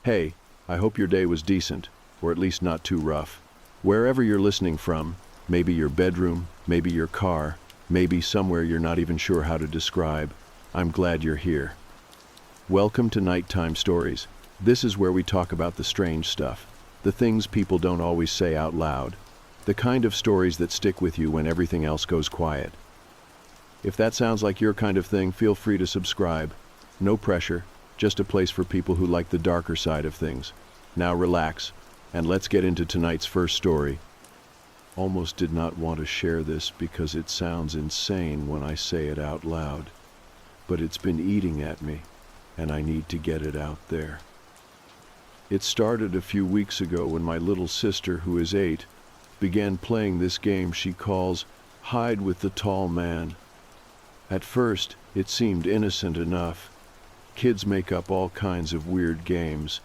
Hey, I hope your day was decent, or at least not too rough. Wherever you're listening from, maybe your bedroom, maybe your car, maybe somewhere you're not even sure how to describe, I'm glad you're here. Welcome to Nighttime Stories. This is where we talk about the strange stuff, the things people don't always say out loud, the kind of stories that stick with you when everything else goes quiet. If that sounds like your kind of thing, feel free to subscribe. No pressure, just a place for people who like the darker side of things. Now relax, and let's get into tonight's first story. Almost did not want to share this because it sounds insane when I say it out loud, but it's been eating at me, and I need to get it out there. It started a few weeks ago when my little sister, who is 8, began playing this game she calls Hide with the Tall Man. At first, it seemed innocent enough. Kids make up all kinds of weird games,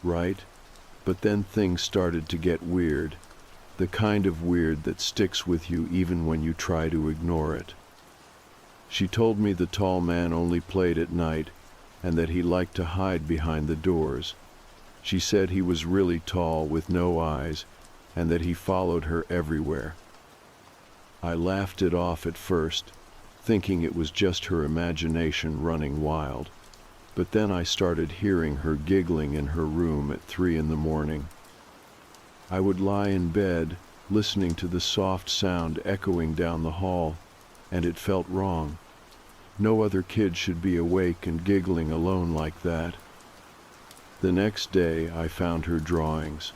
right? But then things started to get weird, the kind of weird that sticks with you even when you try to ignore it. She told me the tall man only played at night and that he liked to hide behind the doors. She said he was really tall with no eyes and that he followed her everywhere. I laughed it off at first, thinking it was just her imagination running wild. But then I started hearing her giggling in her room at 3 in the morning. I would lie in bed, listening to the soft sound echoing down the hall, and it felt wrong. No other kid should be awake and giggling alone like that. The next day I found her drawings.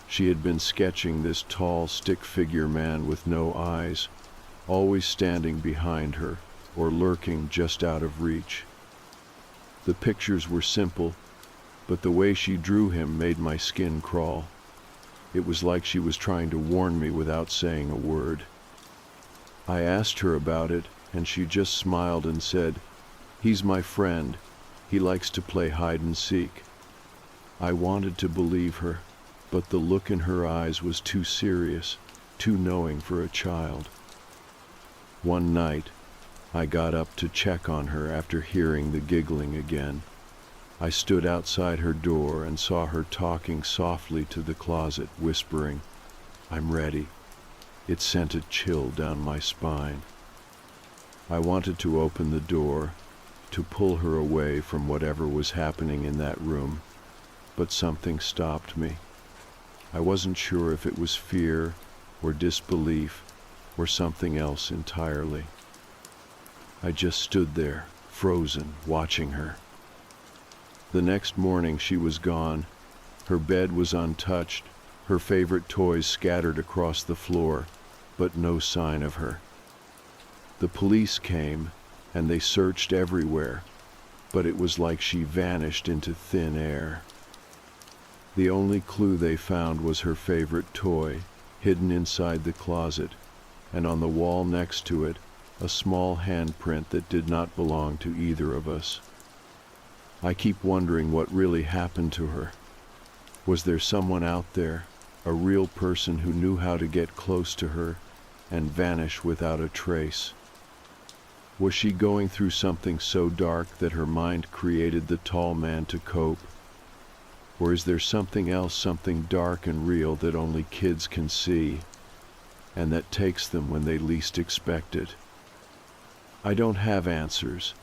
She had been sketching this tall stick-figure man with no eyes, always standing behind her or lurking just out of reach. The pictures were simple, but the way she drew him made my skin crawl. It was like she was trying to warn me without saying a word. I asked her about it, and she just smiled and said, "He's my friend. He likes to play hide and seek." I wanted to believe her, but the look in her eyes was too serious, too knowing for a child. One night, I got up to check on her after hearing the giggling again. I stood outside her door and saw her talking softly to the closet, whispering, "I'm ready." It sent a chill down my spine. I wanted to open the door, to pull her away from whatever was happening in that room, but something stopped me. I wasn't sure if it was fear or disbelief or something else entirely. I just stood there, frozen, watching her. The next morning she was gone. Her bed was untouched, her favorite toys scattered across the floor, but no sign of her. The police came, and they searched everywhere, but it was like she vanished into thin air. The only clue they found was her favorite toy, hidden inside the closet, and on the wall next to it, a small handprint that did not belong to either of us. I keep wondering what really happened to her. Was there someone out there, a real person who knew how to get close to her and vanish without a trace? Was she going through something so dark that her mind created the tall man to cope? Or is there something else, something dark and real that only kids can see, and that takes them when they least expect it? I don't have answers,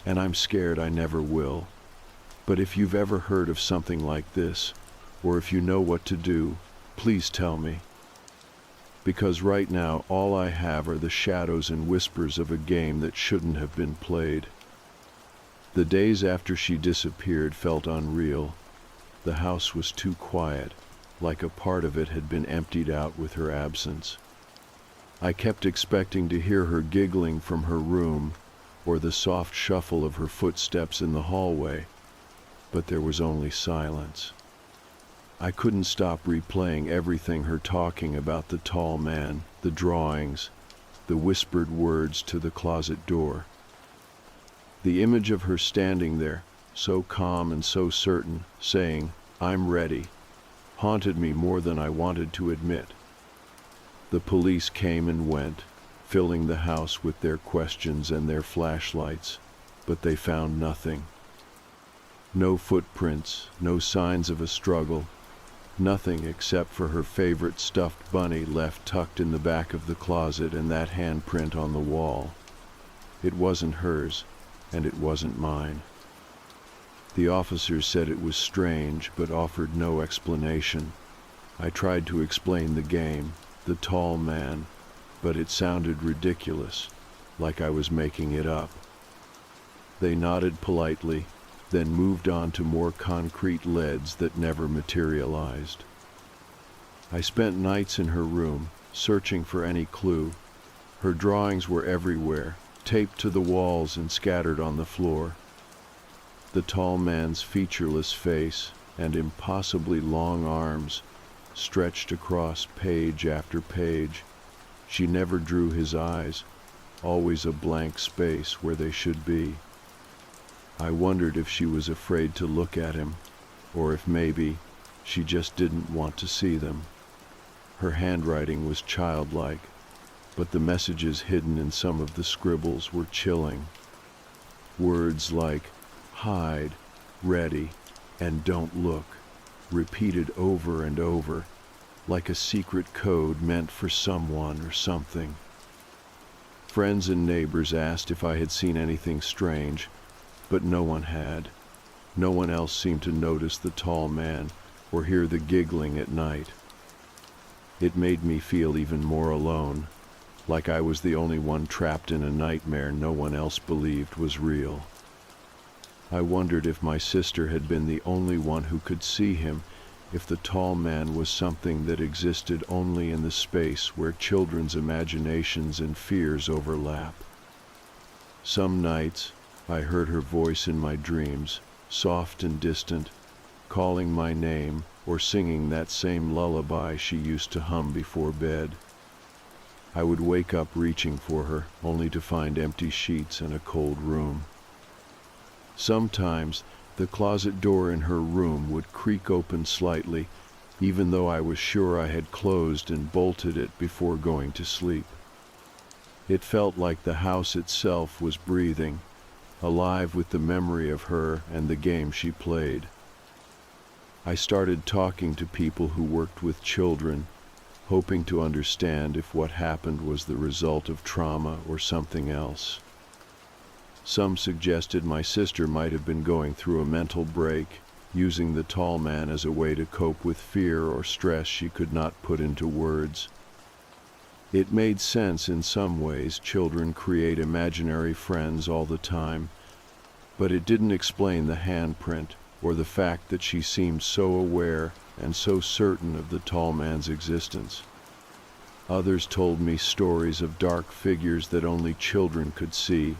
and I'm scared I never will. But if you've ever heard of something like this, or if you know what to do, please tell me. Because right now, all I have are the shadows and whispers of a game that shouldn't have been played. The days after she disappeared felt unreal. The house was too quiet, like a part of it had been emptied out with her absence. I kept expecting to hear her giggling from her room, or the soft shuffle of her footsteps in the hallway, but there was only silence. I couldn't stop replaying everything, her talking about the tall man, the drawings, the whispered words to the closet door. The image of her standing there, so calm and so certain, saying, "I'm ready," haunted me more than I wanted to admit. The police came and went, filling the house with their questions and their flashlights, but they found nothing. No footprints, no signs of a struggle, nothing except for her favorite stuffed bunny left tucked in the back of the closet and that handprint on the wall. It wasn't hers, and it wasn't mine. The officers said it was strange, but offered no explanation. I tried to explain the game, the tall man, but it sounded ridiculous, like I was making it up. They nodded politely, then moved on to more concrete leads that never materialized. I spent nights in her room, searching for any clue. Her drawings were everywhere, taped to the walls and scattered on the floor. The tall man's featureless face and impossibly long arms stretched across page after page. She never drew his eyes, always a blank space where they should be. I wondered if she was afraid to look at him, or if maybe she just didn't want to see them. Her handwriting was childlike, but the messages hidden in some of the scribbles were chilling. Words like hide, ready, and don't look, repeated over and over, like a secret code meant for someone or something. Friends and neighbors asked if I had seen anything strange, but no one had. No one else seemed to notice the tall man or hear the giggling at night. It made me feel even more alone, like I was the only one trapped in a nightmare no one else believed was real. I wondered if my sister had been the only one who could see him, if the tall man was something that existed only in the space where children's imaginations and fears overlap. Some nights, I heard her voice in my dreams, soft and distant, calling my name or singing that same lullaby she used to hum before bed. I would wake up reaching for her, only to find empty sheets and a cold room. Sometimes, the closet door in her room would creak open slightly, even though I was sure I had closed and bolted it before going to sleep. It felt like the house itself was breathing, alive with the memory of her and the game she played. I started talking to people who worked with children, hoping to understand if what happened was the result of trauma or something else. Some suggested my sister might have been going through a mental break, using the tall man as a way to cope with fear or stress she could not put into words. It made sense in some ways. Children create imaginary friends all the time, but it didn't explain the handprint or the fact that she seemed so aware and so certain of the tall man's existence. Others told me stories of dark figures that only children could see,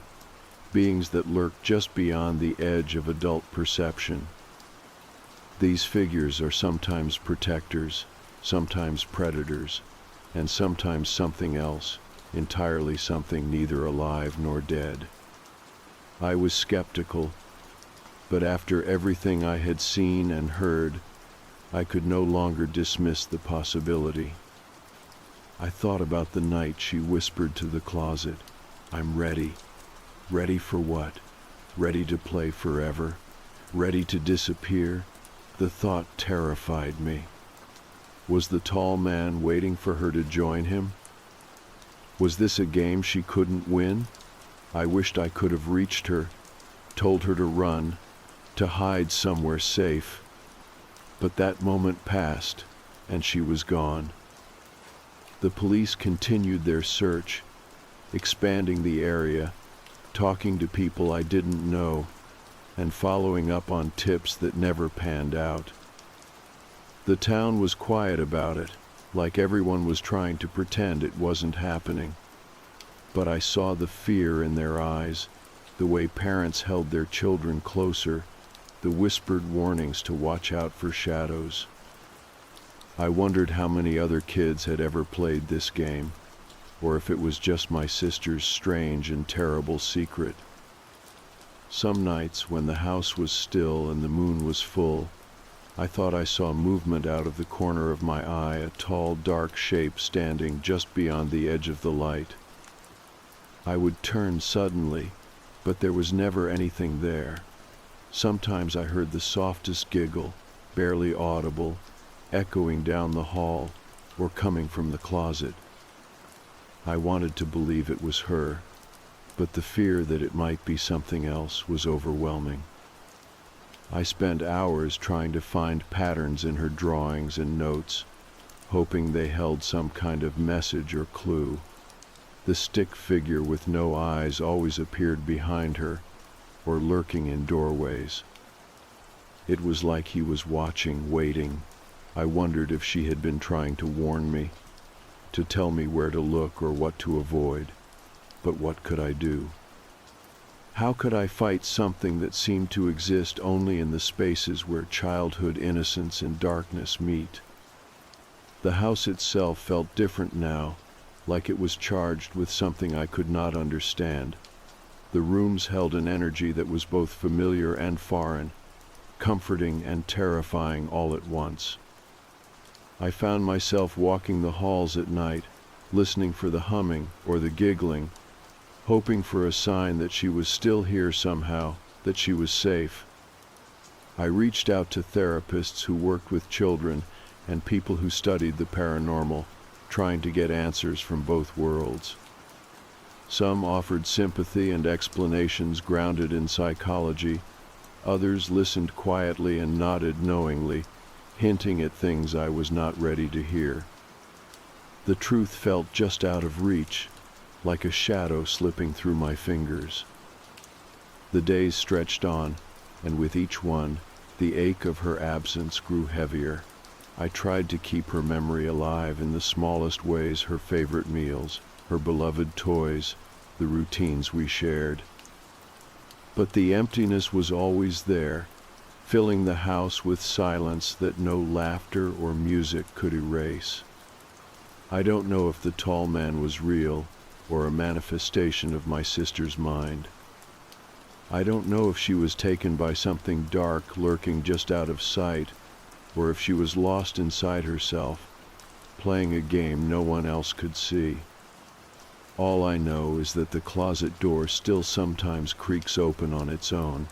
beings that lurked just beyond the edge of adult perception. These figures are sometimes protectors, sometimes predators, and sometimes something else, entirely something neither alive nor dead. I was skeptical, but after everything I had seen and heard, I could no longer dismiss the possibility. I thought about the night she whispered to the closet, "I'm ready." Ready for what? Ready to play forever? Ready to disappear? The thought terrified me. Was the tall man waiting for her to join him? Was this a game she couldn't win? I wished I could have reached her, told her to run, to hide somewhere safe. But that moment passed, and she was gone. The police continued their search, expanding the area, talking to people I didn't know, and following up on tips that never panned out. The town was quiet about it, like everyone was trying to pretend it wasn't happening. But I saw the fear in their eyes, the way parents held their children closer, the whispered warnings to watch out for shadows. I wondered how many other kids had ever played this game, or if it was just my sister's strange and terrible secret. Some nights, when the house was still and the moon was full, I thought I saw movement out of the corner of my eye, a tall, dark shape standing just beyond the edge of the light. I would turn suddenly, but there was never anything there. Sometimes I heard the softest giggle, barely audible, echoing down the hall or coming from the closet. I wanted to believe it was her, but the fear that it might be something else was overwhelming. I spent hours trying to find patterns in her drawings and notes, hoping they held some kind of message or clue. The stick figure with no eyes always appeared behind her, or lurking in doorways. It was like he was watching, waiting. I wondered if she had been trying to warn me, to tell me where to look or what to avoid. But what could I do? How could I fight something that seemed to exist only in the spaces where childhood innocence and darkness meet? The house itself felt different now, like it was charged with something I could not understand. The rooms held an energy that was both familiar and foreign, comforting and terrifying all at once. I found myself walking the halls at night, listening for the humming or the giggling, hoping for a sign that she was still here somehow, that she was safe. I reached out to therapists who worked with children and people who studied the paranormal, trying to get answers from both worlds. Some offered sympathy and explanations grounded in psychology. Others listened quietly and nodded knowingly, hinting at things I was not ready to hear. The truth felt just out of reach, like a shadow slipping through my fingers. The days stretched on, and with each one, the ache of her absence grew heavier. I tried to keep her memory alive in the smallest ways: her favorite meals, her beloved toys, the routines we shared. But the emptiness was always there, filling the house with silence that no laughter or music could erase. I don't know if the tall man was real, or a manifestation of my sister's mind. I don't know if she was taken by something dark lurking just out of sight, or if she was lost inside herself, playing a game no one else could see. All I know is that the closet door still sometimes creaks open on its own,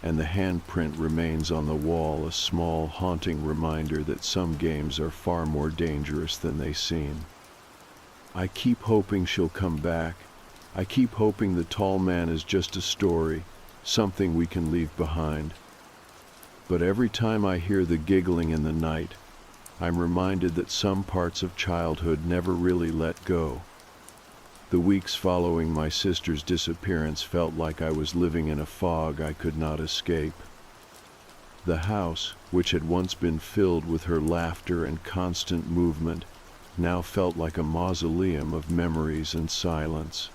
and the handprint remains on the wall, a small, haunting reminder that some games are far more dangerous than they seem. I keep hoping she'll come back. I keep hoping the tall man is just a story, something we can leave behind. But every time I hear the giggling in the night, I'm reminded that some parts of childhood never really let go. The weeks following my sister's disappearance felt like I was living in a fog I could not escape. The house, which had once been filled with her laughter and constant movement, now felt like a mausoleum of memories and silence.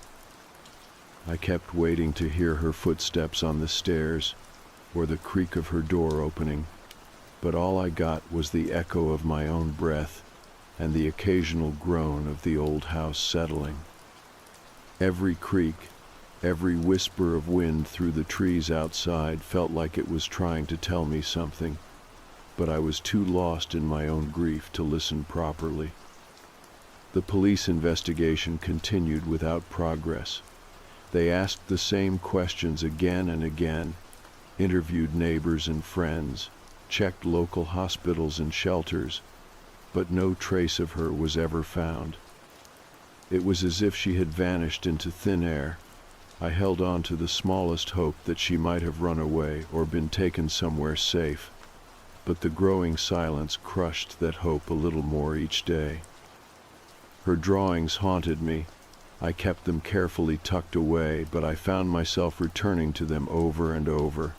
I kept waiting to hear her footsteps on the stairs, or the creak of her door opening, but all I got was the echo of my own breath and the occasional groan of the old house settling. Every creak, every whisper of wind through the trees outside felt like it was trying to tell me something, but I was too lost in my own grief to listen properly. The police investigation continued without progress. They asked the same questions again and again, interviewed neighbors and friends, checked local hospitals and shelters, but no trace of her was ever found. It was as if she had vanished into thin air. I held on to the smallest hope that she might have run away or been taken somewhere safe, but the growing silence crushed that hope a little more each day. Her drawings haunted me. I kept them carefully tucked away, but I found myself returning to them over and over.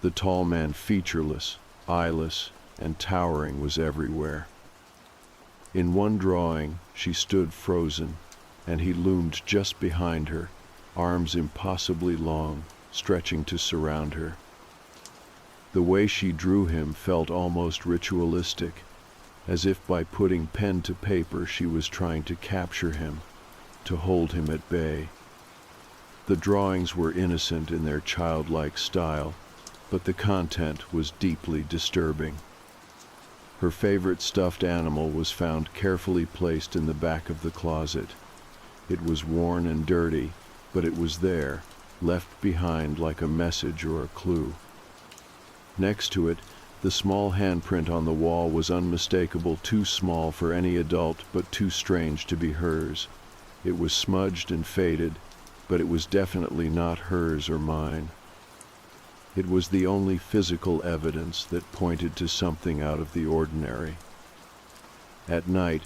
The tall man, featureless, eyeless, and towering, was everywhere. In one drawing, she stood frozen, and he loomed just behind her, arms impossibly long, stretching to surround her. The way she drew him felt almost ritualistic, as if by putting pen to paper she was trying to capture him, to hold him at bay. The drawings were innocent in their childlike style, but the content was deeply disturbing. Her favorite stuffed animal was found carefully placed in the back of the closet. It was worn and dirty, but it was there, left behind like a message or a clue. Next to it, the small handprint on the wall was unmistakable, too small for any adult, but too strange to be hers. It was smudged and faded, but it was definitely not hers or mine. It was the only physical evidence that pointed to something out of the ordinary. At night,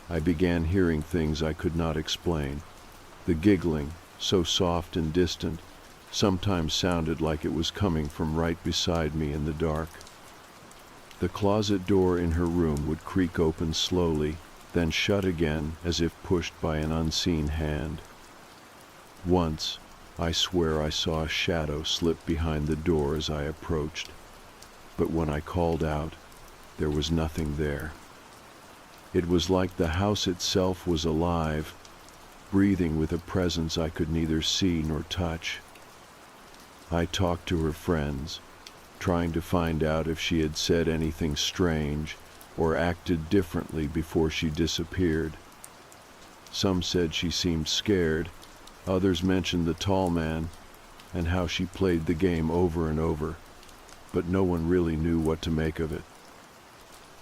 I began hearing things I could not explain. The giggling, so soft and distant, sometimes sounded like it was coming from right beside me in the dark. The closet door in her room would creak open slowly, then shut again as if pushed by an unseen hand. Once, I swear I saw a shadow slip behind the door as I approached, but when I called out, there was nothing there. It was like the house itself was alive, breathing with a presence I could neither see nor touch. I talked to her friends, trying to find out if she had said anything strange or acted differently before she disappeared. Some said she seemed scared, others mentioned the tall man and how she played the game over and over, but no one really knew what to make of it.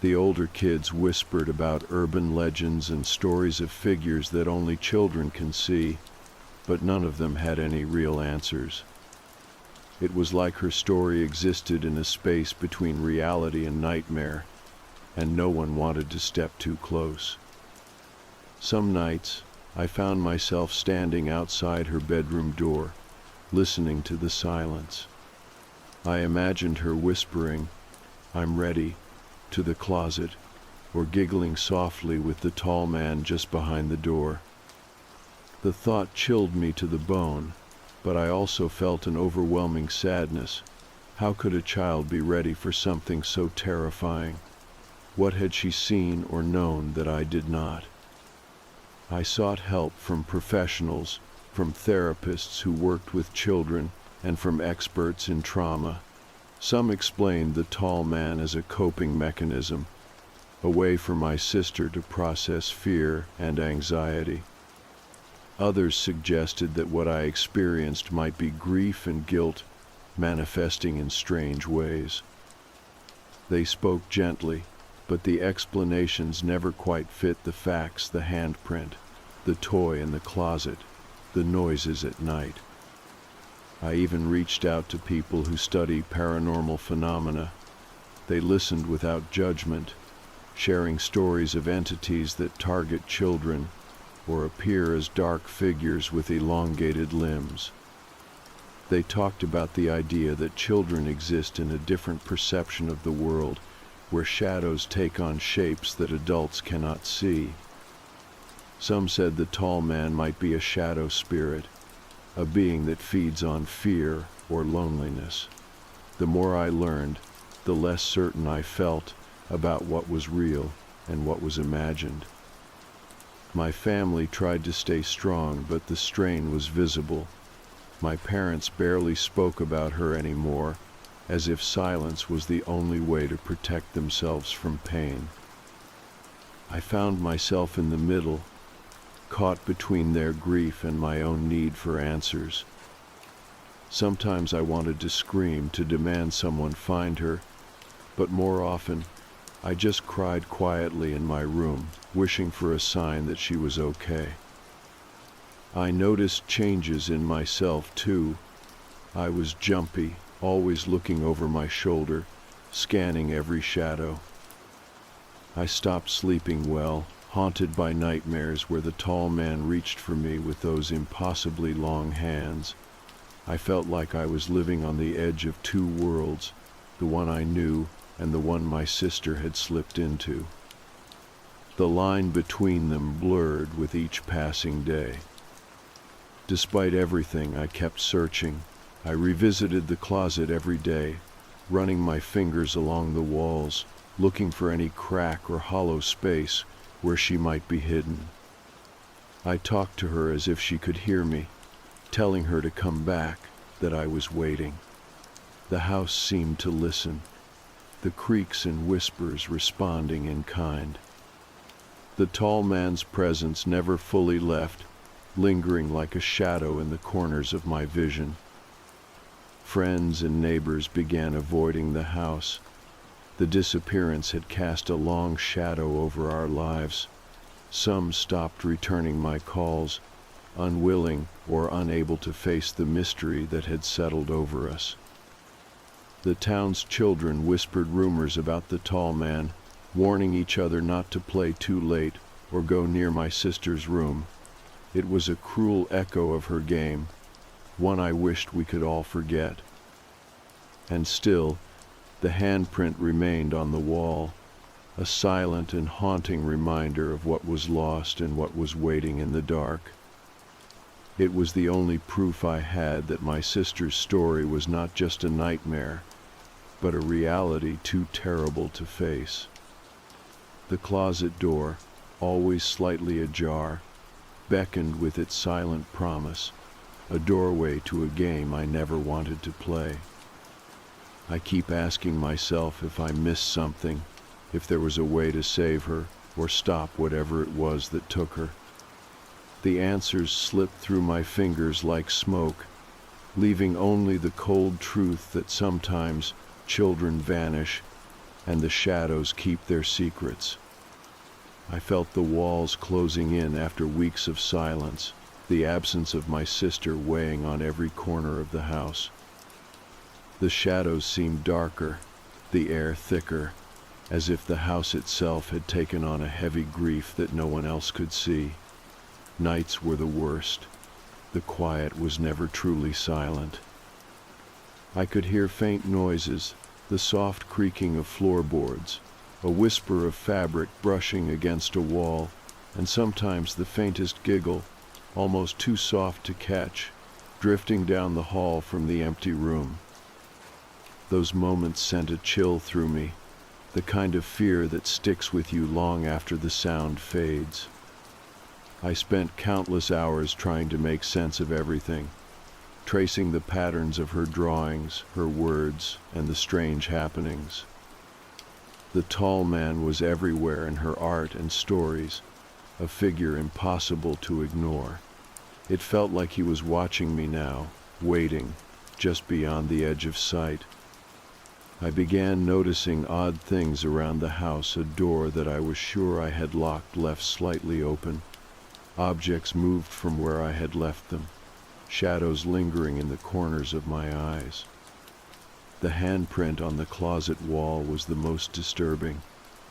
The older kids whispered about urban legends and stories of figures that only children can see, but none of them had any real answers. It was like her story existed in a space between reality and nightmare, and no one wanted to step too close. Some nights, I found myself standing outside her bedroom door, listening to the silence. I imagined her whispering, "I'm ready," to the closet, or giggling softly with the tall man just behind the door. The thought chilled me to the bone, but I also felt an overwhelming sadness. How could a child be ready for something so terrifying? What had she seen or known that I did not? I sought help from professionals, from therapists who worked with children, and from experts in trauma. Some explained the tall man as a coping mechanism, a way for my sister to process fear and anxiety. Others suggested that what I experienced might be grief and guilt manifesting in strange ways. They spoke gently, but the explanations never quite fit the facts: the handprint, the toy in the closet, the noises at night. I even reached out to people who study paranormal phenomena. They listened without judgment, sharing stories of entities that target children or appear as dark figures with elongated limbs. They talked about the idea that children exist in a different perception of the world, where shadows take on shapes that adults cannot see. Some said the tall man might be a shadow spirit, a being that feeds on fear or loneliness. The more I learned, the less certain I felt about what was real and what was imagined. My family tried to stay strong, but the strain was visible. My parents barely spoke about her anymore, as if silence was the only way to protect themselves from pain. I found myself in the middle, caught between their grief and my own need for answers. Sometimes I wanted to scream, to demand someone find her, but more often, I just cried quietly in my room, wishing for a sign that she was okay. I noticed changes in myself too. I was jumpy, always looking over my shoulder, scanning every shadow. I stopped sleeping well, haunted by nightmares where the tall man reached for me with those impossibly long hands. I felt like I was living on the edge of two worlds, the one I knew and the one my sister had slipped into. The line between them blurred with each passing day. Despite everything, I kept searching. I revisited the closet every day, running my fingers along the walls, looking for any crack or hollow space where she might be hidden. I talked to her as if she could hear me, telling her to come back, that I was waiting. The house seemed to listen, the creaks and whispers responding in kind. The tall man's presence never fully left, lingering like a shadow in the corners of my vision. Friends and neighbors began avoiding the house. The disappearance had cast a long shadow over our lives. Some stopped returning my calls, unwilling or unable to face the mystery that had settled over us. The town's children whispered rumors about the tall man, warning each other not to play too late or go near my sister's room. It was a cruel echo of her game, one I wished we could all forget. And still, the handprint remained on the wall, a silent and haunting reminder of what was lost and what was waiting in the dark. It was the only proof I had that my sister's story was not just a nightmare, but a reality too terrible to face. The closet door, always slightly ajar, beckoned with its silent promise, a doorway to a game I never wanted to play. I keep asking myself if I missed something, if there was a way to save her or stop whatever it was that took her. The answers slipped through my fingers like smoke, leaving only the cold truth that sometimes children vanish and the shadows keep their secrets. I felt the walls closing in after weeks of silence, the absence of my sister weighing on every corner of the house. The shadows seemed darker, the air thicker, as if the house itself had taken on a heavy grief that no one else could see. Nights were the worst. The quiet was never truly silent. I could hear faint noises, the soft creaking of floorboards, a whisper of fabric brushing against a wall, and sometimes the faintest giggle, almost too soft to catch, drifting down the hall from the empty room. Those moments sent a chill through me, the kind of fear that sticks with you long after the sound fades. I spent countless hours trying to make sense of everything, tracing the patterns of her drawings, her words, and the strange happenings. The tall man was everywhere in her art and stories, a figure impossible to ignore. It felt like he was watching me now, waiting, just beyond the edge of sight. I began noticing odd things around the house, a door that I was sure I had locked left slightly open. Objects moved from where I had left them, shadows lingering in the corners of my eyes. The handprint on the closet wall was the most disturbing.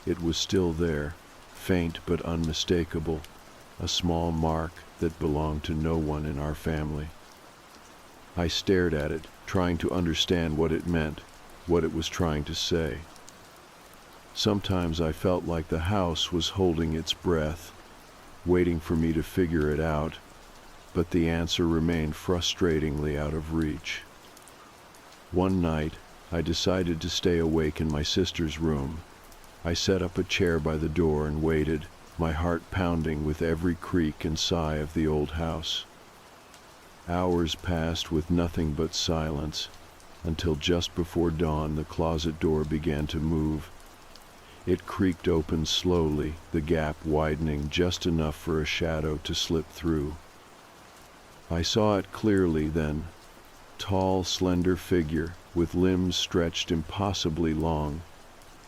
It was still there, faint but unmistakable, a small mark that belonged to no one in our family. I stared at it, trying to understand what it meant, what it was trying to say. Sometimes I felt like the house was holding its breath, waiting for me to figure it out, but the answer remained frustratingly out of reach. One night, I decided to stay awake in my sister's room. I set up a chair by the door and waited, my heart pounding with every creak and sigh of the old house. Hours passed with nothing but silence, until just before dawn the closet door began to move. It creaked open slowly, the gap widening just enough for a shadow to slip through. I saw it clearly then, tall, slender figure with limbs stretched impossibly long,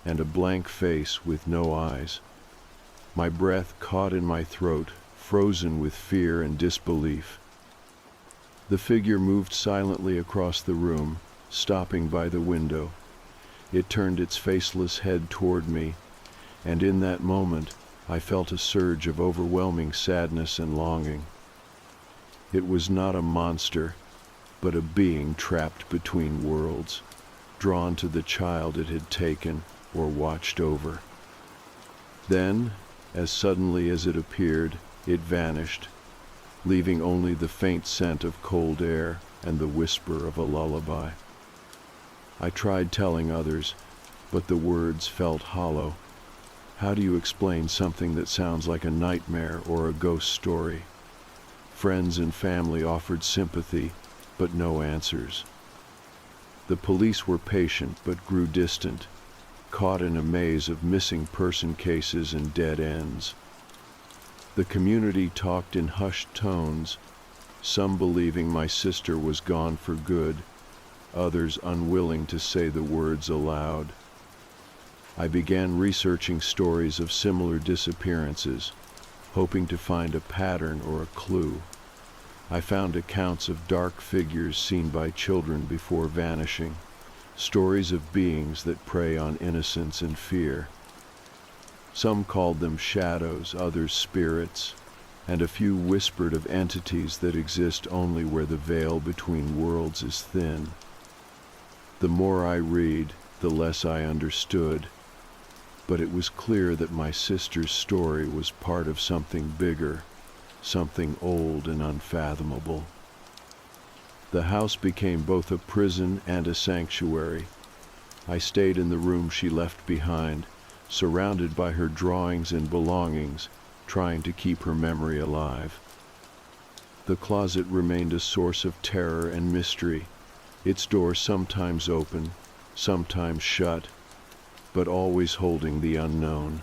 and a blank face with no eyes. My breath caught in my throat, frozen with fear and disbelief. The figure moved silently across the room, stopping by the window. It turned its faceless head toward me, and in that moment I felt a surge of overwhelming sadness and longing. It was not a monster, but a being trapped between worlds, drawn to the child it had taken or watched over. Then, as suddenly as it appeared, it vanished, leaving only the faint scent of cold air and the whisper of a lullaby. I tried telling others, but the words felt hollow. How do you explain something that sounds like a nightmare or a ghost story? Friends and family offered sympathy, but no answers. The police were patient but grew distant, caught in a maze of missing person cases and dead ends. The community talked in hushed tones, some believing my sister was gone for good, others unwilling to say the words aloud. I began researching stories of similar disappearances, hoping to find a pattern or a clue. I found accounts of dark figures seen by children before vanishing, stories of beings that prey on innocence and fear. Some called them shadows, others spirits, and a few whispered of entities that exist only where the veil between worlds is thin. The more I read, the less I understood, but it was clear that my sister's story was part of something bigger, something old and unfathomable. The house became both a prison and a sanctuary. I stayed in the room she left behind, surrounded by her drawings and belongings, trying to keep her memory alive. The closet remained a source of terror and mystery, its door sometimes open, sometimes shut, but always holding the unknown.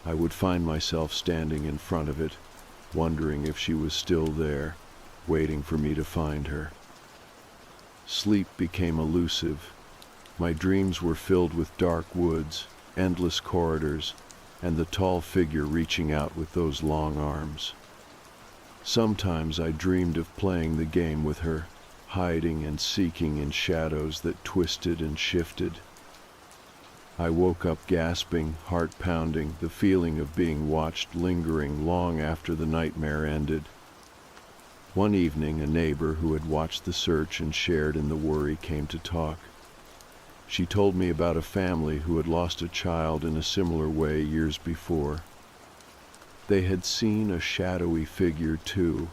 I would find myself standing in front of it, wondering if she was still there, waiting for me to find her. Sleep became elusive. My dreams were filled with dark woods, endless corridors, and the tall figure reaching out with those long arms. Sometimes I dreamed of playing the game with her, hiding and seeking in shadows that twisted and shifted. I woke up gasping, heart pounding, the feeling of being watched lingering long after the nightmare ended. One evening, a neighbor who had watched the search and shared in the worry came to talk. She told me about a family who had lost a child in a similar way years before. They had seen a shadowy figure too,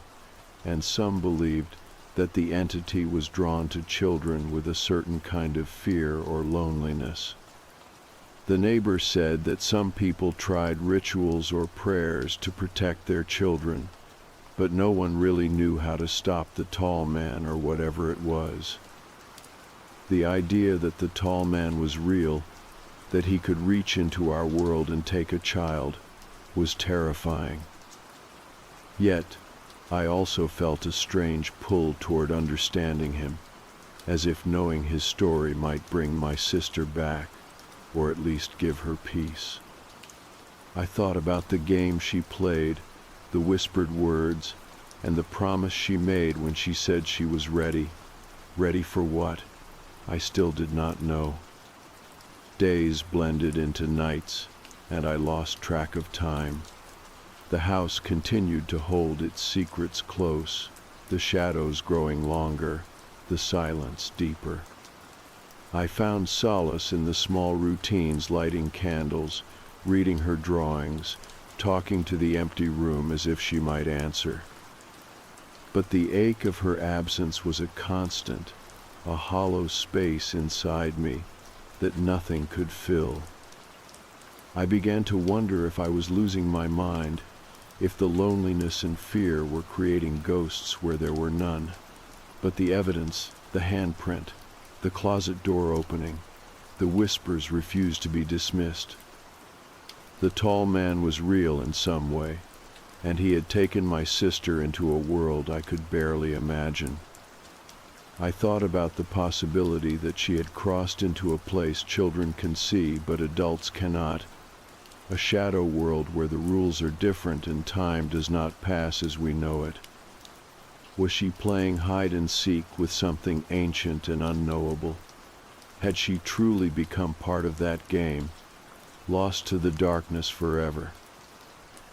and some believed that the entity was drawn to children with a certain kind of fear or loneliness. The neighbor said that some people tried rituals or prayers to protect their children, but no one really knew how to stop the tall man or whatever it was. The idea that the tall man was real, that he could reach into our world and take a child, was terrifying. Yet, I also felt a strange pull toward understanding him, as if knowing his story might bring my sister back, or at least give her peace. I thought about the game she played, the whispered words, and the promise she made when she said she was ready. Ready for what? I still did not know. Days blended into nights, and I lost track of time. The house continued to hold its secrets close, the shadows growing longer, the silence deeper. I found solace in the small routines, lighting candles, reading her drawings, talking to the empty room as if she might answer. But the ache of her absence was a constant, a hollow space inside me that nothing could fill. I began to wonder if I was losing my mind, if the loneliness and fear were creating ghosts where there were none. But the evidence, the handprint, the closet door opening, the whispers refused to be dismissed. The tall man was real in some way, and he had taken my sister into a world I could barely imagine. I thought about the possibility that she had crossed into a place children can see but adults cannot, a shadow world where the rules are different and time does not pass as we know it. Was she playing hide and seek with something ancient and unknowable? Had she truly become part of that game, lost to the darkness forever?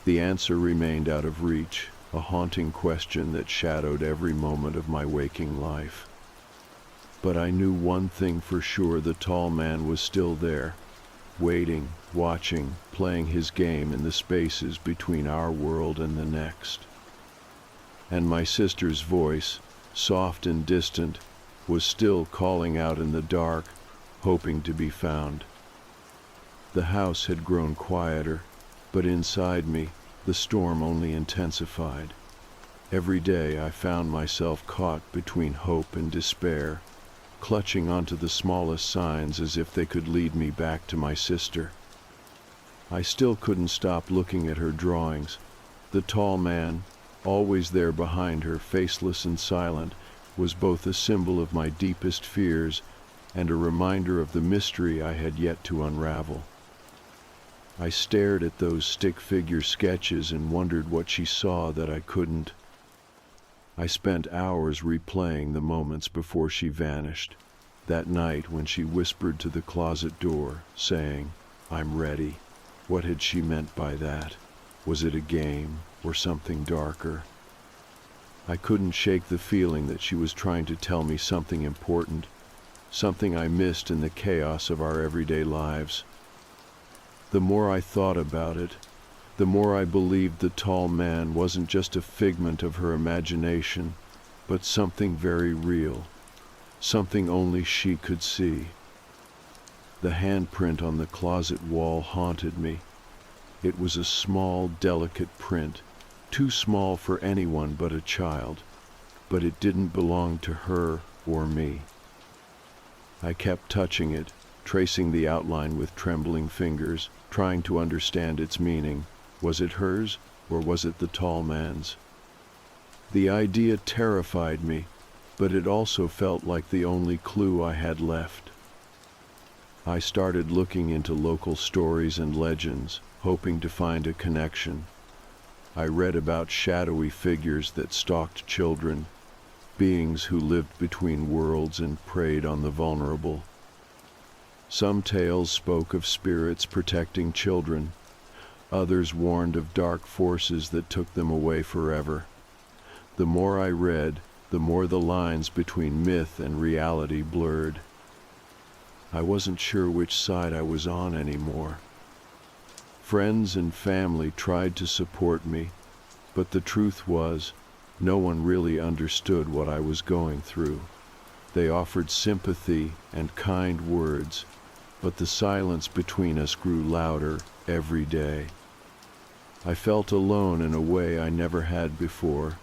The answer remained out of reach, a haunting question that shadowed every moment of my waking life. But I knew one thing for sure: the tall man was still there, waiting, watching, playing his game in the spaces between our world and the next. And my sister's voice, soft and distant, was still calling out in the dark, hoping to be found. The house had grown quieter, but inside me, the storm only intensified. Every day I found myself caught between hope and despair, clutching onto the smallest signs as if they could lead me back to my sister. I still couldn't stop looking at her drawings, the tall man, always there behind her, faceless and silent, was both a symbol of my deepest fears and a reminder of the mystery I had yet to unravel. I stared at those stick figure sketches and wondered what she saw that I couldn't. I spent hours replaying the moments before she vanished, that night when she whispered to the closet door, saying, "I'm ready." What had she meant by that? Was it a game or something darker? I couldn't shake the feeling that she was trying to tell me something important, something I missed in the chaos of our everyday lives. The more I thought about it, the more I believed the tall man wasn't just a figment of her imagination, but something very real, something only she could see. The handprint on the closet wall haunted me. It was a small, delicate print, too small for anyone but a child, but it didn't belong to her or me. I kept touching it, tracing the outline with trembling fingers, trying to understand its meaning. Was it hers, or was it the tall man's? The idea terrified me, but it also felt like the only clue I had left. I started looking into local stories and legends, hoping to find a connection. I read about shadowy figures that stalked children, beings who lived between worlds and preyed on the vulnerable. Some tales spoke of spirits protecting children. Others warned of dark forces that took them away forever. The more I read, the more the lines between myth and reality blurred. I wasn't sure which side I was on anymore. Friends and family tried to support me, but the truth was, no one really understood what I was going through. They offered sympathy and kind words, but the silence between us grew louder every day. I felt alone in a way I never had before.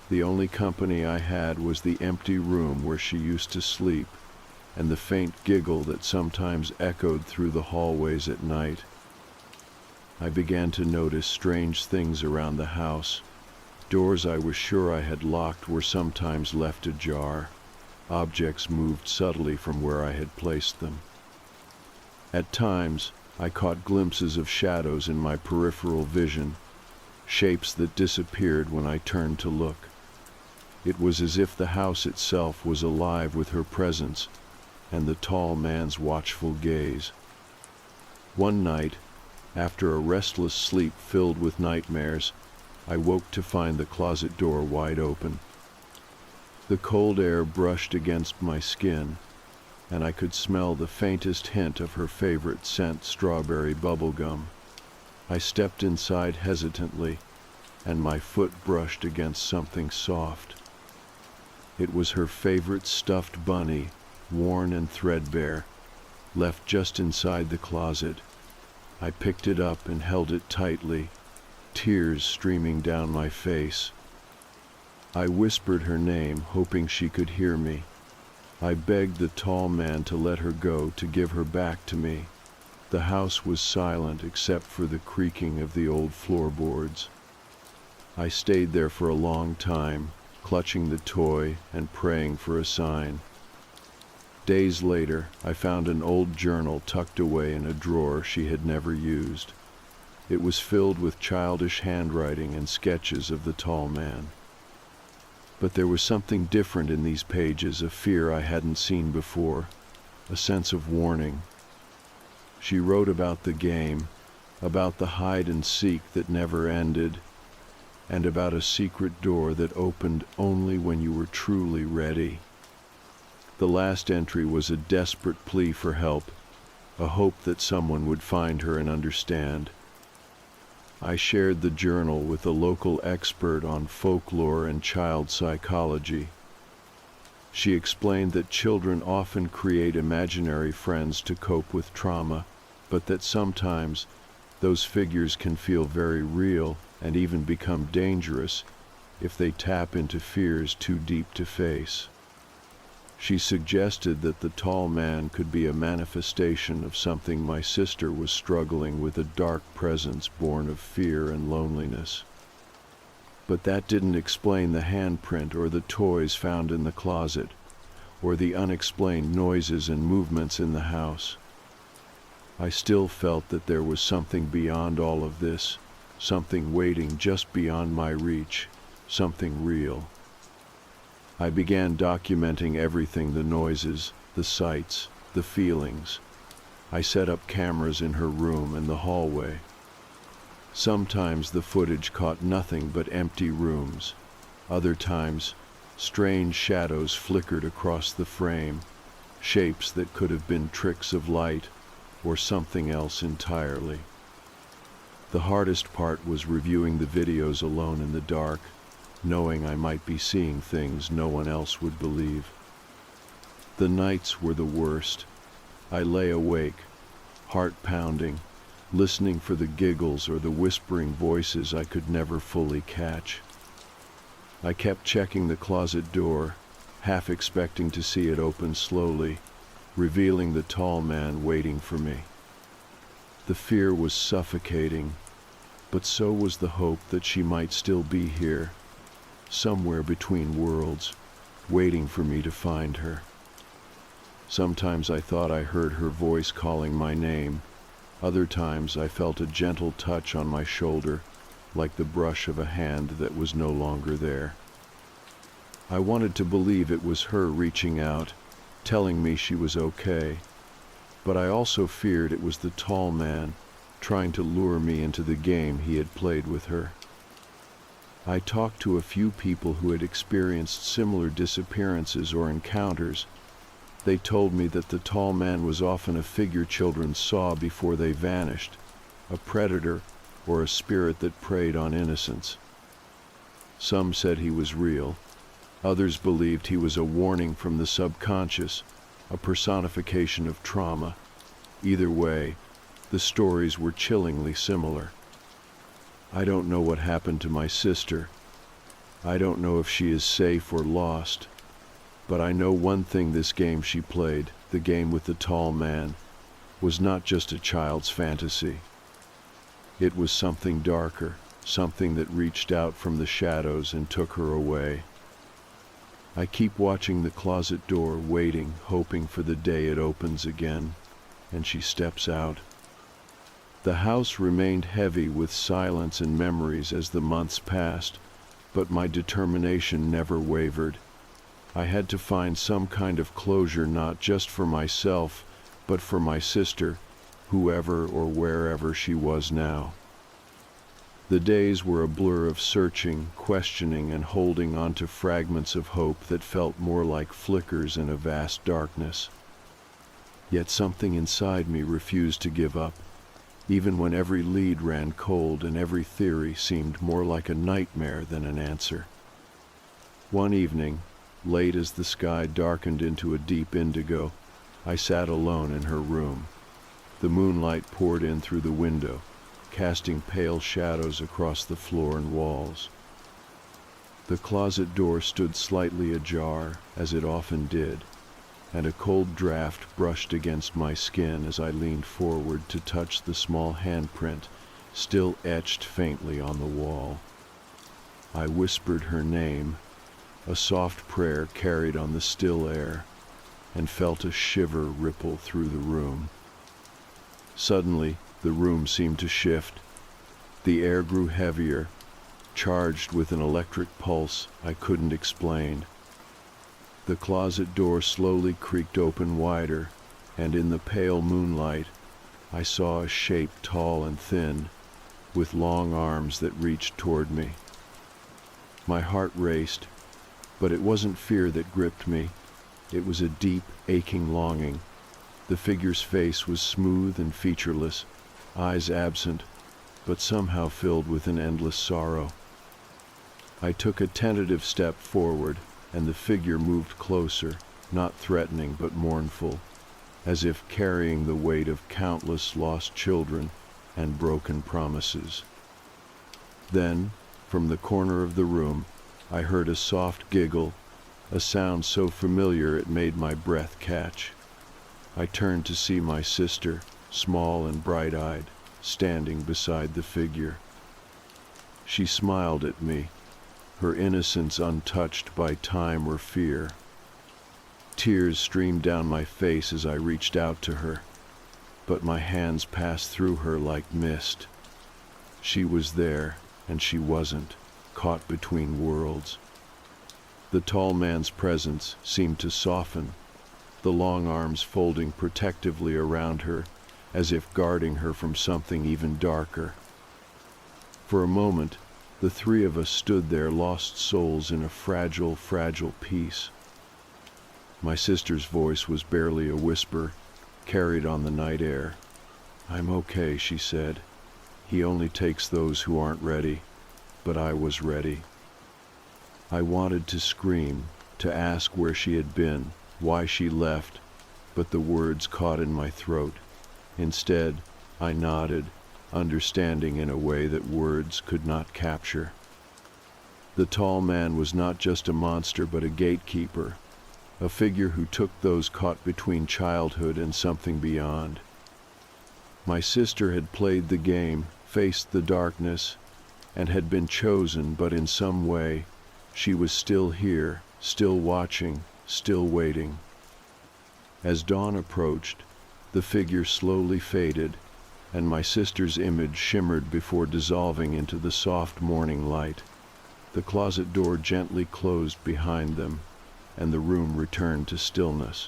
The only company I had was the empty room where she used to sleep, and the faint giggle that sometimes echoed through the hallways at night. I began to notice strange things around the house. Doors I was sure I had locked were sometimes left ajar. Objects moved subtly from where I had placed them. At times, I caught glimpses of shadows in my peripheral vision, shapes that disappeared when I turned to look. It was as if the house itself was alive with her presence and the tall man's watchful gaze. One night, after a restless sleep filled with nightmares, I woke to find the closet door wide open. The cold air brushed against my skin, and I could smell the faintest hint of her favorite scent, strawberry bubblegum. I stepped inside hesitantly, and my foot brushed against something soft. It was her favorite stuffed bunny, worn and threadbare, left just inside the closet. I picked it up and held it tightly, tears streaming down my face. I whispered her name, hoping she could hear me. I begged the tall man to let her go, to give her back to me. The house was silent except for the creaking of the old floorboards. I stayed there for a long time, clutching the toy and praying for a sign. Days later, I found an old journal tucked away in a drawer she had never used. It was filled with childish handwriting and sketches of the tall man. But there was something different in these pages, a fear I hadn't seen before, a sense of warning. She wrote about the game, about the hide and seek that never ended, and about a secret door that opened only when you were truly ready. The last entry was a desperate plea for help, a hope that someone would find her and understand. I shared the journal with a local expert on folklore and child psychology. She explained that children often create imaginary friends to cope with trauma, but that sometimes those figures can feel very real and even become dangerous if they tap into fears too deep to face. She suggested that the tall man could be a manifestation of something my sister was struggling with, a dark presence born of fear and loneliness. But that didn't explain the handprint or the toys found in the closet, or the unexplained noises and movements in the house. I still felt that there was something beyond all of this, something waiting just beyond my reach, something real. I began documenting everything, the noises, the sights, the feelings. I set up cameras in her room and the hallway. Sometimes the footage caught nothing but empty rooms. Other times, strange shadows flickered across the frame, shapes that could have been tricks of light or something else entirely. The hardest part was reviewing the videos alone in the dark, knowing I might be seeing things no one else would believe. The nights were the worst. I lay awake, heart pounding, listening for the giggles or the whispering voices I could never fully catch. I kept checking the closet door, half expecting to see it open slowly, revealing the tall man waiting for me. The fear was suffocating, but so was the hope that she might still be here, somewhere between worlds, waiting for me to find her. Sometimes I thought I heard her voice calling my name. Other times I felt a gentle touch on my shoulder, like the brush of a hand that was no longer there. I wanted to believe it was her reaching out, telling me she was okay, but I also feared it was the tall man, trying to lure me into the game he had played with her. I talked to a few people who had experienced similar disappearances or encounters. They told me that the tall man was often a figure children saw before they vanished, a predator or a spirit that preyed on innocence. Some said he was real. Others believed he was a warning from the subconscious, a personification of trauma. Either way, the stories were chillingly similar. I don't know what happened to my sister. I don't know if she is safe or lost. But I know one thing: this game she played, the game with the tall man, was not just a child's fantasy. It was something darker, something that reached out from the shadows and took her away. I keep watching the closet door, waiting, hoping for the day it opens again, and she steps out. The house remained heavy with silence and memories as the months passed, but my determination never wavered. I had to find some kind of closure, not just for myself, but for my sister, whoever or wherever she was now. The days were a blur of searching, questioning, and holding on to fragments of hope that felt more like flickers in a vast darkness. Yet something inside me refused to give up, even when every lead ran cold and every theory seemed more like a nightmare than an answer. One evening, late as the sky darkened into a deep indigo, I sat alone in her room. The moonlight poured in through the window, casting pale shadows across the floor and walls. The closet door stood slightly ajar, as it often did, and a cold draft brushed against my skin as I leaned forward to touch the small handprint still etched faintly on the wall. I whispered her name, a soft prayer carried on the still air, and felt a shiver ripple through the room. Suddenly, the room seemed to shift. The air grew heavier, charged with an electric pulse I couldn't explain. The closet door slowly creaked open wider, and in the pale moonlight, I saw a shape tall and thin, with long arms that reached toward me. My heart raced, but it wasn't fear that gripped me. It was a deep, aching longing. The figure's face was smooth and featureless, eyes absent, but somehow filled with an endless sorrow. I took a tentative step forward, and the figure moved closer, not threatening but mournful, as if carrying the weight of countless lost children and broken promises. Then, from the corner of the room, I heard a soft giggle, a sound so familiar it made my breath catch. I turned to see my sister, small and bright-eyed, standing beside the figure. She smiled at me, her innocence untouched by time or fear. Tears streamed down my face as I reached out to her, but my hands passed through her like mist. She was there, and she wasn't, caught between worlds. The tall man's presence seemed to soften, the long arms folding protectively around her, as if guarding her from something even darker. For a moment, the three of us stood there, lost souls in a fragile, fragile peace. My sister's voice was barely a whisper, carried on the night air. "I'm okay," she said. "He only takes those who aren't ready." But I was ready. I wanted to scream, to ask where she had been, why she left, but the words caught in my throat. Instead, I nodded, understanding in a way that words could not capture. The tall man was not just a monster but a gatekeeper, a figure who took those caught between childhood and something beyond. My sister had played the game, faced the darkness, and had been chosen, but in some way, she was still here, still watching, still waiting. As dawn approached, the figure slowly faded, and my sister's image shimmered before dissolving into the soft morning light. The closet door gently closed behind them, and the room returned to stillness.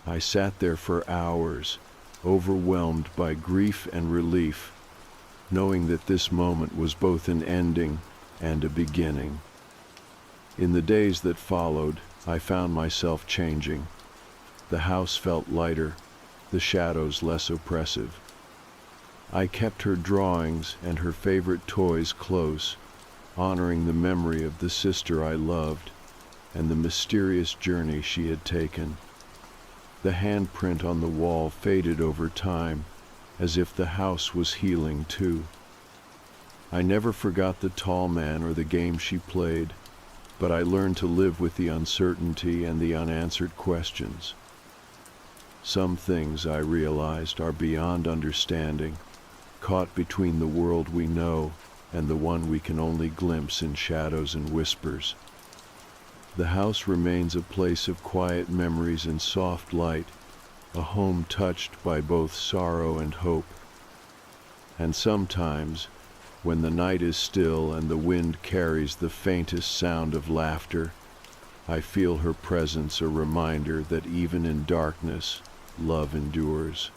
I sat there for hours, overwhelmed by grief and relief, knowing that this moment was both an ending and a beginning. In the days that followed, I found myself changing. The house felt lighter, the shadows less oppressive. I kept her drawings and her favorite toys close, honoring the memory of the sister I loved and the mysterious journey she had taken. The handprint on the wall faded over time, as if the house was healing too. I never forgot the tall man or the game she played, but I learned to live with the uncertainty and the unanswered questions. Some things, I realized, are beyond understanding, caught between the world we know and the one we can only glimpse in shadows and whispers. The house remains a place of quiet memories and soft light, a home touched by both sorrow and hope. And sometimes, when the night is still and the wind carries the faintest sound of laughter, I feel her presence, a reminder that even in darkness, love endures.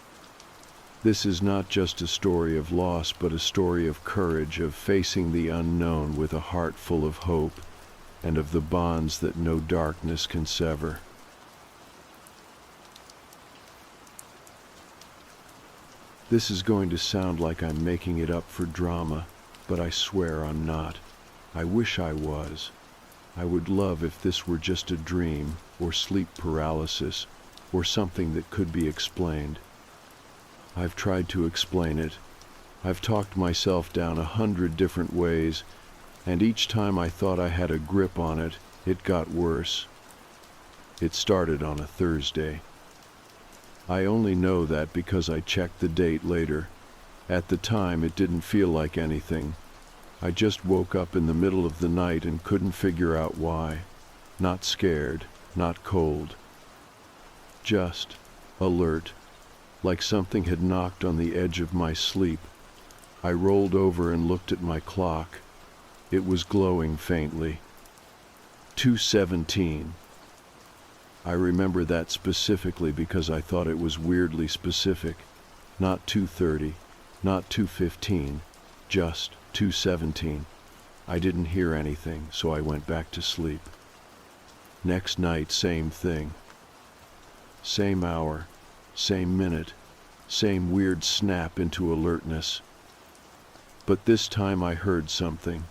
This is not just a story of loss, but a story of courage, of facing the unknown with a heart full of hope, and of the bonds that no darkness can sever. This is going to sound like I'm making it up for drama, but I swear I'm not. I wish I was. I would love if this were just a dream, or sleep paralysis, or something that could be explained. I've tried to explain it. I've talked myself down 100 different ways, and each time I thought I had a grip on it, it got worse. It started on a Thursday. I only know that because I checked the date later. At the time, it didn't feel like anything. I just woke up in the middle of the night and couldn't figure out why. Not scared, not cold. Just alert, like something had knocked on the edge of my sleep. I rolled over and looked at my clock. It was glowing faintly. 2:17. I remember that specifically because I thought it was weirdly specific. Not 2:30, not 2:15, just 2:17. I didn't hear anything, so I went back to sleep. Next night, same thing. Same hour, same minute, same weird snap into alertness. But this time I heard something.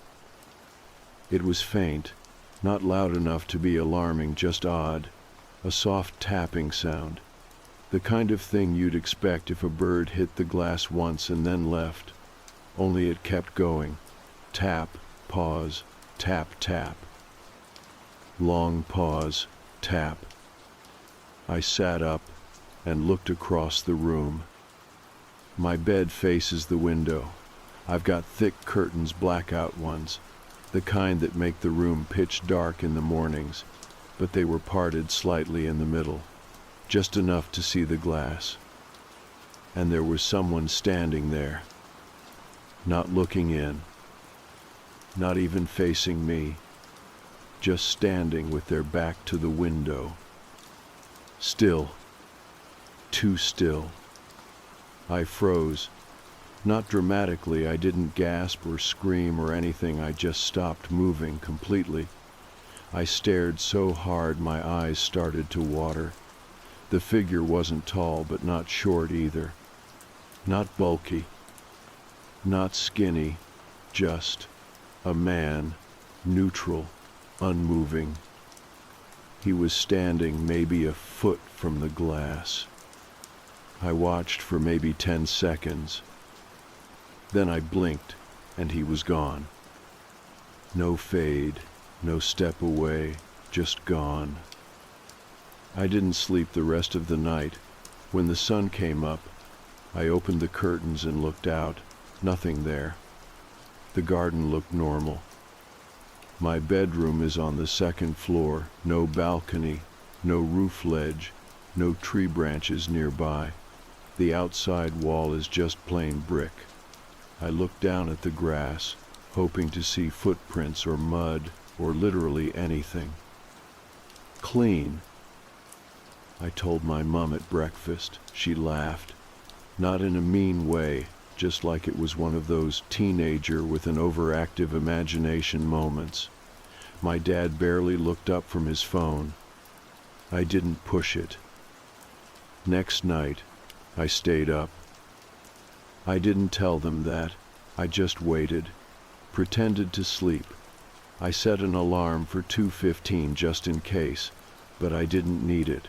It was faint, not loud enough to be alarming, just odd, a soft tapping sound, the kind of thing you'd expect if a bird hit the glass once and then left, only it kept going. Tap, pause, tap, tap. Long pause, tap. I sat up and looked across the room. My bed faces the window. I've got thick curtains, blackout ones. the kind that make the room pitch dark in the mornings, but they were parted slightly in the middle, just enough to see the glass. And there was someone standing there, not looking in, not even facing me, just standing with their back to the window. Still, too still. I froze. Not dramatically, I didn't gasp or scream or anything, I just stopped moving completely. I stared so hard my eyes started to water. The figure wasn't tall, but not short either. Not bulky. Not skinny. Just a man, neutral, unmoving. He was standing maybe a foot from the glass. I watched for maybe 10 seconds. Then I blinked, and he was gone. No fade, no step away, just gone. I didn't sleep the rest of the night. When the sun came up, I opened the curtains and looked out. Nothing there. The garden looked normal. My bedroom is on the second floor, no balcony, no roof ledge, no tree branches nearby. The outside wall is just plain brick. I looked down at the grass, hoping to see footprints or mud or literally anything. Clean. I told my mom at breakfast. She laughed. Not in a mean way, just like it was one of those teenager with an overactive imagination moments. My dad barely looked up from his phone. I didn't push it. Next night, I stayed up. I didn't tell them that. I just waited, pretended to sleep. I set an alarm for 2:15 just in case, but I didn't need it.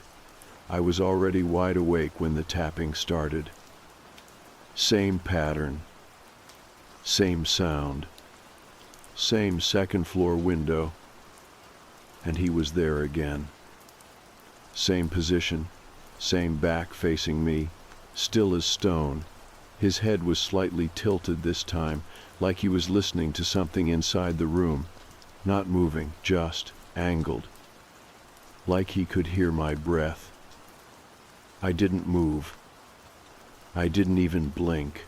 I was already wide awake when the tapping started. Same pattern, same sound, same second floor window, and he was there again. Same position, same back facing me, still as stone. His head was slightly tilted this time, like he was listening to something inside the room, not moving, just angled, like he could hear my breath. I didn't move. I didn't even blink.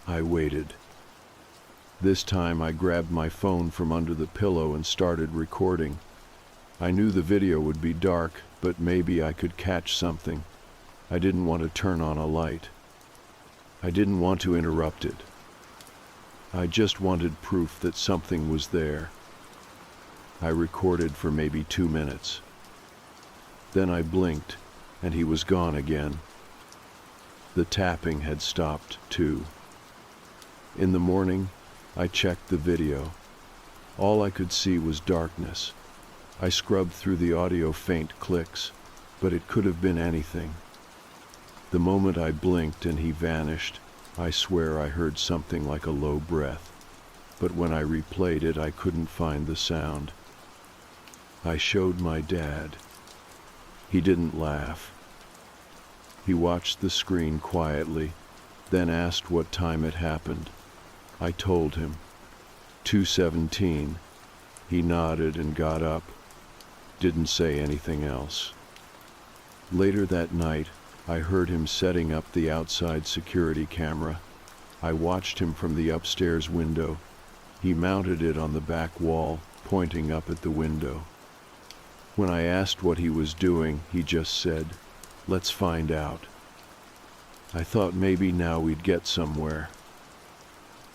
I waited. This time I grabbed my phone from under the pillow and started recording. I knew the video would be dark, but maybe I could catch something. I didn't want to turn on a light. I didn't want to interrupt it. I just wanted proof that something was there. I recorded for maybe 2 minutes. Then I blinked, and he was gone again. The tapping had stopped, too. In the morning, I checked the video. All I could see was darkness. I scrubbed through the audio faint clicks, but it could have been anything. The moment I blinked and he vanished, I swear I heard something like a low breath. But when I replayed it, I couldn't find the sound. I showed my dad. He didn't laugh. He watched the screen quietly, then asked what time it happened. I told him. 2:17. He nodded and got up. Didn't say anything else. Later that night, I heard him setting up the outside security camera. I watched him from the upstairs window. He mounted it on the back wall, pointing up at the window. When I asked what he was doing, he just said, "Let's find out." I thought maybe now we'd get somewhere.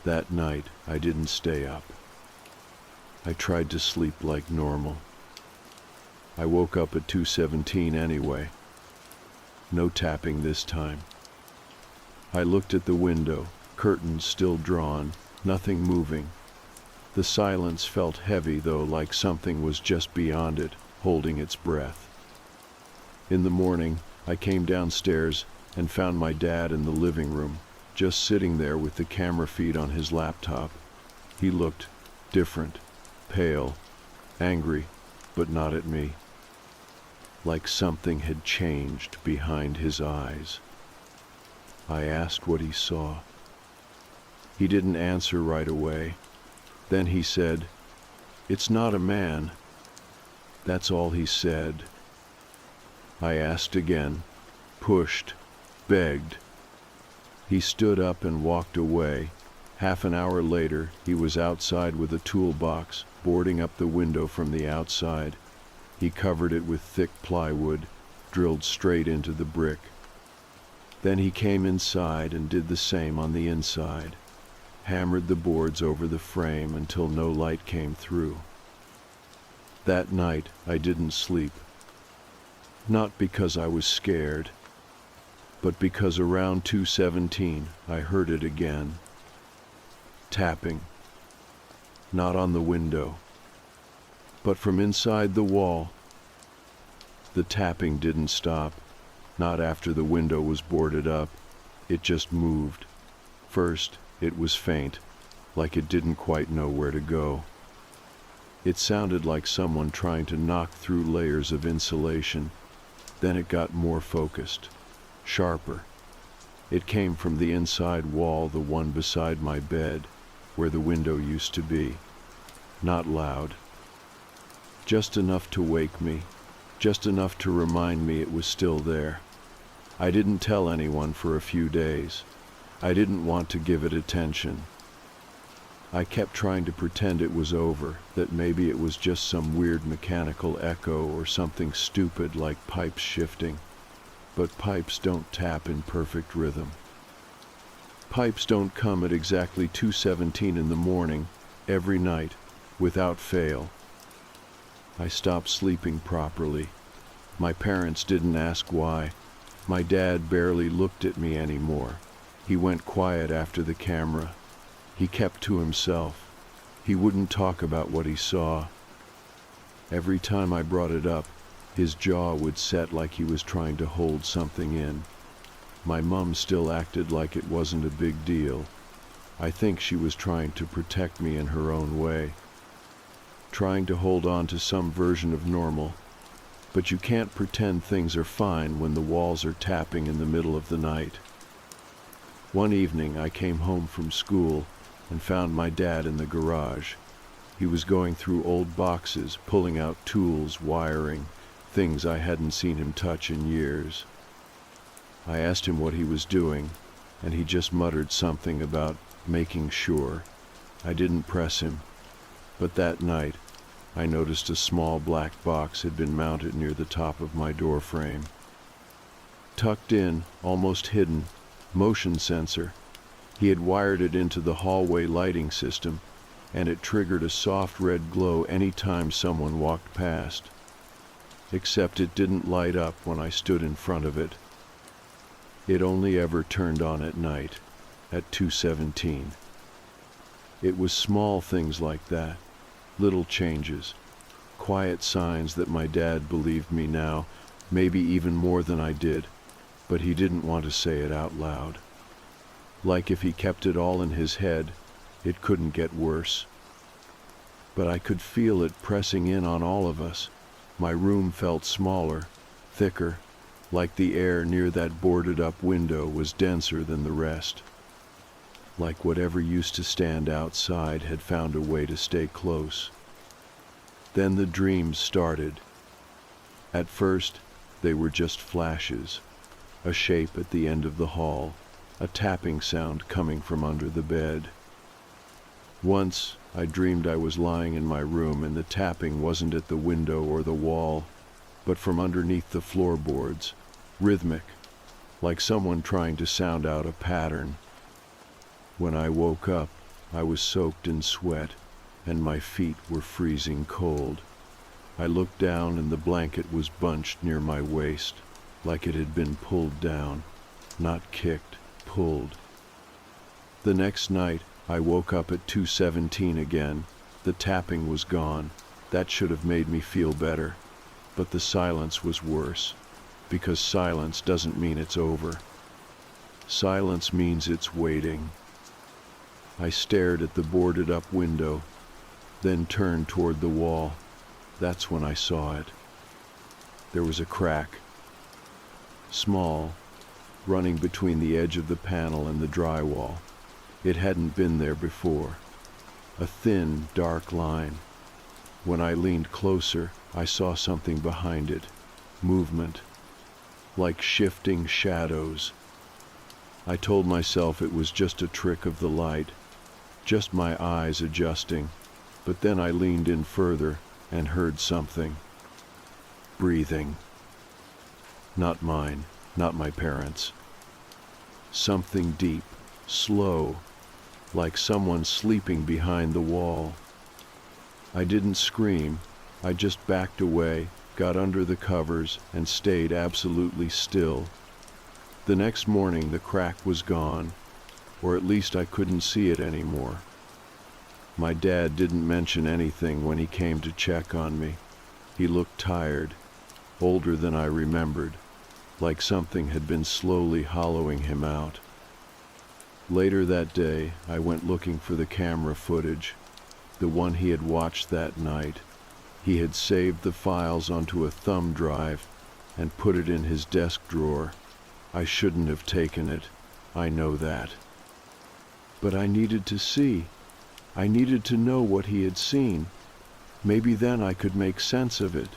That night, I didn't stay up. I tried to sleep like normal. I woke up at 2:17 anyway. No tapping this time. I looked at the window, curtains still drawn, nothing moving. The silence felt heavy though, like something was just beyond it, holding its breath. In the morning, I came downstairs and found my dad in the living room, just sitting there with the camera feed on his laptop. He looked different, pale, angry, but not at me. Like something had changed behind his eyes. I asked what he saw. He didn't answer right away. Then he said, "It's not a man." That's all he said. I asked again, pushed, begged. He stood up and walked away. Half an hour later, he was outside with a toolbox, boarding up the window from the outside. He covered it with thick plywood, drilled straight into the brick. Then he came inside and did the same on the inside, hammered the boards over the frame until no light came through. That night, I didn't sleep. Not because I was scared, but because around 2:17 I heard it again. Tapping. Not on the window, but from inside the wall. The tapping didn't stop, not after the window was boarded up. It just moved. First, it was faint, like it didn't quite know where to go. It sounded like someone trying to knock through layers of insulation. Then it got more focused, sharper. It came from the inside wall, the one beside my bed, where the window used to be. Not loud. Just enough to wake me, just enough to remind me it was still there. I didn't tell anyone for a few days. I didn't want to give it attention. I kept trying to pretend it was over, that maybe it was just some weird mechanical echo or something stupid like pipes shifting. But pipes don't tap in perfect rhythm. Pipes don't come at exactly 2:17 in the morning, every night, without fail. I stopped sleeping properly. My parents didn't ask why. My dad barely looked at me anymore. He went quiet after the camera. He kept to himself. He wouldn't talk about what he saw. Every time I brought it up, his jaw would set like he was trying to hold something in. My mum still acted like it wasn't a big deal. I think she was trying to protect me in her own way, trying to hold on to some version of normal. But you can't pretend things are fine when the walls are tapping in the middle of the night. One evening I came home from school and found my dad in the garage. He was going through old boxes, pulling out tools, wiring, things I hadn't seen him touch in years. I asked him what he was doing, and he just muttered something about making sure. I didn't press him, but that night I noticed a small black box had been mounted near the top of my door frame. Tucked in, almost hidden, motion sensor. He had wired it into the hallway lighting system, and it triggered a soft red glow any time someone walked past. Except it didn't light up when I stood in front of it. It only ever turned on at night, at 2:17. It was small things like that, little changes, quiet signs that my dad believed me now, maybe even more than I did, but he didn't want to say it out loud. Like if he kept it all in his head, it couldn't get worse. But I could feel it pressing in on all of us. My room felt smaller, thicker, like the air near that boarded-up window was denser than the rest. Like whatever used to stand outside had found a way to stay close. Then the dreams started. At first, they were just flashes, a shape at the end of the hall, a tapping sound coming from under the bed. Once, I dreamed I was lying in my room and the tapping wasn't at the window or the wall, but from underneath the floorboards, rhythmic, like someone trying to sound out a pattern. When I woke up, I was soaked in sweat, and my feet were freezing cold. I looked down and the blanket was bunched near my waist, like it had been pulled down, not kicked, pulled. The next night, I woke up at 2:17 again. The tapping was gone. That should have made me feel better. But the silence was worse, because silence doesn't mean it's over. Silence means it's waiting. I stared at the boarded-up window, then turned toward the wall. That's when I saw it. There was a crack, small, running between the edge of the panel and the drywall. It hadn't been there before. a thin, dark line. When I leaned closer, I saw something behind it, movement, like shifting shadows. I told myself it was just a trick of the light, just my eyes adjusting, but then I leaned in further and heard something. Breathing. Not mine, not my parents'. Something deep, slow, like someone sleeping behind the wall. I didn't scream, I just backed away, got under the covers, and stayed absolutely still. The next morning the crack was gone, or at least I couldn't see it anymore. My dad didn't mention anything when he came to check on me. He looked tired, older than I remembered, like something had been slowly hollowing him out. Later that day, I went looking for the camera footage, the one he had watched that night. He had saved the files onto a thumb drive and put it in his desk drawer. I shouldn't have taken it, I know that. But I needed to see. I needed to know what he had seen. Maybe then I could make sense of it.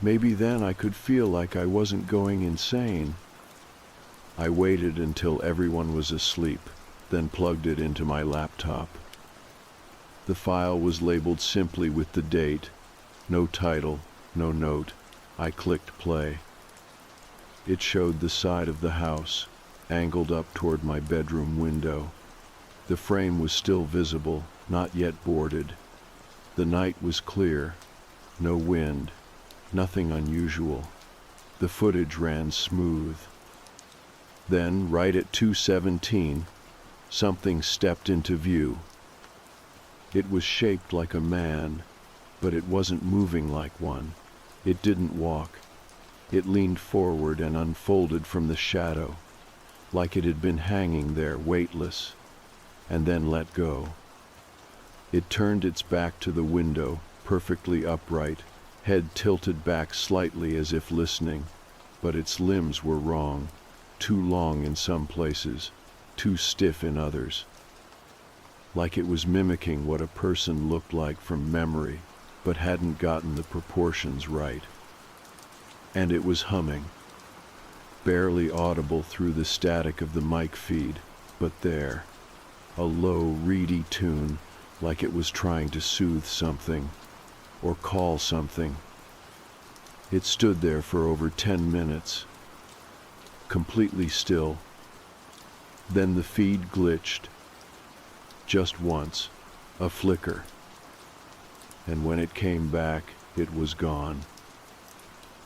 Maybe then I could feel like I wasn't going insane. I waited until everyone was asleep, then plugged it into my laptop. The file was labeled simply with the date. No title, no note. I clicked play. It showed the side of the house, angled up toward my bedroom window. The frame was still visible, not yet boarded. The night was clear, no wind, nothing unusual. The footage ran smooth. Then, right at 2:17, something stepped into view. It was shaped like a man, but it wasn't moving like one. It didn't walk. It leaned forward and unfolded from the shadow, like it had been hanging there weightless, and then let go. It turned its back to the window, perfectly upright, head tilted back slightly as if listening, but its limbs were wrong, too long in some places, too stiff in others. Like it was mimicking what a person looked like from memory, but hadn't gotten the proportions right. And it was humming, barely audible through the static of the mic feed, but there, a low, reedy tune, like it was trying to soothe something, or call something. It stood there for over 10 minutes, completely still. Then the feed glitched, just once, a flicker. And when it came back, it was gone.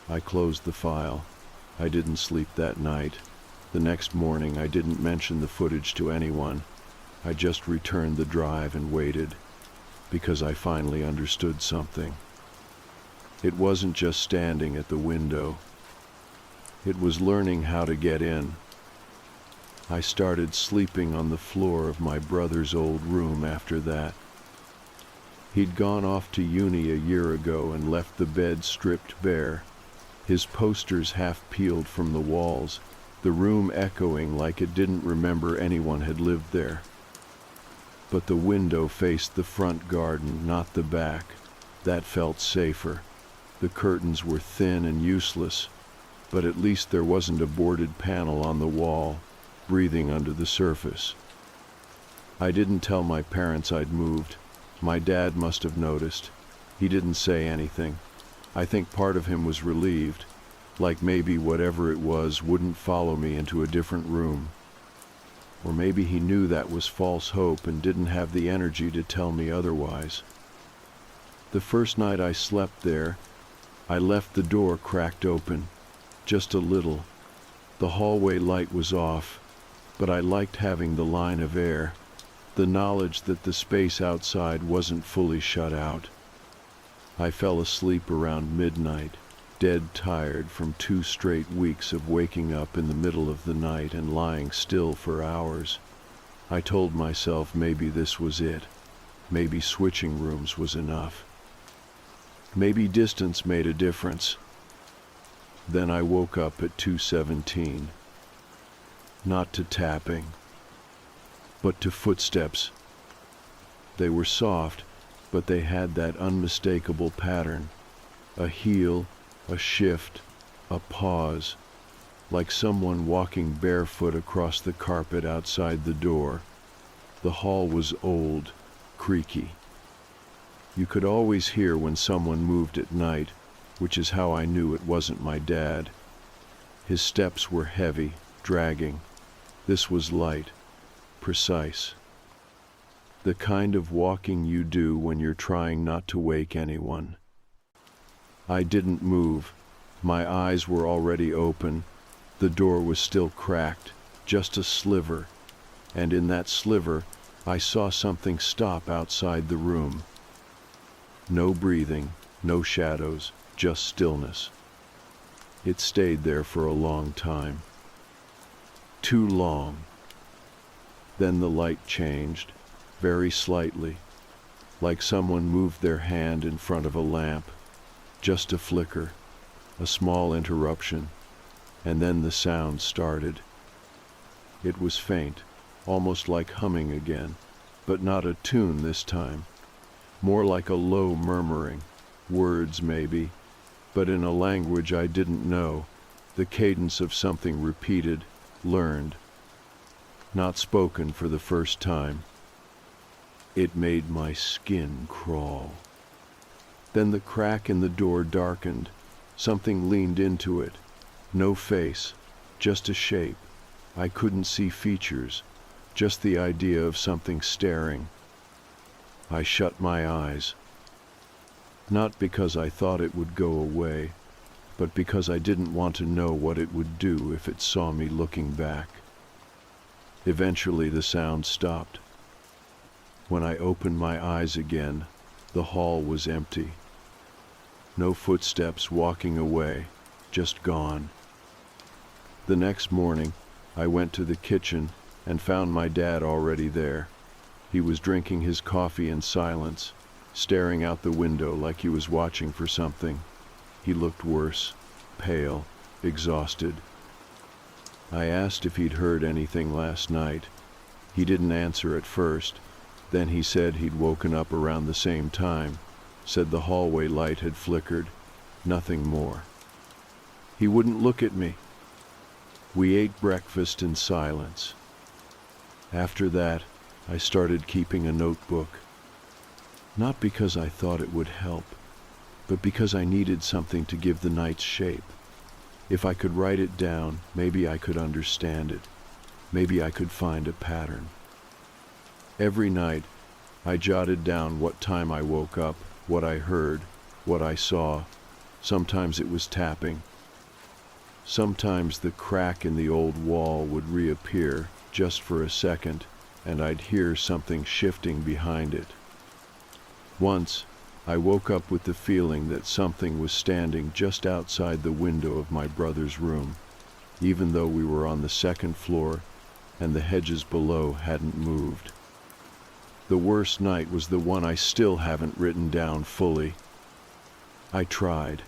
I closed the file. I didn't sleep that night. The next morning, I didn't mention the footage to anyone. I just returned the drive and waited, because I finally understood something. It wasn't just standing at the window. It was learning how to get in. I started sleeping on the floor of my brother's old room after that. He'd gone off to uni a year ago and left the bed stripped bare, his posters half peeled from the walls, the room echoing like it didn't remember anyone had lived there. But the window faced the front garden, not the back. That felt safer. The curtains were thin and useless, but at least there wasn't a boarded panel on the wall, breathing under the surface. I didn't tell my parents I'd moved. My dad must have noticed. He didn't say anything. I think part of him was relieved, like maybe whatever it was wouldn't follow me into a different room. Or maybe he knew that was false hope and didn't have the energy to tell me otherwise. The first night I slept there, I left the door cracked open, just a little. The hallway light was off, but I liked having the line of air, the knowledge that the space outside wasn't fully shut out. I fell asleep around midnight, dead tired from 2 straight weeks of waking up in the middle of the night and lying still for hours. I told myself maybe this was it. Maybe switching rooms was enough. Maybe distance made a difference. Then I woke up at 2:17. Not to tapping, but to footsteps. They were soft, but they had that unmistakable pattern. A heel, a shift, a pause, like someone walking barefoot across the carpet outside the door. The hall was old, creaky. You could always hear when someone moved at night, which is how I knew it wasn't my dad. His steps were heavy, dragging. This was light, precise. The kind of walking you do when you're trying not to wake anyone. I didn't move. My eyes were already open. The door was still cracked, just a sliver, and in that sliver, I saw something stop outside the room. No breathing, no shadows, just stillness. It stayed there for a long time. Too long. Then the light changed, very slightly, like someone moved their hand in front of a lamp. Just a flicker, a small interruption, and then the sound started. It was faint, almost like humming again, but not a tune this time. More like a low murmuring, words maybe, but in a language I didn't know, the cadence of something repeated, learned, not spoken for the first time. It made my skin crawl. Then the crack in the door darkened. Something leaned into it. No face, just a shape. I couldn't see features, just the idea of something staring. I shut my eyes. Not because I thought it would go away, but because I didn't want to know what it would do if it saw me looking back. Eventually the sound stopped. When I opened my eyes again, the hall was empty. No footsteps walking away, just gone. The next morning, I went to the kitchen and found my dad already there. He was drinking his coffee in silence, staring out the window like he was watching for something. He looked worse, pale, exhausted. I asked if he'd heard anything last night. He didn't answer at first. Then he said he'd woken up around the same time, said the hallway light had flickered, nothing more. He wouldn't look at me. We ate breakfast in silence. After that, I started keeping a notebook. Not because I thought it would help, but because I needed something to give the nights shape. If I could write it down, maybe I could understand it. Maybe I could find a pattern. Every night, I jotted down what time I woke up, what I heard, what I saw. Sometimes it was tapping. Sometimes the crack in the old wall would reappear just for a second, and I'd hear something shifting behind it. Once, I woke up with the feeling that something was standing just outside the window of my brother's room, even though we were on the second floor and the hedges below hadn't moved. The worst night was the one I still haven't written down fully. I tried.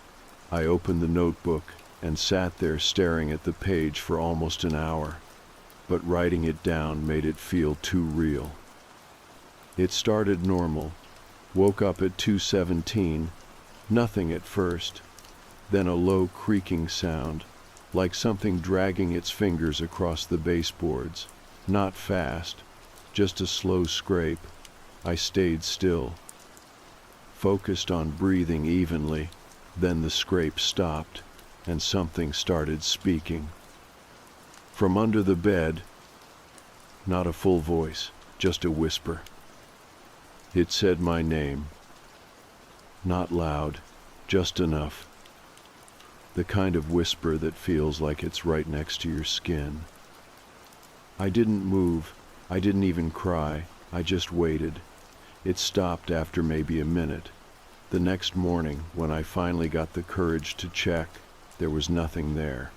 I opened the notebook and sat there staring at the page for almost an hour, but writing it down made it feel too real. It started normal. Woke up at 2:17, nothing at first, then a low creaking sound, like something dragging its fingers across the baseboards. Not fast, just a slow scrape. I stayed still, focused on breathing evenly. Then the scrape stopped, and something started speaking. From under the bed, not a full voice, just a whisper. It said my name. Not loud, just enough. The kind of whisper that feels like it's right next to your skin. I didn't move. I didn't even cry. I just waited. It stopped after maybe a minute. The next morning, when I finally got the courage to check, there was nothing there.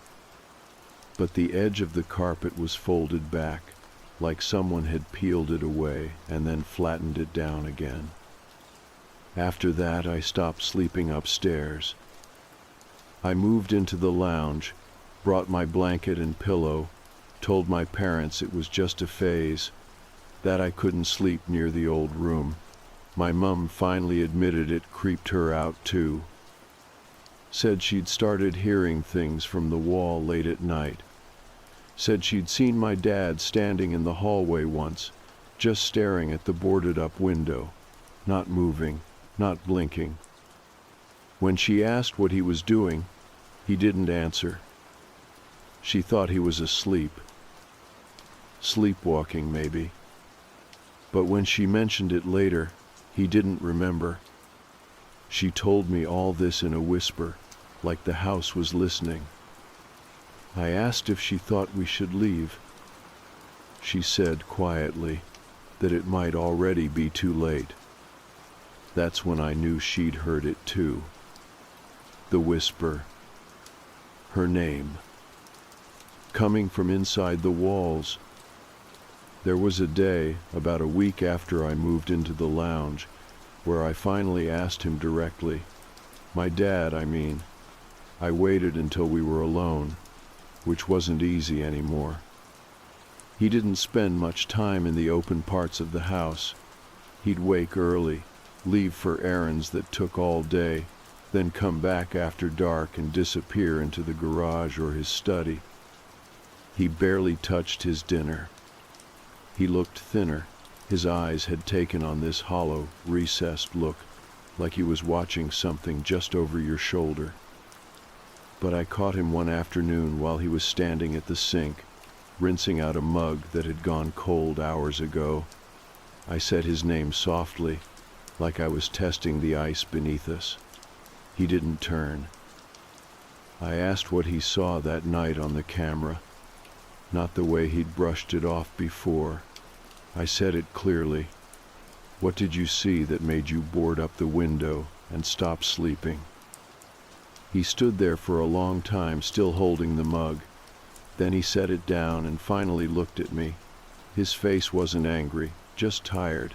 But the edge of the carpet was folded back, like someone had peeled it away and then flattened it down again. After that, I stopped sleeping upstairs. I moved into the lounge, brought my blanket and pillow, told my parents it was just a phase, that I couldn't sleep near the old room. My mum finally admitted it creeped her out too. Said she'd started hearing things from the wall late at night. Said she'd seen my dad standing in the hallway once, just staring at the boarded-up window, not moving, not blinking. When she asked what he was doing, he didn't answer. She thought he was asleep. Sleepwalking, maybe. But when she mentioned it later, he didn't remember. She told me all this in a whisper, like the house was listening. I asked if she thought we should leave. She said quietly that it might already be too late. That's when I knew she'd heard it too. The whisper. Her name. Coming from inside the walls. There was a day, about a week after I moved into the lounge, where I finally asked him directly. My dad, I mean. I waited until we were alone, which wasn't easy anymore. He didn't spend much time in the open parts of the house. He'd wake early, leave for errands that took all day, then come back after dark and disappear into the garage or his study. He barely touched his dinner. He looked thinner. His eyes had taken on this hollow, recessed look, like he was watching something just over your shoulder. But I caught him one afternoon while he was standing at the sink, rinsing out a mug that had gone cold hours ago. I said his name softly, like I was testing the ice beneath us. He didn't turn. I asked what he saw that night on the camera, not the way he'd brushed it off before. I said it clearly. What did you see that made you board up the window and stop sleeping? He stood there for a long time, still holding the mug. Then he set it down and finally looked at me. His face wasn't angry, just tired,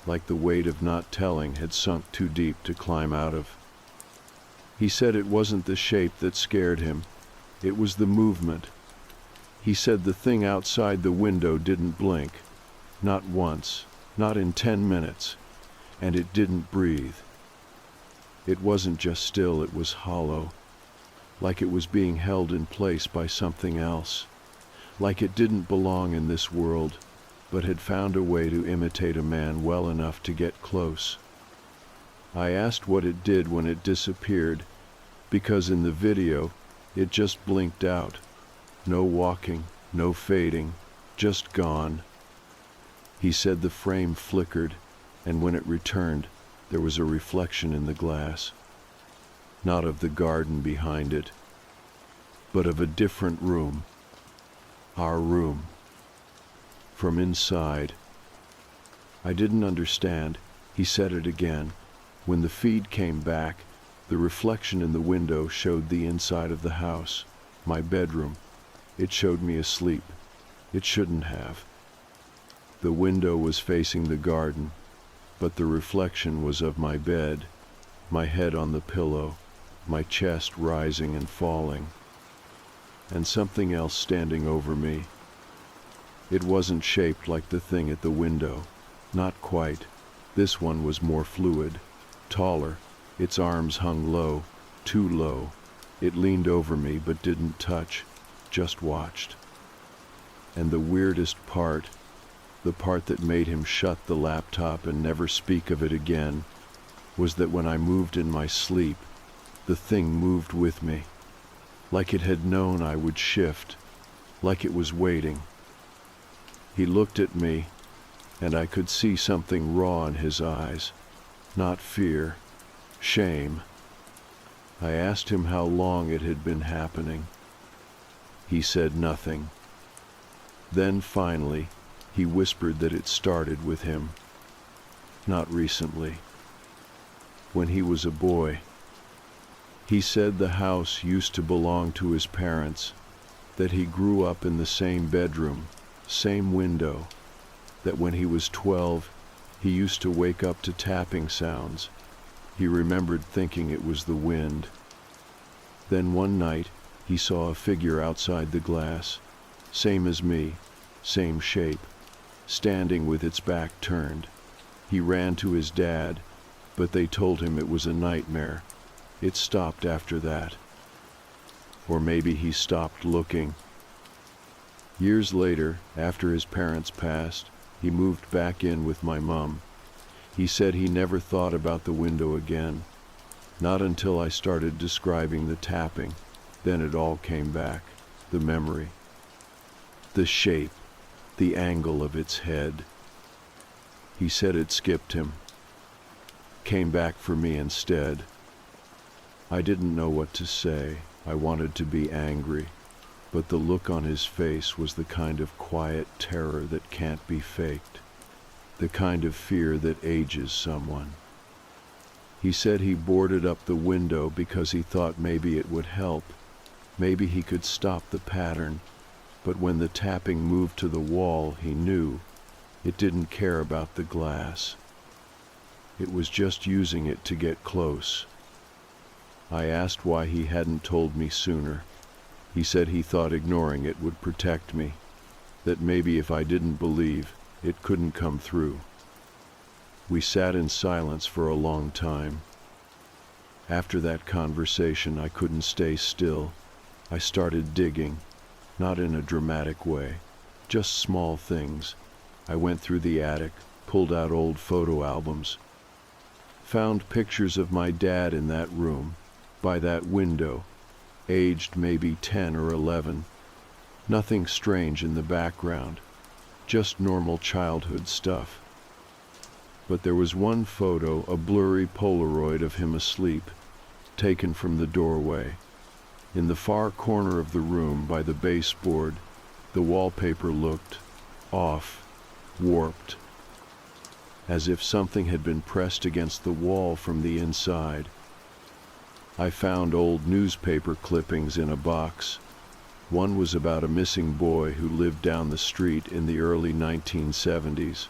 like the weight of not telling had sunk too deep to climb out of. He said it wasn't the shape that scared him, it was the movement. He said the thing outside the window didn't blink, not once, not in 10 minutes, and it didn't breathe. It wasn't just still, it was hollow, like it was being held in place by something else, like it didn't belong in this world, but had found a way to imitate a man well enough to get close. I asked what it did when it disappeared, because in the video, it just blinked out. No walking, no fading, just gone. He said the frame flickered, and when it returned, there was a reflection in the glass. Not of the garden behind it, but of a different room. Our room. From inside. I didn't understand. He said it again. When the feed came back, the reflection in the window showed the inside of the house, my bedroom. It showed me asleep. It shouldn't have. The window was facing the garden, but the reflection was of my bed, my head on the pillow, my chest rising and falling, and something else standing over me. It wasn't shaped like the thing at the window, not quite. This one was more fluid, taller. Its arms hung low, too low. It leaned over me but didn't touch, just watched. And the weirdest part, the part that made him shut the laptop and never speak of it again, was that when I moved in my sleep, the thing moved with me, like it had known I would shift, like it was waiting. He looked at me, and I could see something raw in his eyes, not fear, shame. I asked him how long it had been happening. He said nothing. Then finally, he whispered that it started with him. Not recently. When he was a boy. He said the house used to belong to his parents, that he grew up in the same bedroom, same window, that when he was 12, he used to wake up to tapping sounds. He remembered thinking it was the wind. Then one night, he saw a figure outside the glass, same as me, same shape, standing with its back turned. He ran to his dad, but they told him it was a nightmare. It stopped after that. Or maybe he stopped looking. Years later, after his parents passed, he moved back in with my mom. He said he never thought about the window again. Not until I started describing the tapping. Then it all came back. The memory. The shape. The angle of its head. He said it skipped him. Came back for me instead. I didn't know what to say. I wanted to be angry. But the look on his face was the kind of quiet terror that can't be faked. The kind of fear that ages someone. He said he boarded up the window because he thought maybe it would help. Maybe he could stop the pattern. But when the tapping moved to the wall, he knew it didn't care about the glass. It was just using it to get close. I asked why he hadn't told me sooner. He said he thought ignoring it would protect me, that maybe if I didn't believe, it couldn't come through. We sat in silence for a long time. After that conversation, I couldn't stay still. I started digging, not in a dramatic way, just small things. I went through the attic, pulled out old photo albums, found pictures of my dad in that room, by that window, aged maybe 10 or 11. Nothing strange in the background, just normal childhood stuff. But there was one photo, a blurry Polaroid of him asleep, taken from the doorway. In the far corner of the room by the baseboard, the wallpaper looked off, warped, as if something had been pressed against the wall from the inside. I found old newspaper clippings in a box. One was about a missing boy who lived down the street in the early 1970s.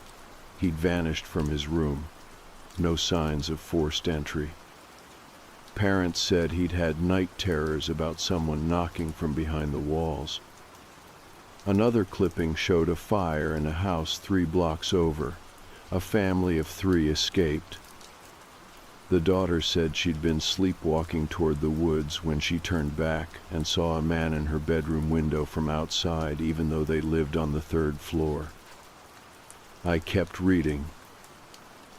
He'd vanished from his room. No signs of forced entry. Parents said he'd had night terrors about someone knocking from behind the walls. Another clipping showed a fire in a house 3 blocks over. A family of 3 escaped. The daughter said she'd been sleepwalking toward the woods when she turned back and saw a man in her bedroom window from outside, even though they lived on the 3rd floor. I kept reading,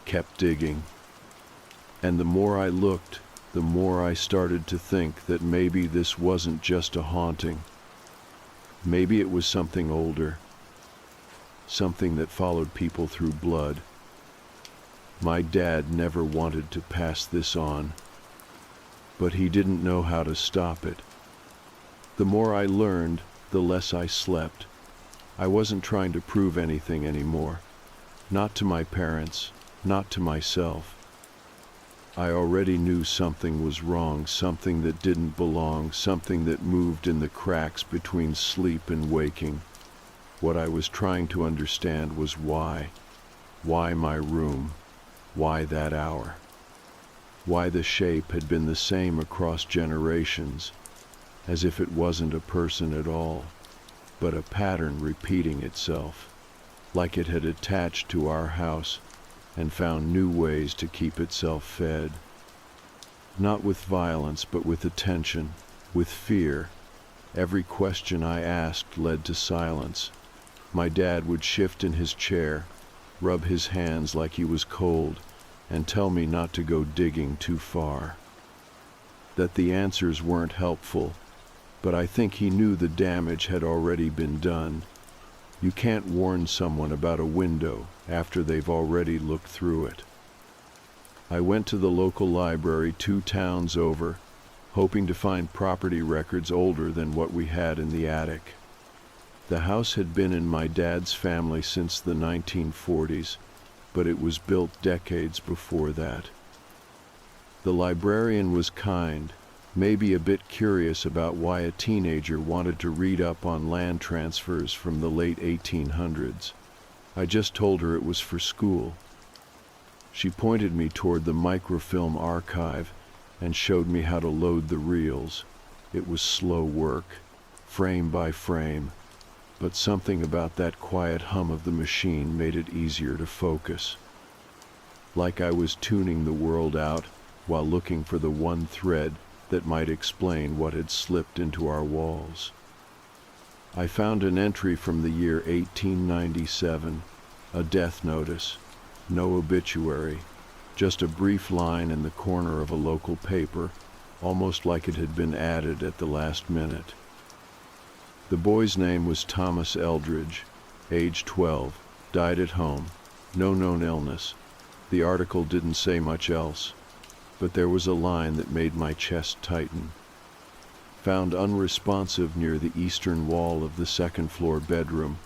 kept digging, and the more I looked, the more I started to think that maybe this wasn't just a haunting. Maybe it was something older, something that followed people through blood. My dad never wanted to pass this on, but he didn't know how to stop it. The more I learned, the less I slept. I wasn't trying to prove anything anymore. Not to my parents, not to myself. I already knew something was wrong, something that didn't belong, something that moved in the cracks between sleep and waking. What I was trying to understand was why. Why my room? Why that hour? Why the shape had been the same across generations, as if it wasn't a person at all, but a pattern repeating itself, like it had attached to our house and found new ways to keep itself fed. Not with violence, but with attention, with fear. Every question I asked led to silence. My dad would shift in his chair, rub his hands like he was cold, and tell me not to go digging too far. That the answers weren't helpful, but I think he knew the damage had already been done. You can't warn someone about a window after they've already looked through it. I went to the local library 2 towns over, hoping to find property records older than what we had in the attic. The house had been in my dad's family since the 1940s, but it was built decades before that. The librarian was kind, maybe a bit curious about why a teenager wanted to read up on land transfers from the late 1800s. I just told her it was for school. She pointed me toward the microfilm archive and showed me how to load the reels. It was slow work, frame by frame, but something about that quiet hum of the machine made it easier to focus. like I was tuning the world out while looking for the one thread that might explain what had slipped into our walls. I found an entry from the year 1897, a death notice, no obituary, just a brief line in the corner of a local paper, almost like it had been added at the last minute. The boy's name was Thomas Eldridge, age 12, died at home, no known illness. The article didn't say much else, but there was a line that made my chest tighten. Found unresponsive near the eastern wall of the second-floor bedroom,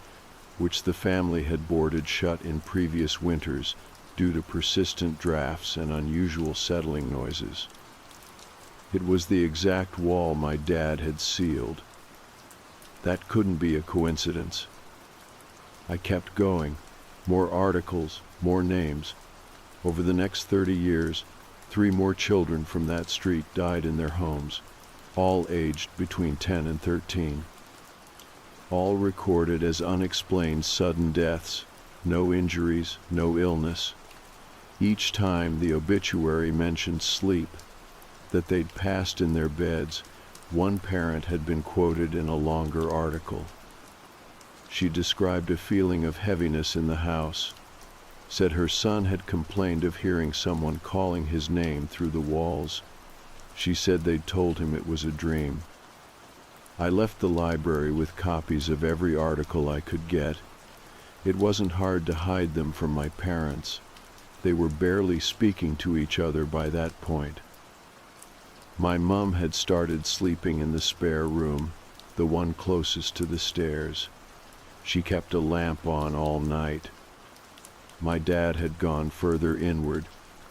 which the family had boarded shut in previous winters due to persistent drafts and unusual settling noises. It was the exact wall my dad had sealed. That couldn't be a coincidence. I kept going. More articles, more names. Over the next 30 years, 3 more children from that street died in their homes, all aged between 10 and 13. All recorded as unexplained sudden deaths, no injuries, no illness. Each time the obituary mentioned sleep, that they'd passed in their beds. One parent had been quoted in a longer article. She described a feeling of heaviness in the house, said her son had complained of hearing someone calling his name through the walls. She said they'd told him it was a dream. I left the library with copies of every article I could get. It wasn't hard to hide them from my parents. They were barely speaking to each other by that point. My mom had started sleeping in the spare room, the one closest to the stairs. She kept a lamp on all night. My dad had gone further inward,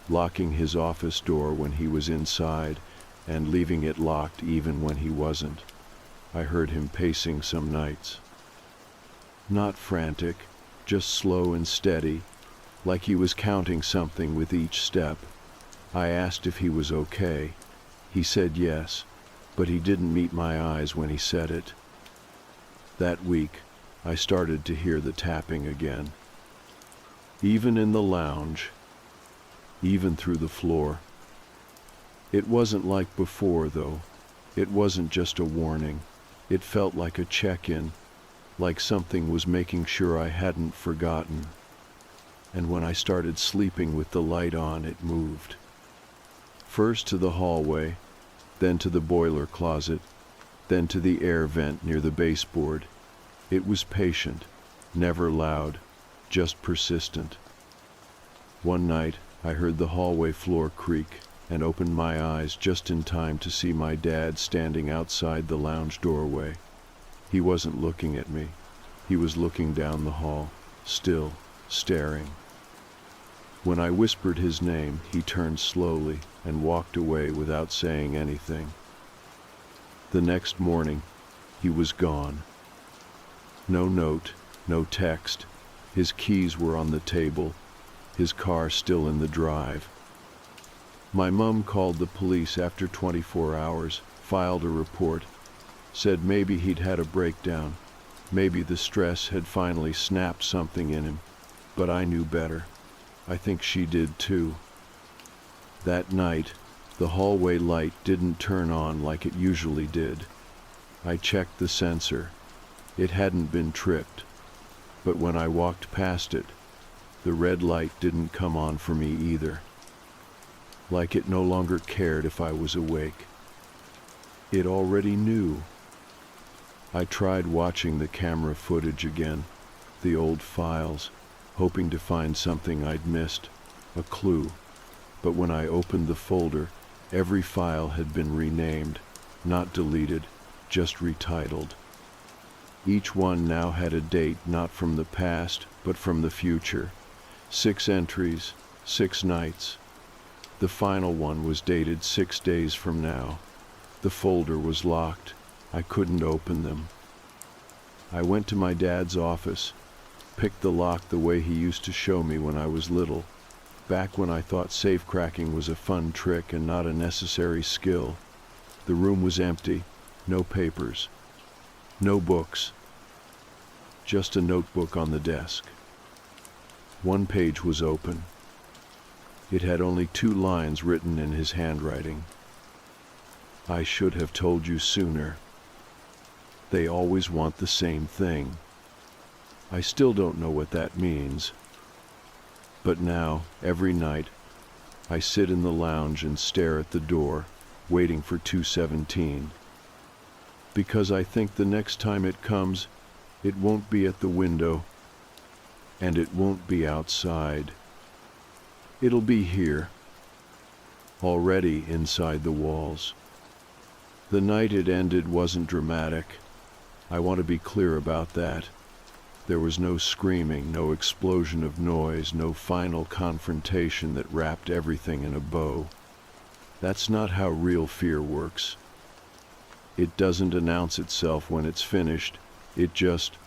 locking his office door when he was inside and leaving it locked even when he wasn't. I heard him pacing some nights. Not frantic, just slow and steady, like he was counting something with each step. I asked if he was okay. He said yes, but he didn't meet my eyes when he said it. That week, I started to hear the tapping again. Even in the lounge, even through the floor. It wasn't like before, though. It wasn't just a warning. It felt like a check-in, like something was making sure I hadn't forgotten. And when I started sleeping with the light on, it moved. First to the hallway, then to the boiler closet, then to the air vent near the baseboard. It was patient, never loud, just persistent. One night, I heard the hallway floor creak and opened my eyes just in time to see my dad standing outside the lounge doorway. He wasn't looking at me. He was looking down the hall, still, staring. When I whispered his name, he turned slowly and walked away without saying anything. The next morning, he was gone. No note, no text. His keys were on the table, his car still in the drive. My mom called the police after 24 hours, filed a report, said maybe he'd had a breakdown, maybe the stress had finally snapped something in him, but I knew better. I think she did too. That night, the hallway light didn't turn on like it usually did. I checked the sensor. It hadn't been tripped, but when I walked past it, the red light didn't come on for me either. Like it no longer cared if I was awake. It already knew. I tried watching the camera footage again, the old files, hoping to find something I'd missed, a clue. But when I opened the folder, every file had been renamed, not deleted, just retitled. Each one now had a date not from the past, but from the future. 6 entries, 6 nights. The final one was dated 6 days from now. The folder was locked. I couldn't open them. I went to my dad's office, picked the lock the way he used to show me when I was little, back when I thought safecracking was a fun trick and not a necessary skill. The room was empty, no papers, no books, just a notebook on the desk. One page was open. It had only 2 lines written in his handwriting. I should have told you sooner. They always want the same thing. I still don't know what that means. But now, every night, I sit in the lounge and stare at the door, waiting for 217. Because I think the next time it comes, it won't be at the window, and it won't be outside. It'll be here, already inside the walls. The night it ended wasn't dramatic. I want to be clear about that. There was no screaming, no explosion of noise, no final confrontation that wrapped everything in a bow. That's not how real fear works. It doesn't announce itself when it's finished. It just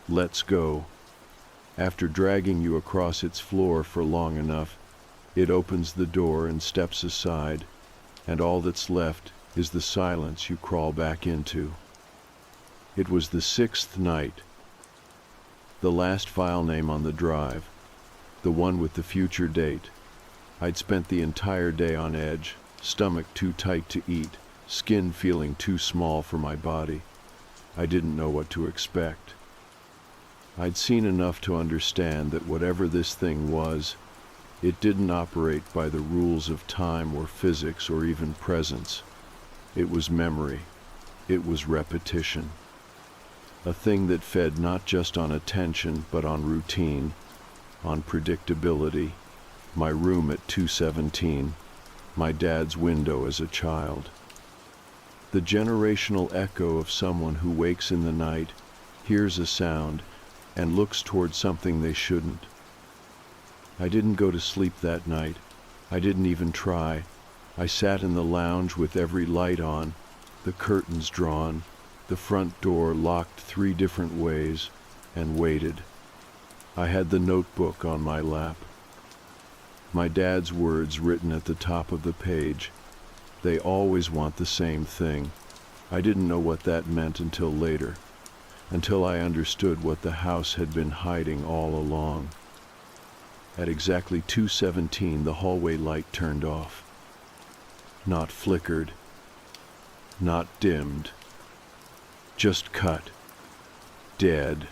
lets go. After dragging you across its floor for long enough, it opens the door and steps aside, and all that's left is the silence you crawl back into. It was the 6th night. The last file name on the drive, the one with the future date. I'd spent the entire day on edge, stomach too tight to eat, skin feeling too small for my body. I didn't know what to expect. I'd seen enough to understand that whatever this thing was, it didn't operate by the rules of time or physics or even presence. It was memory. It was repetition. A thing that fed not just on attention, but on routine, on predictability. My room at 217, my dad's window as a child. The generational echo of someone who wakes in the night, hears a sound, and looks toward something they shouldn't. I didn't go to sleep that night. I didn't even try. I sat in the lounge with every light on, the curtains drawn, the front door locked 3 different ways, and waited. I had the notebook on my lap. My dad's words written at the top of the page. They always want the same thing. I didn't know what that meant until later, until I understood what the house had been hiding all along. At exactly 2:17, the hallway light turned off. Not flickered, not dimmed. Just cut. Dead.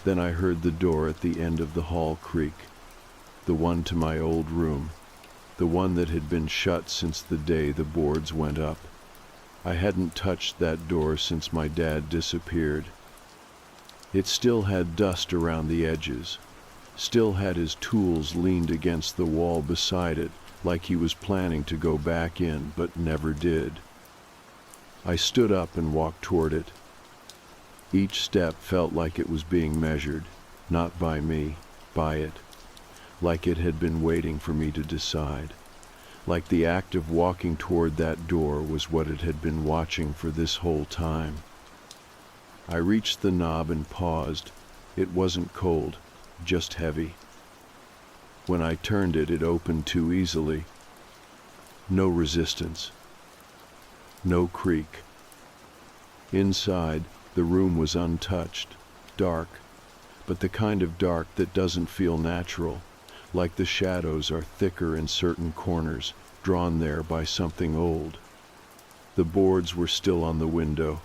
Then I heard the door at the end of the hall creak, the one to my old room, the one that had been shut since the day the boards went up. I hadn't touched that door since my dad disappeared. It still had dust around the edges, still had his tools leaned against the wall beside it, like he was planning to go back in, but never did. I stood up and walked toward it. Each step felt like it was being measured, not by me, by it. Like it had been waiting for me to decide. Like the act of walking toward that door was what it had been watching for this whole time. I reached the knob and paused. It wasn't cold, just heavy. When I turned it, it opened too easily. No resistance. No creak. Inside, the room was untouched, dark, but the kind of dark that doesn't feel natural, like the shadows are thicker in certain corners, drawn there by something old. The boards were still on the window,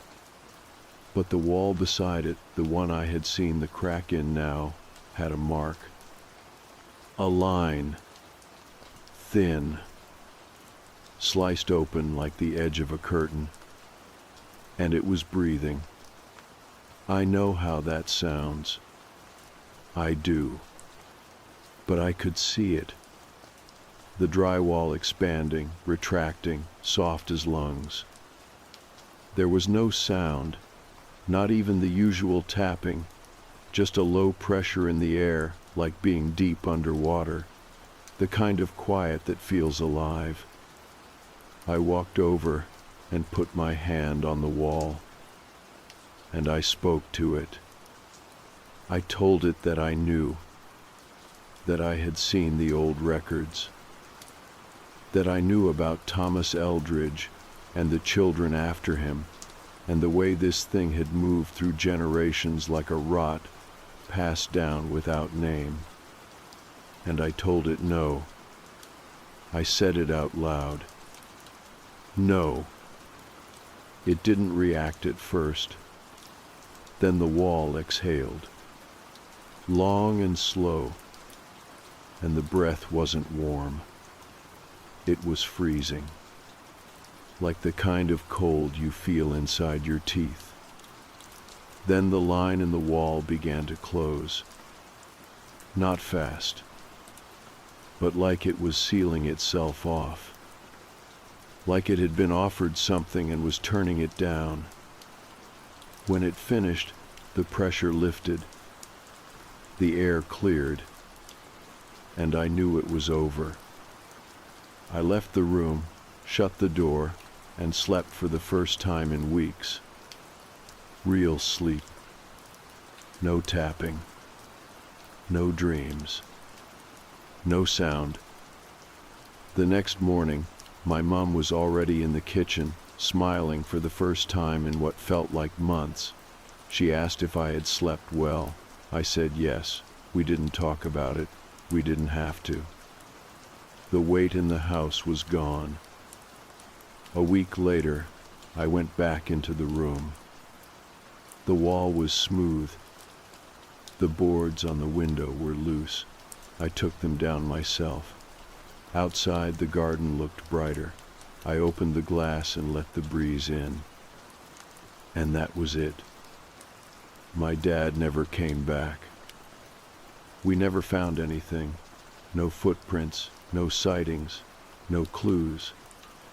but the wall beside it, the one I had seen the crack in now, had a mark. A line, thin, sliced open like the edge of a curtain, and it was breathing. I know how that sounds. I do. But I could see it. The drywall expanding, retracting, soft as lungs. There was no sound, not even the usual tapping, just a low pressure in the air, like being deep underwater, the kind of quiet that feels alive. I walked over and put my hand on the wall, and I spoke to it. I told it that I knew, that I had seen the old records, that I knew about Thomas Eldridge and the children after him, and the way this thing had moved through generations like a rot passed down without name. And I told it no, I said it out loud. No. It didn't react at first. Then the wall exhaled. Long and slow. And the breath wasn't warm. It was freezing. Like the kind of cold you feel inside your teeth. Then the line in the wall began to close. Not fast, but like it was sealing itself off. Like it had been offered something and was turning it down. When it finished, the pressure lifted. The air cleared. And I knew it was over. I left the room, shut the door, and slept for the first time in weeks. Real sleep. No tapping. No dreams. No sound. The next morning, my mom was already in the kitchen, smiling for the first time in what felt like months. She asked if I had slept well. I said yes. We didn't talk about it. We didn't have to. The weight in the house was gone. A week later, I went back into the room. The wall was smooth. The boards on the window were loose. I took them down myself. Outside, the garden looked brighter. I opened the glass and let the breeze in. And that was it. My dad never came back. We never found anything. No footprints, no sightings, no clues.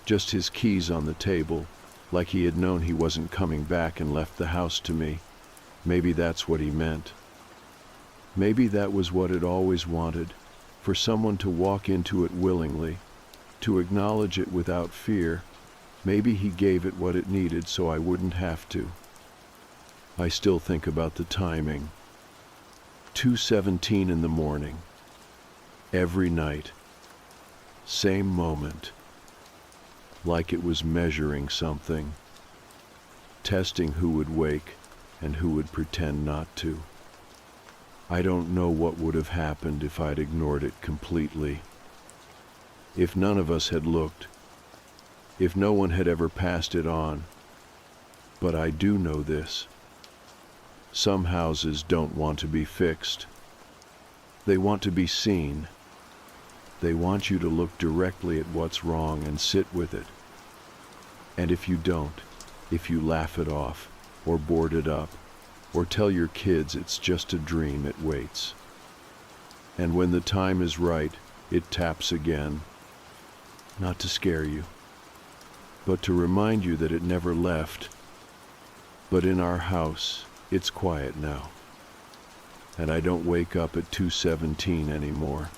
Just his keys on the table, like he had known he wasn't coming back and left the house to me. Maybe that's what he meant. Maybe that was what it always wanted, for someone to walk into it willingly, to acknowledge it without fear. Maybe he gave it what it needed so I wouldn't have to. I still think about the timing. 2:17 in the morning. Every night. Same moment. Like it was measuring something. Testing who would wake and who would pretend not to. I don't know what would have happened if I'd ignored it completely. If none of us had looked. If no one had ever passed it on. But I do know this. Some houses don't want to be fixed. They want to be seen. They want you to look directly at what's wrong and sit with it. And if you don't, if you laugh it off, or board it up, or tell your kids it's just a dream, it waits. And when the time is right, it taps again. Not to scare you, but to remind you that it never left. But in our house, it's quiet now. And I don't wake up at 2:17 anymore.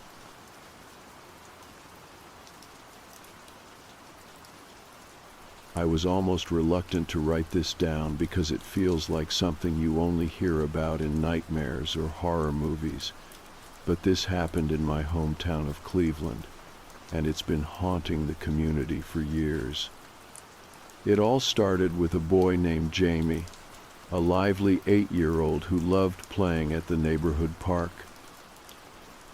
I was almost reluctant to write this down because it feels like something you only hear about in nightmares or horror movies. But this happened in my hometown of Cleveland, and it's been haunting the community for years. It all started with a boy named Jamie, a lively 8-year-old who loved playing at the neighborhood park.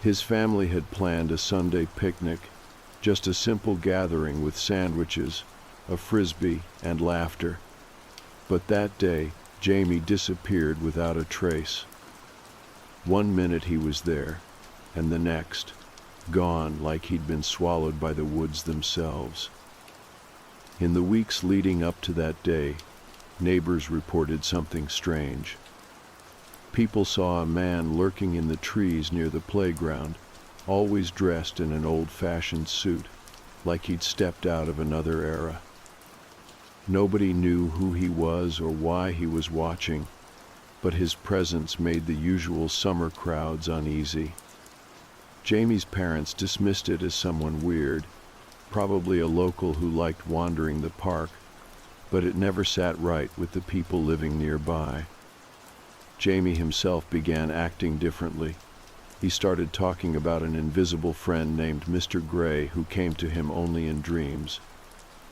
His family had planned a Sunday picnic, just a simple gathering with sandwiches, a frisbee, and laughter. But that day, Jamie disappeared without a trace. One minute he was there, and the next, gone like he'd been swallowed by the woods themselves. In the weeks leading up to that day, neighbors reported something strange. People saw a man lurking in the trees near the playground, always dressed in an old-fashioned suit, like he'd stepped out of another era. Nobody knew who he was or why he was watching, but his presence made the usual summer crowds uneasy. Jamie's parents dismissed it as someone weird, probably a local who liked wandering the park, but it never sat right with the people living nearby. Jamie himself began acting differently. He started talking about an invisible friend named Mr. Gray who came to him only in dreams.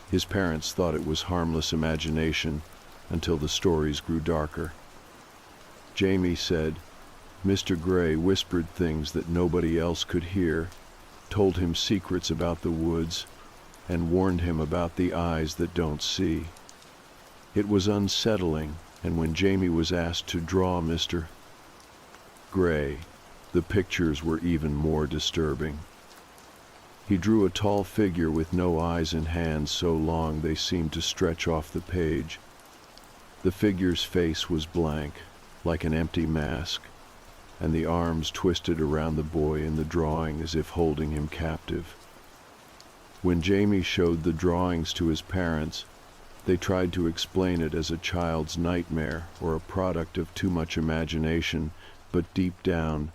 His parents thought it was harmless imagination until the stories grew darker. Jamie said, Mr. Gray whispered things that nobody else could hear. told him secrets about the woods, and warned him about the eyes that don't see. It was unsettling, and when Jamie was asked to draw Mr. Gray, the pictures were even more disturbing. He drew a tall figure with no eyes and hands so long they seemed to stretch off the page. The figure's face was blank, like an empty mask, and the arms twisted around the boy in the drawing as if holding him captive. When Jamie showed the drawings to his parents, they tried to explain it as a child's nightmare or a product of too much imagination, but deep down,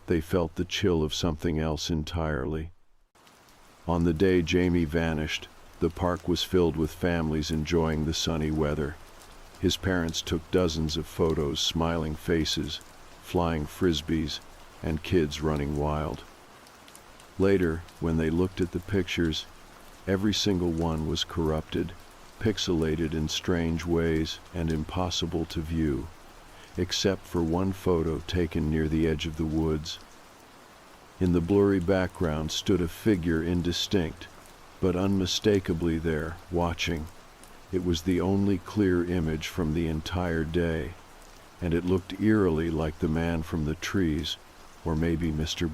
they felt the chill of something else entirely. On the day Jamie vanished, the park was filled with families enjoying the sunny weather. His parents took dozens of photos, smiling faces, flying frisbees, and kids running wild. Later, when they looked at the pictures, every single one was corrupted, pixelated in strange ways and impossible to view, except for one photo taken near the edge of the woods. In the blurry background stood a figure indistinct, but unmistakably there, watching. It was the only clear image from the entire day, and it looked eerily like the man from the trees, or maybe Mr.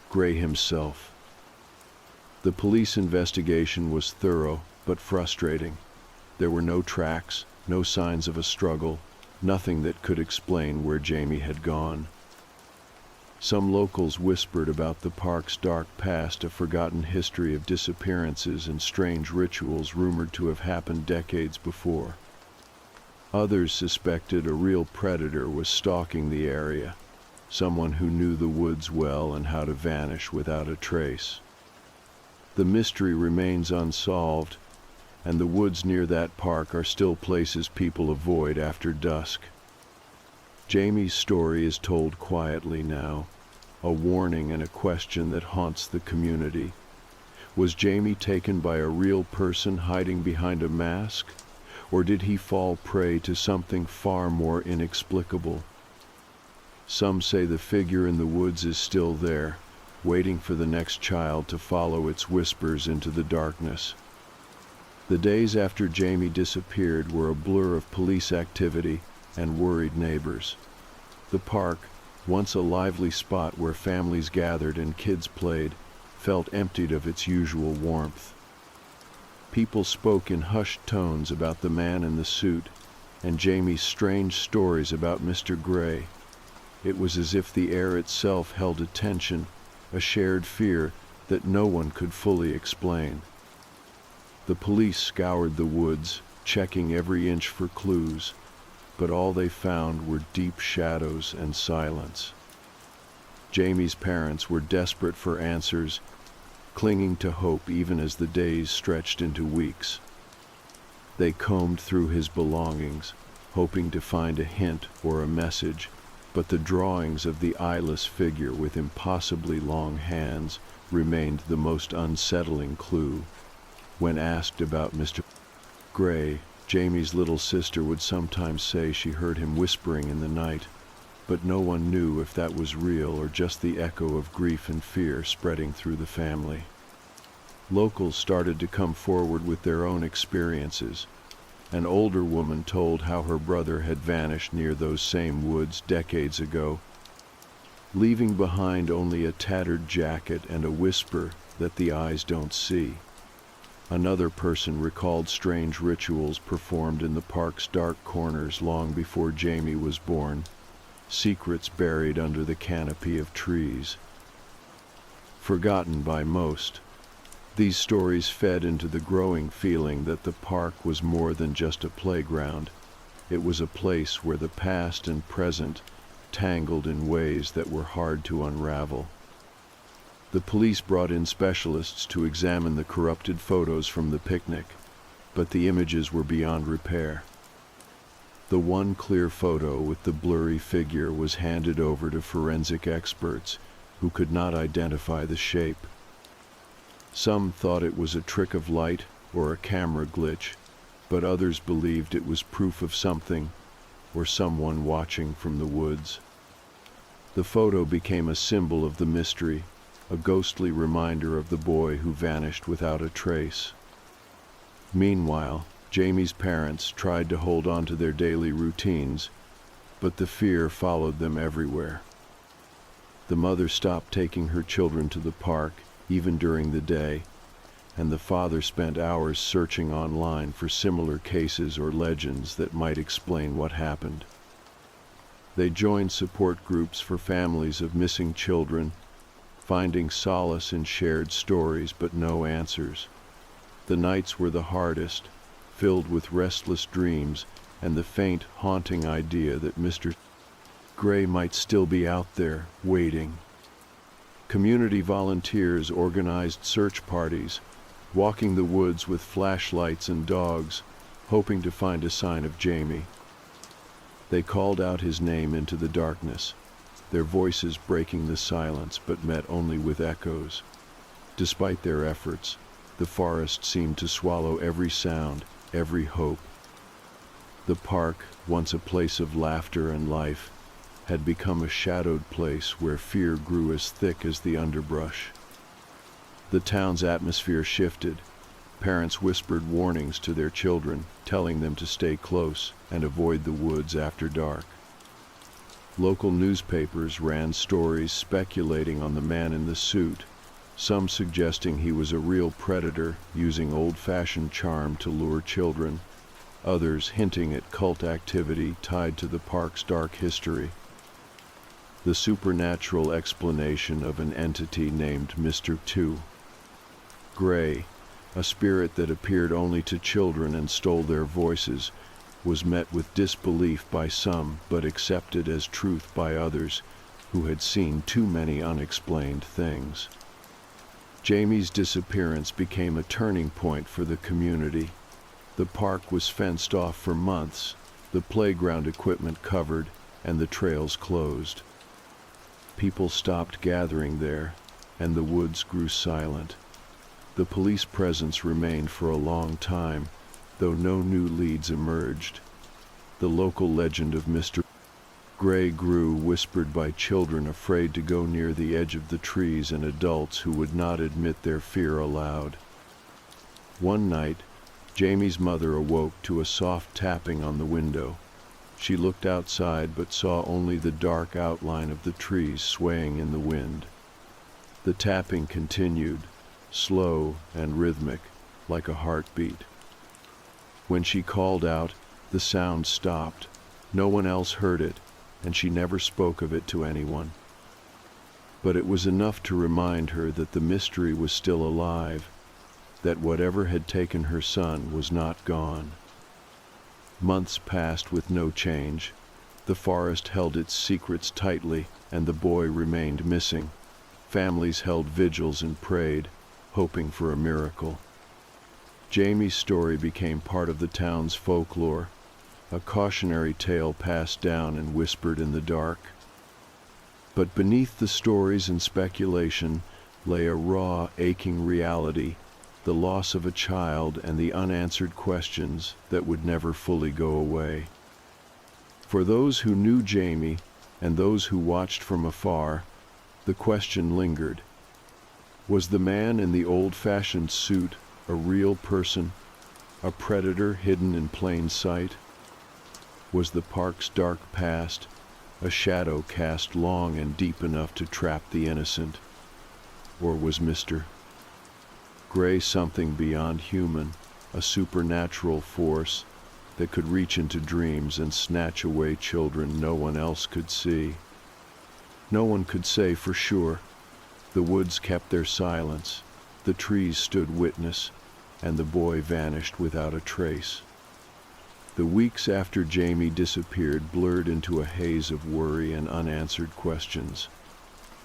Gray himself. The police investigation was thorough, but frustrating. There were no tracks, no signs of a struggle, nothing that could explain where Jamie had gone. Some locals whispered about the park's dark past, a forgotten history of disappearances and strange rituals rumored to have happened decades before. Others suspected a real predator was stalking the area, someone who knew the woods well and how to vanish without a trace. The mystery remains unsolved, and the woods near that park are still places people avoid after dusk. Jamie's story is told quietly now, a warning and a question that haunts the community. Was Jamie taken by a real person hiding behind a mask? Or did he fall prey to something far more inexplicable? Some say the figure in the woods is still there, waiting for the next child to follow its whispers into the darkness. The days after Jamie disappeared were a blur of police activity and worried neighbors. The park, once a lively spot where families gathered and kids played, felt emptied of its usual warmth. People spoke in hushed tones about the man in the suit and Jamie's strange stories about Mr. Gray. It was as if the air itself held a tension, a shared fear that no one could fully explain. The police scoured the woods, checking every inch for clues, but all they found were deep shadows and silence. Jamie's parents were desperate for answers, clinging to hope even as the days stretched into weeks. They combed through his belongings, hoping to find a hint or a message, but the drawings of the eyeless figure with impossibly long hands remained the most unsettling clue. When asked about Mr. Gray, Jamie's little sister would sometimes say she heard him whispering in the night, but no one knew if that was real or just the echo of grief and fear spreading through the family. Locals started to come forward with their own experiences. An older woman told how her brother had vanished near those same woods decades ago, leaving behind only a tattered jacket and a whisper that the eyes don't see. Another person recalled strange rituals performed in the park's dark corners long before Jamie was born, secrets buried under the canopy of trees. Forgotten by most, these stories fed into the growing feeling that the park was more than just a playground. It was a place where the past and present tangled in ways that were hard to unravel. The police brought in specialists to examine the corrupted photos from the picnic, but the images were beyond repair. The one clear photo with the blurry figure was handed over to forensic experts who could not identify the shape. Some thought it was a trick of light or a camera glitch, but others believed it was proof of something or someone watching from the woods. The photo became a symbol of the mystery, a ghostly reminder of the boy who vanished without a trace. Meanwhile, Jamie's parents tried to hold on to their daily routines, but the fear followed them everywhere. The mother stopped taking her children to the park, even during the day, and the father spent hours searching online for similar cases or legends that might explain what happened. They joined support groups for families of missing children, finding solace in shared stories but no answers. The nights were the hardest, filled with restless dreams and the faint, haunting idea that Mr. Gray might still be out there, waiting. Community volunteers organized search parties, walking the woods with flashlights and dogs, hoping to find a sign of Jamie. They called out his name into the darkness, their voices breaking the silence but met only with echoes. Despite their efforts, the forest seemed to swallow every sound, every hope. The park, once a place of laughter and life, had become a shadowed place where fear grew as thick as the underbrush. The town's atmosphere shifted. Parents whispered warnings to their children, telling them to stay close and avoid the woods after dark. Local newspapers ran stories speculating on the man in the suit, some suggesting he was a real predator using old-fashioned charm to lure children, others hinting at cult activity tied to the park's dark history. The supernatural explanation of an entity named Mr. Gray, a spirit that appeared only to children and stole their voices, was met with disbelief by some but accepted as truth by others who had seen too many unexplained things. Jamie's disappearance became a turning point for the community. The park was fenced off for months, the playground equipment covered, and the trails closed. People stopped gathering there, and the woods grew silent. The police presence remained for a long time, though no new leads emerged. The local legend of Mr. Gray grew, whispered by children afraid to go near the edge of the trees and adults who would not admit their fear aloud. One night, Jamie's mother awoke to a soft tapping on the window. She looked outside but saw only the dark outline of the trees swaying in the wind. The tapping continued, slow and rhythmic, like a heartbeat. When she called out, the sound stopped. No one else heard it, and she never spoke of it to anyone. But it was enough to remind her that the mystery was still alive, that whatever had taken her son was not gone. Months passed with no change. The forest held its secrets tightly, and the boy remained missing. Families held vigils and prayed, hoping for a miracle. Jamie's story became part of the town's folklore, a cautionary tale passed down and whispered in the dark. But beneath the stories and speculation lay a raw, aching reality, the loss of a child and the unanswered questions that would never fully go away. For those who knew Jamie and those who watched from afar, the question lingered. Was the man in the old-fashioned suit a real person, a predator hidden in plain sight? Was the park's dark past a shadow cast long and deep enough to trap the innocent? Or was Mr. Gray something beyond human, a supernatural force that could reach into dreams and snatch away children no one else could see? No one could say for sure. The woods kept their silence, the trees stood witness, and the boy vanished without a trace. The weeks after Jamie disappeared blurred into a haze of worry and unanswered questions.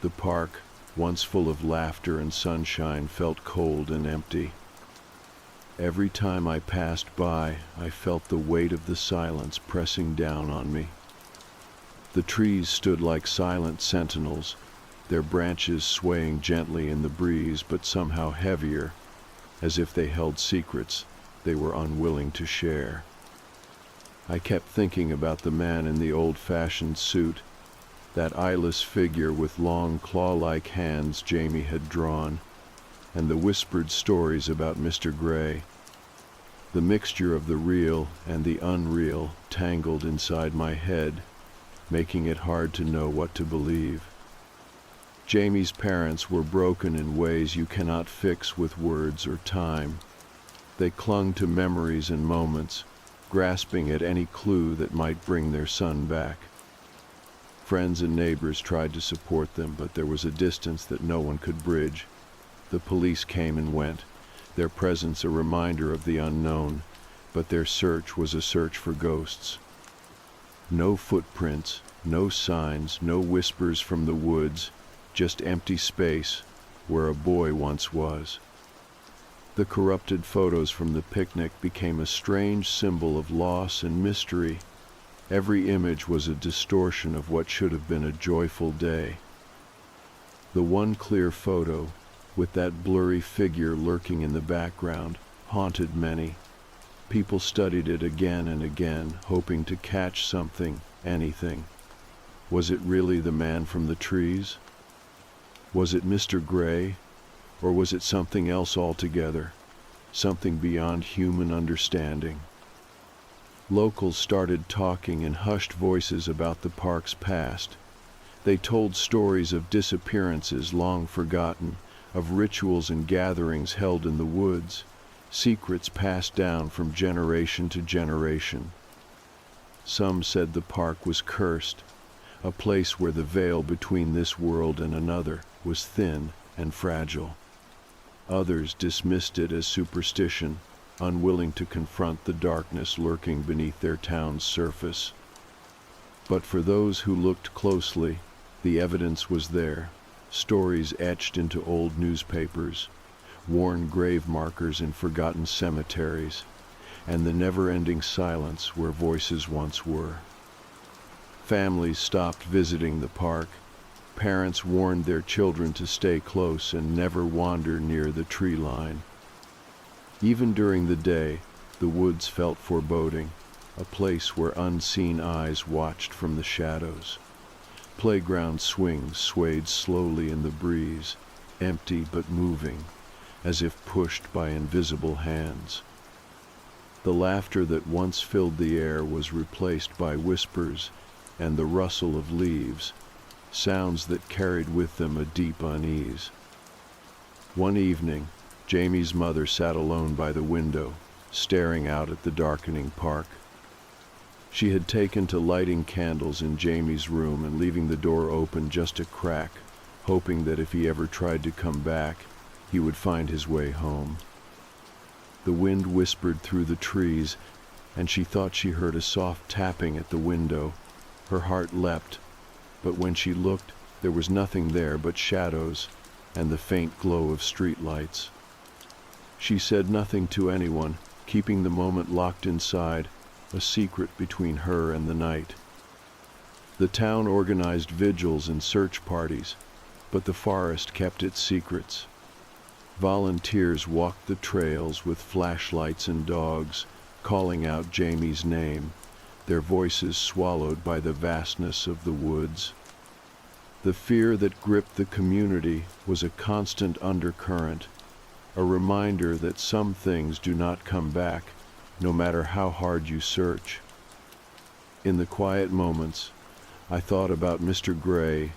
The park, once full of laughter and sunshine, felt cold and empty. Every time I passed by, I felt the weight of the silence pressing down on me. The trees stood like silent sentinels, their branches swaying gently in the breeze but somehow heavier, as if they held secrets they were unwilling to share. I kept thinking about the man in the old-fashioned suit, that eyeless figure with long claw-like hands Jamie had drawn, and the whispered stories about Mr. Gray. The mixture of the real and the unreal tangled inside my head, making it hard to know what to believe. Jamie's parents were broken in ways you cannot fix with words or time. They clung to memories and moments, grasping at any clue that might bring their son back. Friends and neighbors tried to support them, but there was a distance that no one could bridge. The police came and went, their presence a reminder of the unknown, but their search was a search for ghosts. No footprints, no signs, no whispers from the woods, just empty space where a boy once was. The corrupted photos from the picnic became a strange symbol of loss and mystery. Every image was a distortion of what should have been a joyful day. The one clear photo, with that blurry figure lurking in the background, haunted many. People studied it again and again, hoping to catch something, anything. Was it really the man from the trees? Was it Mr. Gray? Or was it something else altogether? Something beyond human understanding? Locals started talking in hushed voices about the park's past. They told stories of disappearances long forgotten, of rituals and gatherings held in the woods, secrets passed down from generation to generation. Some said the park was cursed, a place where the veil between this world and another was thin and fragile. Others dismissed it as superstition, unwilling to confront the darkness lurking beneath their town's surface. But for those who looked closely, the evidence was there, stories etched into old newspapers, worn grave markers in forgotten cemeteries, and the never-ending silence where voices once were. Families stopped visiting the park. Parents warned their children to stay close and never wander near the tree line. Even during the day, the woods felt foreboding, a place where unseen eyes watched from the shadows. Playground swings swayed slowly in the breeze, empty but moving, as if pushed by invisible hands. The laughter that once filled the air was replaced by whispers and the rustle of leaves, sounds that carried with them a deep unease. One evening, Jamie's mother sat alone by the window, staring out at the darkening park. She had taken to lighting candles in Jamie's room and leaving the door open just a crack, hoping that if he ever tried to come back, he would find his way home. The wind whispered through the trees, and she thought she heard a soft tapping at the window. Her heart leapt, but when she looked, there was nothing there but shadows and the faint glow of street lights. She said nothing to anyone, keeping the moment locked inside, a secret between her and the night. The town organized vigils and search parties, but the forest kept its secrets. Volunteers walked the trails with flashlights and dogs, calling out Jamie's name, their voices swallowed by the vastness of the woods. The fear that gripped the community was a constant undercurrent, a reminder that some things do not come back, no matter how hard you search. In the quiet moments, I thought about Mr. Gray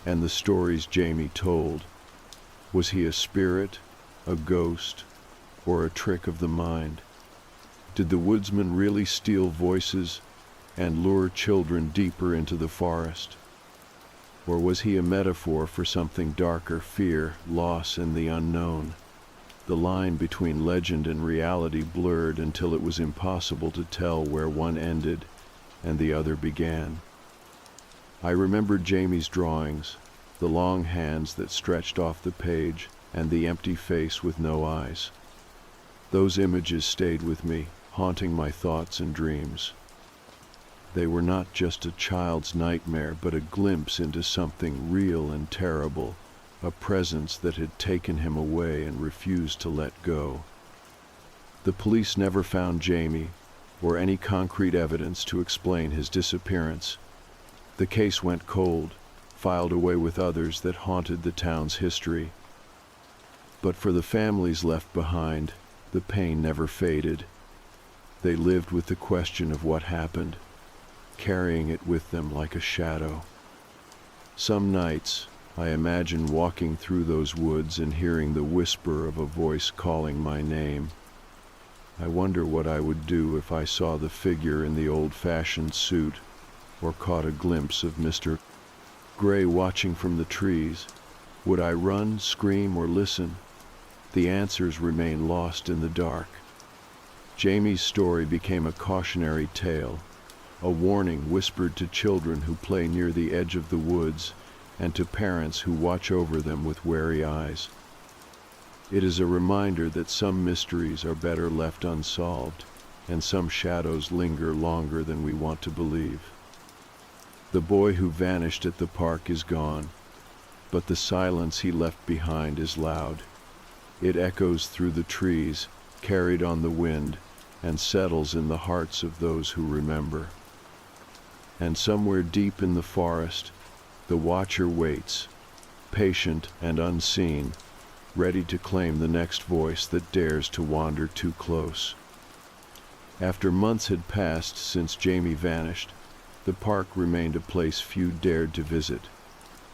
and the stories Jamie told. Was he a spirit, a ghost, or a trick of the mind? Did the woodsman really steal voices and lure children deeper into the forest? Or was he a metaphor for something darker, fear, loss, and the unknown? The line between legend and reality blurred until it was impossible to tell where one ended and the other began. I remembered Jamie's drawings, the long hands that stretched off the page, and the empty face with no eyes. Those images stayed with me, haunting my thoughts and dreams. They were not just a child's nightmare, but a glimpse into something real and terrible, a presence that had taken him away and refused to let go. The police never found Jamie, or any concrete evidence to explain his disappearance. The case went cold, filed away with others that haunted the town's history. But for the families left behind, the pain never faded. They lived with the question of what happened, carrying it with them like a shadow. Some nights, I imagine walking through those woods and hearing the whisper of a voice calling my name. I wonder what I would do if I saw the figure in the old-fashioned suit, or caught a glimpse of Mr. Gray watching from the trees. Would I run, scream, or listen? The answers remain lost in the dark. Jamie's story became a cautionary tale, a warning whispered to children who play near the edge of the woods and to parents who watch over them with wary eyes. It is a reminder that some mysteries are better left unsolved, and some shadows linger longer than we want to believe. The boy who vanished at the park is gone, but the silence he left behind is loud. It echoes through the trees, carried on the wind, and settles in the hearts of those who remember. And somewhere deep in the forest, the watcher waits, patient and unseen, ready to claim the next voice that dares to wander too close. After months had passed since Jamie vanished, the park remained a place few dared to visit.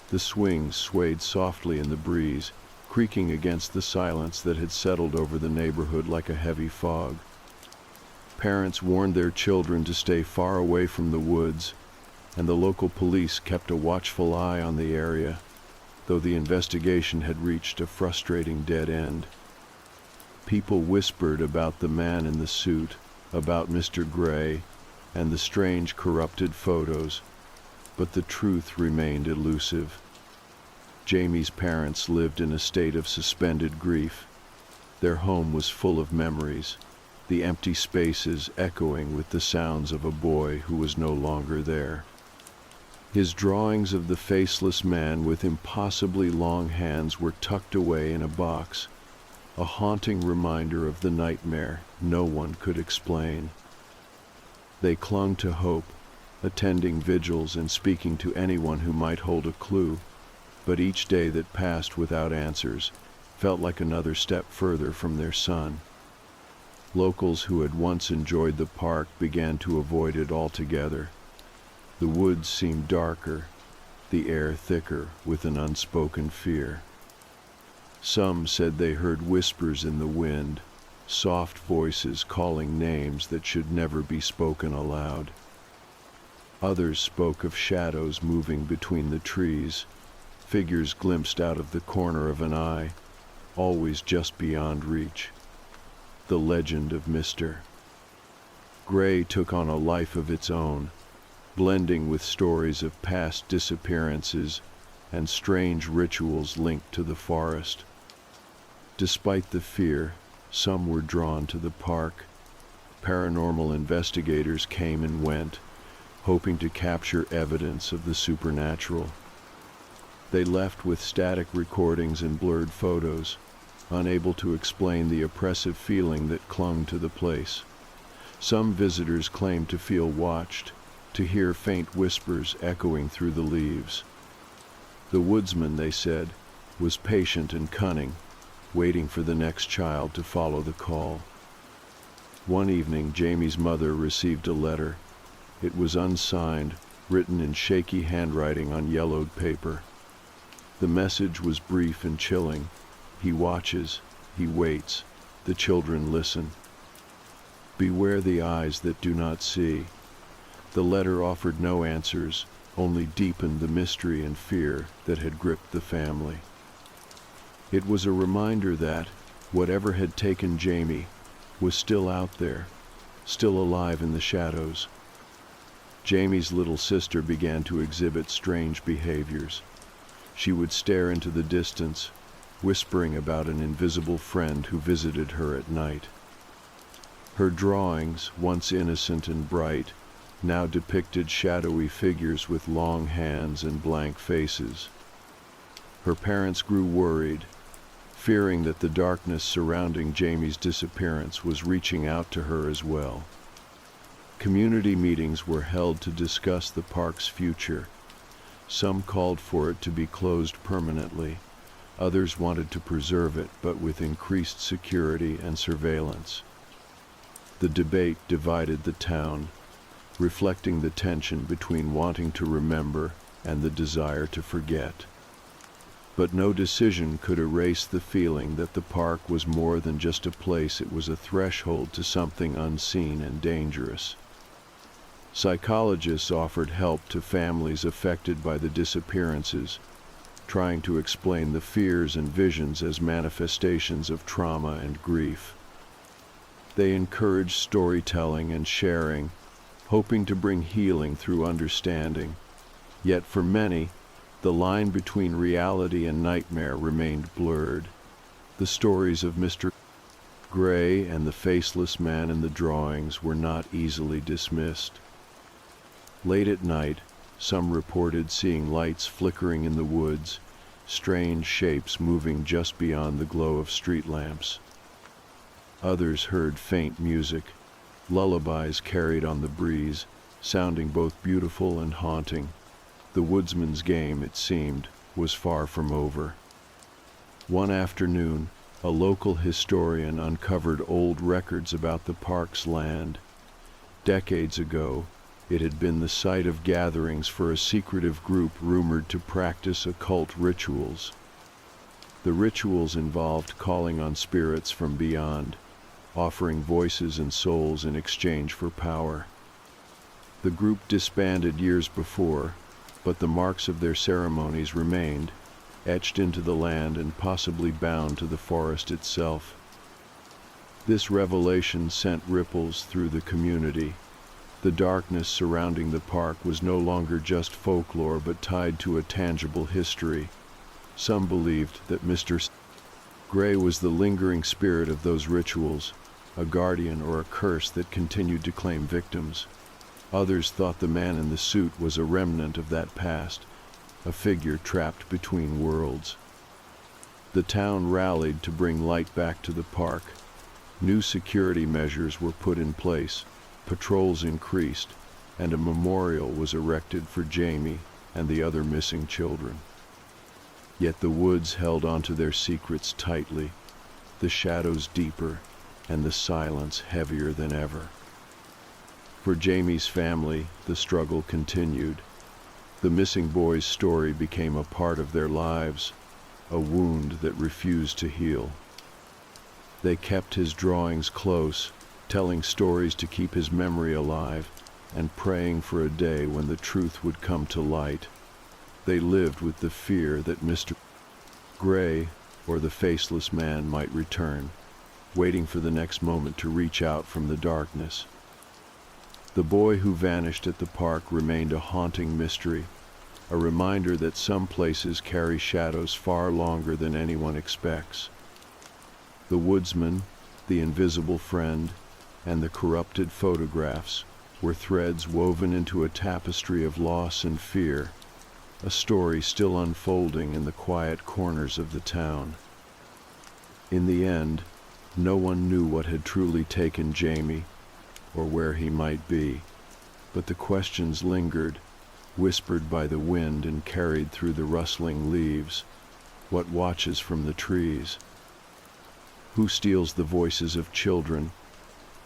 The swings swayed softly in the breeze, creaking against the silence that had settled over the neighborhood like a heavy fog. Parents warned their children to stay far away from the woods, and the local police kept a watchful eye on the area, though the investigation had reached a frustrating dead end. People whispered about the man in the suit, about Mr. Gray, and the strange corrupted photos, but the truth remained elusive. Jamie's parents lived in a state of suspended grief. Their home was full of memories, the empty spaces echoing with the sounds of a boy who was no longer there. His drawings of the faceless man with impossibly long hands were tucked away in a box, a haunting reminder of the nightmare no one could explain. They clung to hope, attending vigils and speaking to anyone who might hold a clue, but each day that passed without answers felt like another step further from their son. Locals who had once enjoyed the park began to avoid it altogether. The woods seemed darker, the air thicker with an unspoken fear. Some said they heard whispers in the wind, soft voices calling names that should never be spoken aloud. Others spoke of shadows moving between the trees, figures glimpsed out of the corner of an eye, always just beyond reach. The legend of Mr. Gray took on a life of its own, blending with stories of past disappearances and strange rituals linked to the forest. Despite the fear, some were drawn to the park. Paranormal investigators came and went, hoping to capture evidence of the supernatural. They left with static recordings and blurred photos, unable to explain the oppressive feeling that clung to the place. Some visitors claimed to feel watched, to hear faint whispers echoing through the leaves. The woodsman, they said, was patient and cunning, waiting for the next child to follow the call. One evening, Jamie's mother received a letter. It was unsigned, written in shaky handwriting on yellowed paper. The message was brief and chilling. He watches, he waits, the children listen. Beware the eyes that do not see. The letter offered no answers, only deepened the mystery and fear that had gripped the family. It was a reminder that, whatever had taken Jamie, was still out there, still alive in the shadows. Jamie's little sister began to exhibit strange behaviors. She would stare into the distance, whispering about an invisible friend who visited her at night. Her drawings, once innocent and bright, now depicted shadowy figures with long hands and blank faces. Her parents grew worried, fearing that the darkness surrounding Jamie's disappearance was reaching out to her as well. Community meetings were held to discuss the park's future. Some called for it to be closed permanently. Others wanted to preserve it, but with increased security and surveillance. The debate divided the town, reflecting the tension between wanting to remember and the desire to forget. But no decision could erase the feeling that the park was more than just a place. It was a threshold to something unseen and dangerous. Psychologists offered help to families affected by the disappearances, trying to explain the fears and visions as manifestations of trauma and grief. They encouraged storytelling and sharing, hoping to bring healing through understanding. Yet for many, the line between reality and nightmare remained blurred. The stories of Mr. Gray and the faceless man in the drawings were not easily dismissed. Late at night, some reported seeing lights flickering in the woods, strange shapes moving just beyond the glow of street lamps. Others heard faint music, lullabies carried on the breeze, sounding both beautiful and haunting. The woodsman's game, it seemed, was far from over. One afternoon, a local historian uncovered old records about the park's land. Decades ago, it had been the site of gatherings for a secretive group rumored to practice occult rituals. The rituals involved calling on spirits from beyond, offering voices and souls in exchange for power. The group disbanded years before, but the marks of their ceremonies remained, etched into the land and possibly bound to the forest itself. This revelation sent ripples through the community. The darkness surrounding the park was no longer just folklore but tied to a tangible history. Some believed that Mr. Gray was the lingering spirit of those rituals, a guardian or a curse that continued to claim victims. Others thought the man in the suit was a remnant of that past, a figure trapped between worlds. The town rallied to bring light back to the park. New security measures were put in place, patrols increased, and a memorial was erected for Jamie and the other missing children. Yet the woods held onto their secrets tightly, the shadows deeper, and the silence heavier than ever. For Jamie's family, the struggle continued. The missing boy's story became a part of their lives, a wound that refused to heal. They kept his drawings close, telling stories to keep his memory alive, and praying for a day when the truth would come to light. They lived with the fear that Mr. Gray, or the faceless man, might return, waiting for the next moment to reach out from the darkness. The boy who vanished at the park remained a haunting mystery, a reminder that some places carry shadows far longer than anyone expects. The woodsman, the invisible friend, and the corrupted photographs were threads woven into a tapestry of loss and fear, a story still unfolding in the quiet corners of the town. In the end, no one knew what had truly taken Jamie, or where he might be, but the questions lingered, whispered by the wind and carried through the rustling leaves. What watches from the trees? Who steals the voices of children?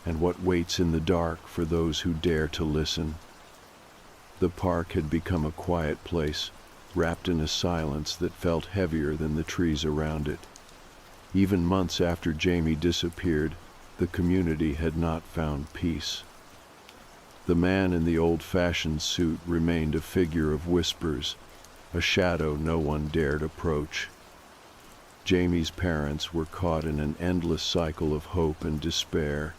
And what waits in the dark for those who dare to listen? The park had become a quiet place, wrapped in a silence that felt heavier than the trees around it. Even months after Jamie disappeared, the community had not found peace. The man in the old-fashioned suit remained a figure of whispers, a shadow no one dared approach. Jamie's parents were caught in an endless cycle of hope and despair,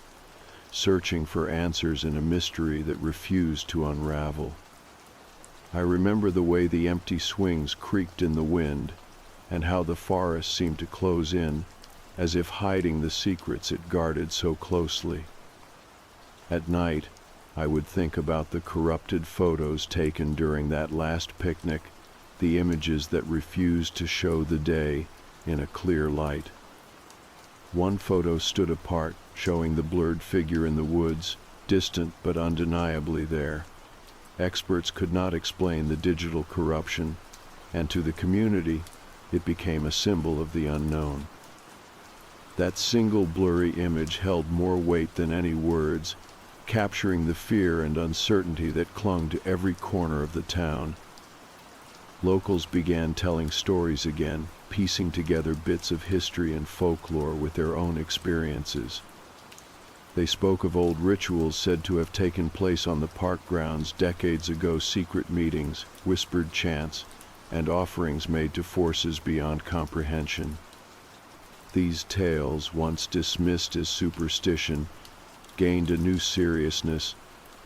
searching for answers in a mystery that refused to unravel. I remember the way the empty swings creaked in the wind, and how the forest seemed to close in, as if hiding the secrets it guarded so closely. At night, I would think about the corrupted photos taken during that last picnic, the images that refused to show the day in a clear light. One photo stood apart, showing the blurred figure in the woods, distant but undeniably there. Experts could not explain the digital corruption, and to the community, it became a symbol of the unknown. That single blurry image held more weight than any words, capturing the fear and uncertainty that clung to every corner of the town. Locals began telling stories again, piecing together bits of history and folklore with their own experiences. They spoke of old rituals said to have taken place on the park grounds decades ago, secret meetings, whispered chants, and offerings made to forces beyond comprehension. These tales, once dismissed as superstition, gained a new seriousness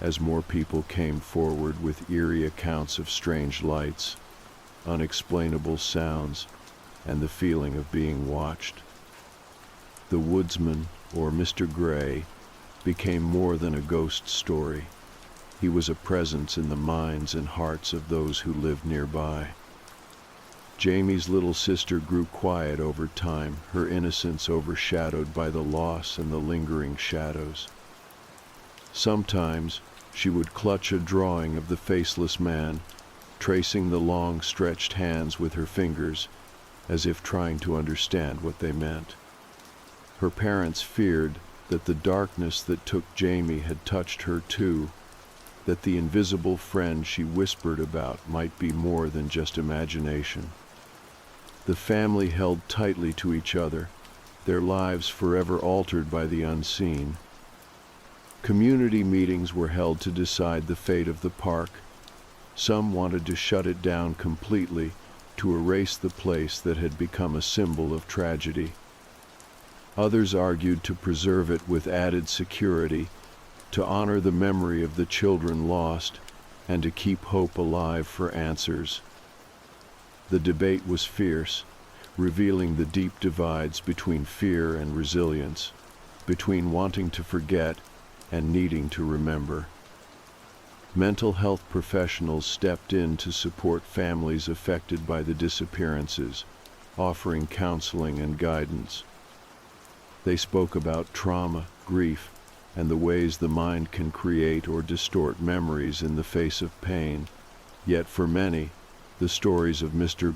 as more people came forward with eerie accounts of strange lights, unexplainable sounds, and the feeling of being watched. The woodsman, or Mr. Gray, became more than a ghost story. He was a presence in the minds and hearts of those who lived nearby. Jamie's little sister grew quiet over time, her innocence overshadowed by the loss and the lingering shadows. Sometimes she would clutch a drawing of the faceless man, tracing the long stretched hands with her fingers, as if trying to understand what they meant. Her parents feared that the darkness that took Jamie had touched her too, that the invisible friend she whispered about might be more than just imagination. The family held tightly to each other, their lives forever altered by the unseen. Community meetings were held to decide the fate of the park. Some wanted to shut it down completely, to erase the place that had become a symbol of tragedy. Others argued to preserve it with added security, to honor the memory of the children lost, and to keep hope alive for answers. The debate was fierce, revealing the deep divides between fear and resilience, between wanting to forget and needing to remember. Mental health professionals stepped in to support families affected by the disappearances, offering counseling and guidance. They spoke about trauma, grief, and the ways the mind can create or distort memories in the face of pain. Yet for many, the stories of Mr.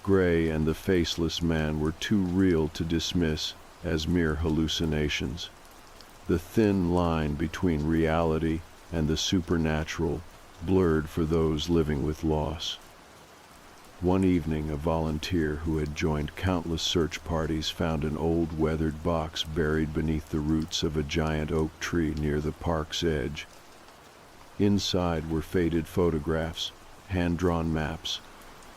Gray and the faceless man were too real to dismiss as mere hallucinations. The thin line between reality and the supernatural blurred for those living with loss. One evening, a volunteer who had joined countless search parties found an old weathered box buried beneath the roots of a giant oak tree near the park's edge. Inside were faded photographs, hand-drawn maps,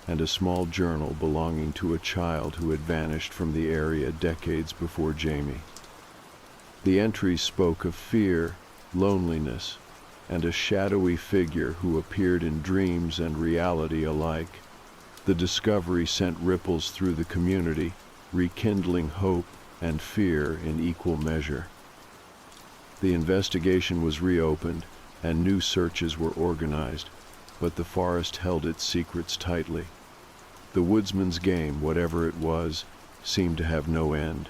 and a small journal belonging to a child who had vanished from the area decades before Jamie. The entries spoke of fear, loneliness, and a shadowy figure who appeared in dreams and reality alike. The discovery sent ripples through the community, rekindling hope and fear in equal measure. The investigation was reopened, and new searches were organized, but the forest held its secrets tightly. The woodsman's game, whatever it was, seemed to have no end.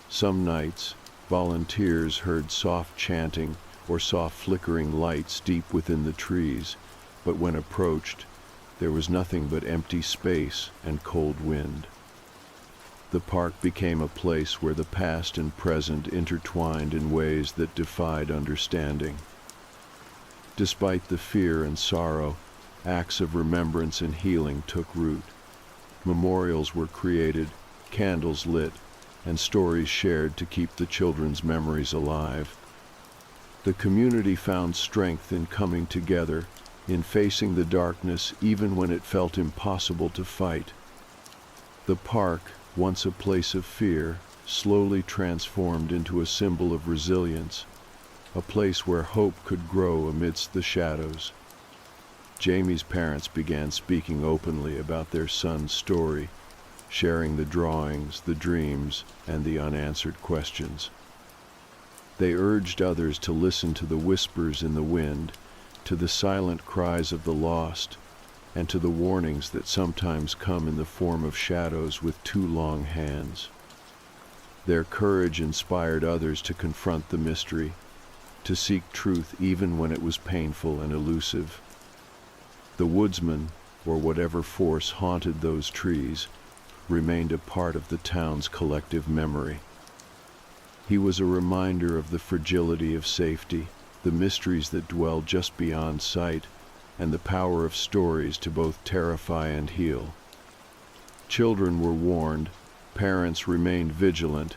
Some nights, volunteers heard soft chanting or saw flickering lights deep within the trees, but when approached, there was nothing but empty space and cold wind. The park became a place where the past and present intertwined in ways that defied understanding. Despite the fear and sorrow, acts of remembrance and healing took root. Memorials were created, candles lit, and stories shared to keep the children's memories alive. The community found strength in coming together, in facing the darkness even when it felt impossible to fight. The park, once a place of fear, slowly transformed into a symbol of resilience, a place where hope could grow amidst the shadows. Jamie's parents began speaking openly about their son's story, sharing the drawings, the dreams, and the unanswered questions. They urged others to listen to the whispers in the wind, to the silent cries of the lost, and to the warnings that sometimes come in the form of shadows with too long hands. Their courage inspired others to confront the mystery, to seek truth even when it was painful and elusive. The woodsman, or whatever force haunted those trees, remained a part of the town's collective memory. He was a reminder of the fragility of safety, the mysteries that dwell just beyond sight, and the power of stories to both terrify and heal. Children were warned, parents remained vigilant,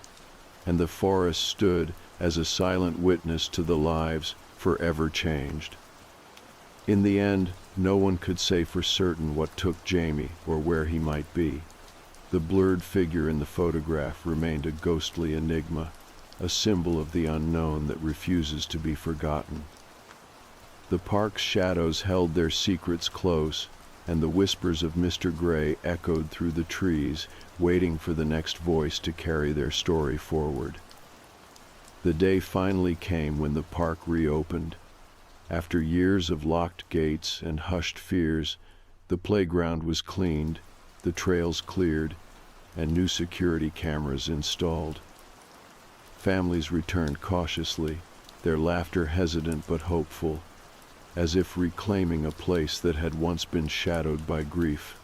and the forest stood as a silent witness to the lives forever changed. In the end, no one could say for certain what took Jamie or where he might be. The blurred figure in the photograph remained a ghostly enigma, a symbol of the unknown that refuses to be forgotten. The park's shadows held their secrets close, and the whispers of Mr. Gray echoed through the trees, waiting for the next voice to carry their story forward. The day finally came when the park reopened. After years of locked gates and hushed fears, the playground was cleaned, the trails cleared, and new security cameras installed. Families returned cautiously, their laughter hesitant but hopeful, as if reclaiming a place that had once been shadowed by grief.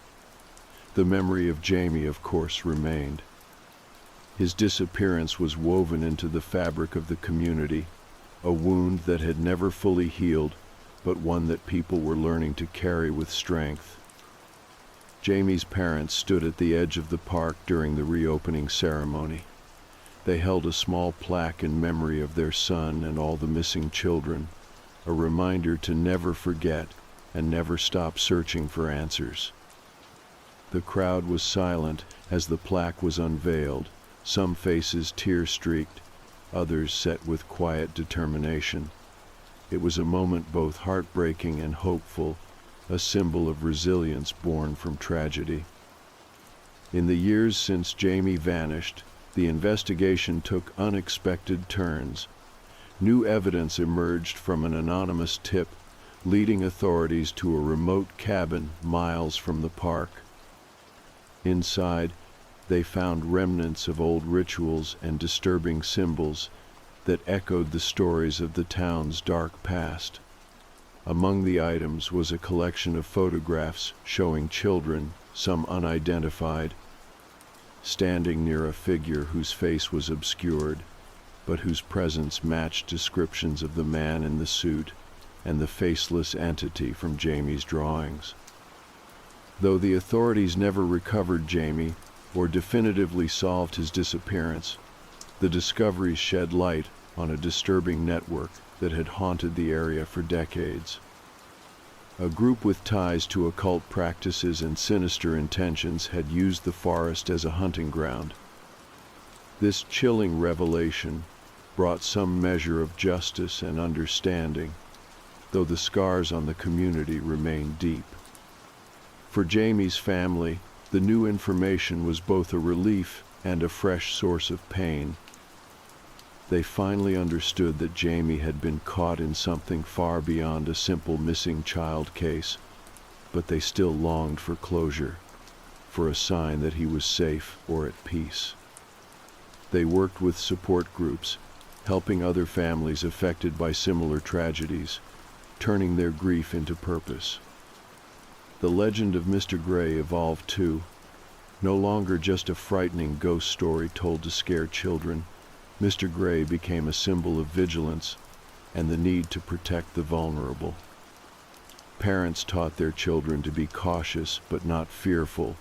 The memory of Jamie, of course, remained. His disappearance was woven into the fabric of the community, a wound that had never fully healed, but one that people were learning to carry with strength. Jamie's parents stood at the edge of the park during the reopening ceremony. They held a small plaque in memory of their son and all the missing children, a reminder to never forget and never stop searching for answers. The crowd was silent as the plaque was unveiled, some faces tear-streaked, others set with quiet determination. It was a moment both heartbreaking and hopeful, a symbol of resilience born from tragedy. In the years since Jamie vanished, the investigation took unexpected turns. New evidence emerged from an anonymous tip, leading authorities to a remote cabin miles from the park. Inside, they found remnants of old rituals and disturbing symbols that echoed the stories of the town's dark past. Among the items was a collection of photographs showing children, some unidentified, standing near a figure whose face was obscured, but whose presence matched descriptions of the man in the suit and the faceless entity from Jamie's drawings. Though the authorities never recovered Jamie or definitively solved his disappearance, the discoveries shed light on a disturbing network that had haunted the area for decades. A group with ties to occult practices and sinister intentions had used the forest as a hunting ground. This chilling revelation brought some measure of justice and understanding, though the scars on the community remained deep. For Jamie's family, the new information was both a relief and a fresh source of pain. They finally understood that Jamie had been caught in something far beyond a simple missing child case, but they still longed for closure, for a sign that he was safe or at peace. They worked with support groups, helping other families affected by similar tragedies, turning their grief into purpose. The legend of Mr. Gray evolved too, no longer just a frightening ghost story told to scare children. Mr. Gray became a symbol of vigilance and the need to protect the vulnerable. Parents taught their children to be cautious but not fearful,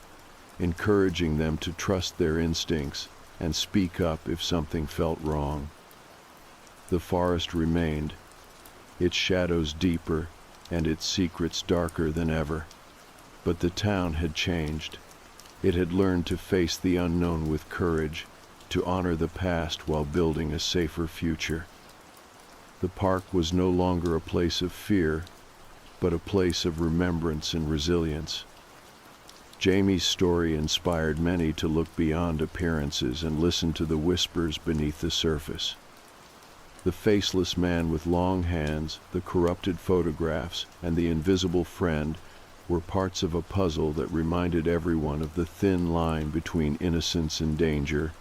encouraging them to trust their instincts and speak up if something felt wrong. The forest remained, its shadows deeper and its secrets darker than ever. But the town had changed. It had learned to face the unknown with courage, to honor the past while building a safer future. The park was no longer a place of fear, but a place of remembrance and resilience. Jamie's story inspired many to look beyond appearances and listen to the whispers beneath the surface. The faceless man with long hands, the corrupted photographs, and the invisible friend were parts of a puzzle that reminded everyone of the thin line between innocence and danger.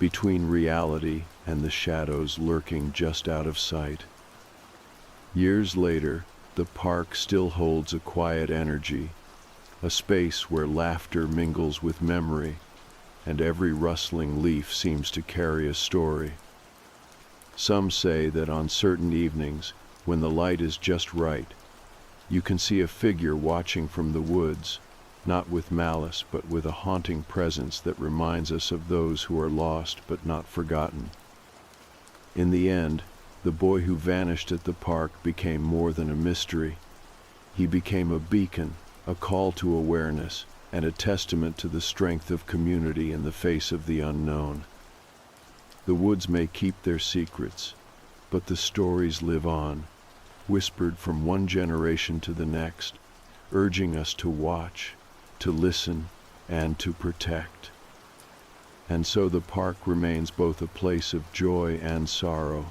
between reality and the shadows lurking just out of sight. Years later, the park still holds a quiet energy, a space where laughter mingles with memory, and every rustling leaf seems to carry a story. Some say that on certain evenings, when the light is just right, you can see a figure watching from the woods, not with malice but with a haunting presence that reminds us of those who are lost but not forgotten. In the end, the boy who vanished at the park became more than a mystery. He became a beacon, a call to awareness, and a testament to the strength of community in the face of the unknown. The woods may keep their secrets, but the stories live on, whispered from one generation to the next, urging us to watch, to listen, and to protect. And so the park remains both a place of joy and sorrow,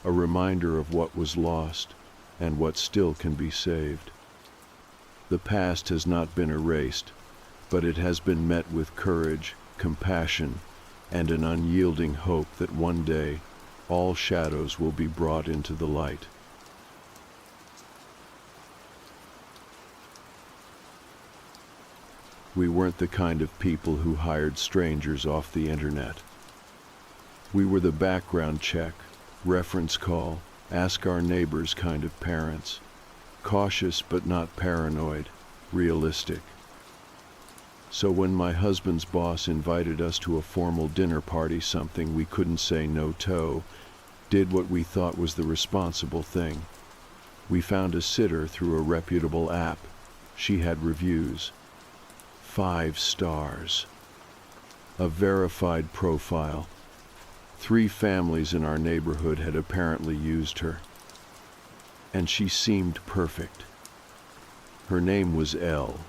a reminder of what was lost and what still can be saved. The past has not been erased, but it has been met with courage, compassion, and an unyielding hope that one day all shadows will be brought into the light. We weren't the kind of people who hired strangers off the internet. We were the background check, reference call, ask our neighbors kind of parents. Cautious but not paranoid, realistic. So when my husband's boss invited us to a formal dinner party, something we couldn't say no to, did what we thought was the responsible thing. We found a sitter through a reputable app. She had reviews. 5 stars. A verified profile. 3 families in our neighborhood had apparently used her. And she seemed perfect. Her name was Elle.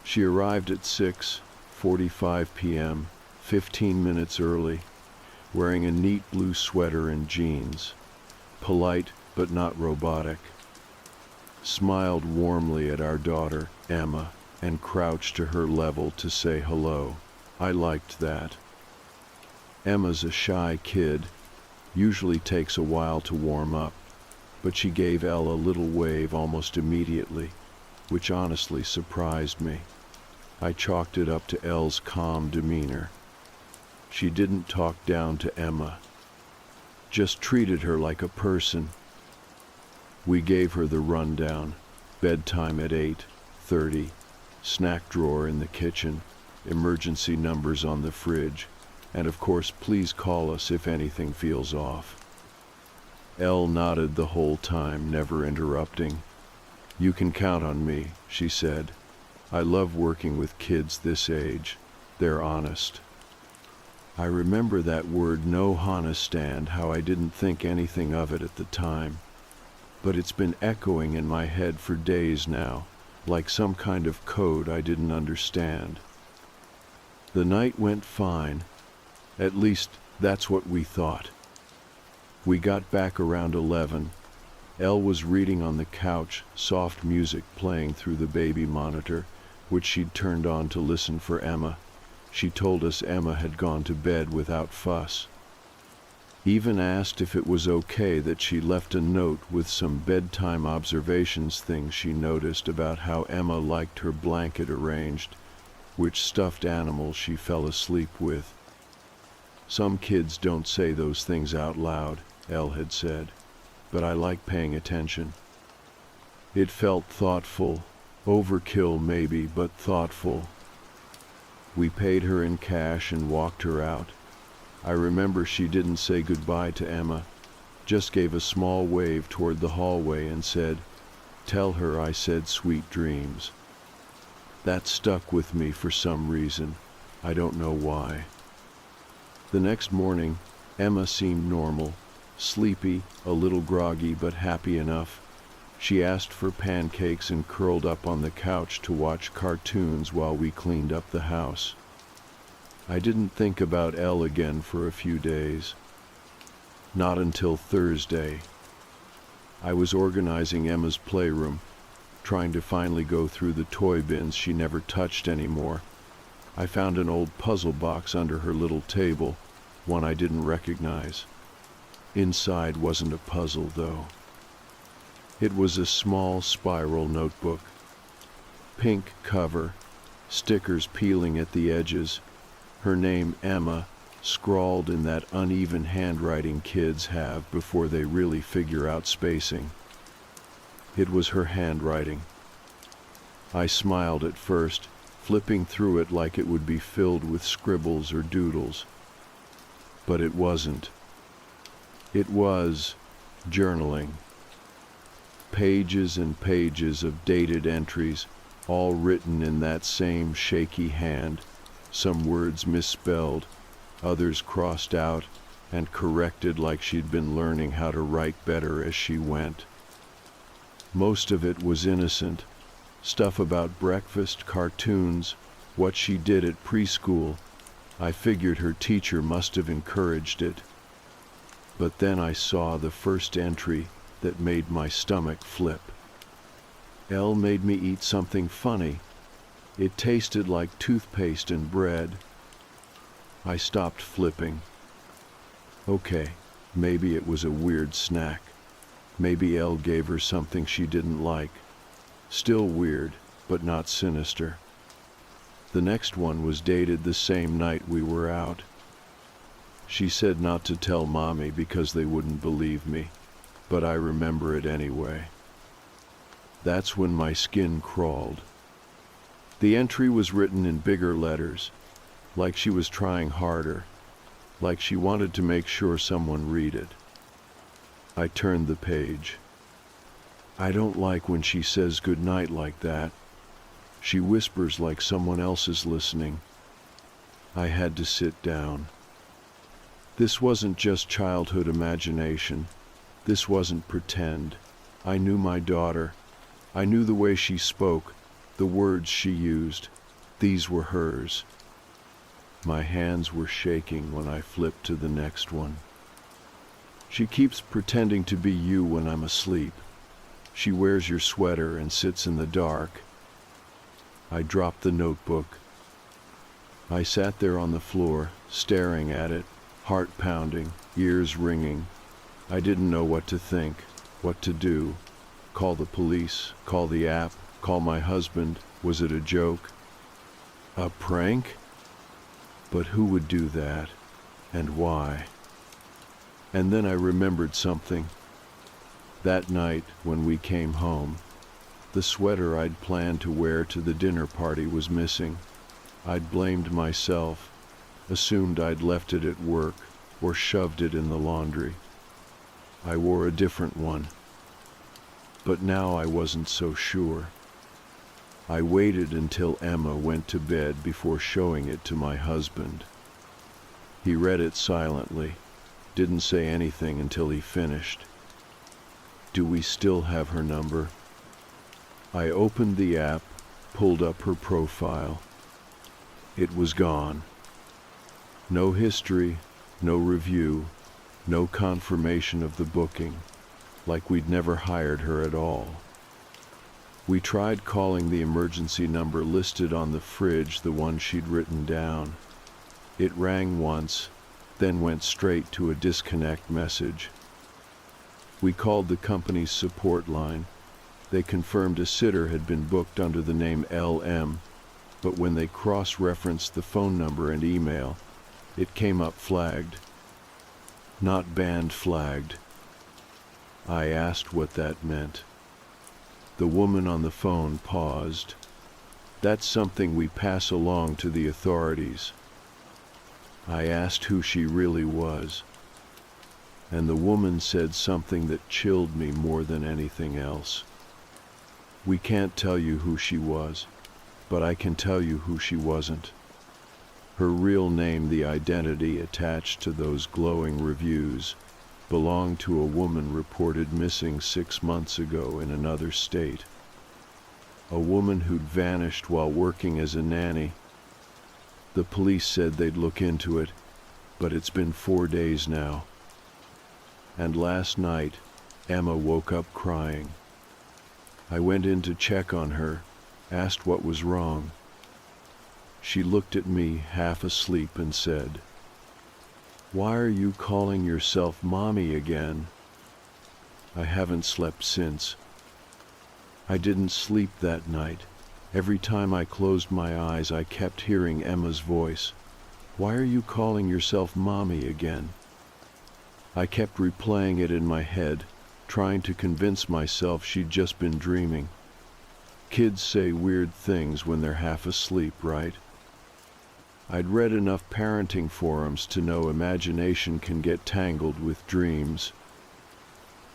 She arrived at 6:45 p.m., 15 minutes early, wearing a neat blue sweater and jeans, polite but not robotic, smiled warmly at our daughter, Emma, and crouched to her level to say hello. I liked that. Emma's a shy kid, usually takes a while to warm up, but she gave Elle a little wave almost immediately, which honestly surprised me. I chalked it up to Elle's calm demeanor. She didn't talk down to Emma, just treated her like a person. We gave her the rundown: bedtime at 8:30, snack drawer in the kitchen, emergency numbers on the fridge, and of course, please call us if anything feels off. Elle nodded the whole time, never interrupting. "You can count on me," she said. "I love working with kids this age. They're honest." I remember that word "no honest," how I didn't think anything of it at the time. But it's been echoing in my head for days now, like some kind of code I didn't understand. The night went fine. At least, that's what we thought. We got back around 11. Elle was reading on the couch, soft music playing through the baby monitor, which she'd turned on to listen for Emma. She told us Emma had gone to bed without fuss. Even asked if it was okay that she left a note with some bedtime observations things she noticed about how Emma liked her blanket arranged, which stuffed animal she fell asleep with. "Some kids don't say those things out loud," Elle had said, "but I like paying attention." It felt thoughtful, overkill maybe, but thoughtful. We paid her in cash and walked her out. I remember she didn't say goodbye to Emma, just gave a small wave toward the hallway and said, "Tell her I said sweet dreams." That stuck with me for some reason. I don't know why. The next morning, Emma seemed normal, sleepy, a little groggy, but happy enough. She asked for pancakes and curled up on the couch to watch cartoons while we cleaned up the house. I didn't think about Elle again for a few days. Not until Thursday. I was organizing Emma's playroom, trying to finally go through the toy bins she never touched anymore, I found an old puzzle box under her little table, one I didn't recognize. Inside wasn't a puzzle, though. It was a small spiral notebook. Pink cover, stickers peeling at the edges, her name Emma, scrawled in that uneven handwriting kids have before they really figure out spacing. It was her handwriting. I smiled at first, flipping through it like it would be filled with scribbles or doodles. But it wasn't. It was journaling. Pages and pages of dated entries, all written in that same shaky hand, some words misspelled, others crossed out and corrected like she'd been learning how to write better as she went. Most of it was innocent, stuff about breakfast, cartoons, what she did at preschool. I figured her teacher must have encouraged it. But then I saw the first entry that made my stomach flip. Elle made me eat something funny. It tasted like toothpaste and bread. I stopped flipping. Okay, maybe it was a weird snack. Maybe Elle gave her something she didn't like. Still weird, but not sinister. The next one was dated the same night we were out. She said not to tell Mommy because they wouldn't believe me, but I remember it anyway. That's when my skin crawled. The entry was written in bigger letters, like she was trying harder, like she wanted to make sure someone read it. I turned the page. I don't like when she says goodnight like that. She whispers like someone else is listening. I had to sit down. This wasn't just childhood imagination. This wasn't pretend. I knew my daughter. I knew the way she spoke, the words she used. These were hers. My hands were shaking when I flipped to the next one. She keeps pretending to be you when I'm asleep. She wears your sweater and sits in the dark. I dropped the notebook. I sat there on the floor, staring at it, heart pounding, ears ringing. I didn't know what to think, what to do. Call the police, call the app, call my husband. Was it a joke? A prank? But who would do that? And why? And then I remembered something. That night, when we came home, the sweater I'd planned to wear to the dinner party was missing. I'd blamed myself, assumed I'd left it at work, or shoved it in the laundry. I wore a different one. But now I wasn't so sure. I waited until Emma went to bed before showing it to my husband. He read it silently, didn't say anything until he finished. Do we still have her number? I opened the app, pulled up her profile. It was gone. No history, no review, no confirmation of the booking, like we'd never hired her at all. We tried calling the emergency number listed on the fridge, the one she'd written down. It rang once, then went straight to a disconnect message. We called the company's support line. They confirmed a sitter had been booked under the name LM, but when they cross-referenced the phone number and email, it came up flagged. Not banned, flagged. I asked what that meant. The woman on the phone paused. That's something we pass along to the authorities. I asked who she really was, and the woman said something that chilled me more than anything else. We can't tell you who she was, but I can tell you who she wasn't. Her real name, the identity attached to those glowing reviews, belonged to a woman reported missing 6 months ago in another state. A woman who'd vanished while working as a nanny. The police said they'd look into it, but it's been 4 days now. And last night, Emma woke up crying. I went in to check on her, asked what was wrong. She looked at me, half asleep, and said, "Why are you calling yourself Mommy again?" I haven't slept since. I didn't sleep that night. Every time I closed my eyes, I kept hearing Emma's voice. "Why are you calling yourself Mommy again?" I kept replaying it in my head, trying to convince myself she'd just been dreaming. Kids say weird things when they're half asleep, right? I'd read enough parenting forums to know imagination can get tangled with dreams.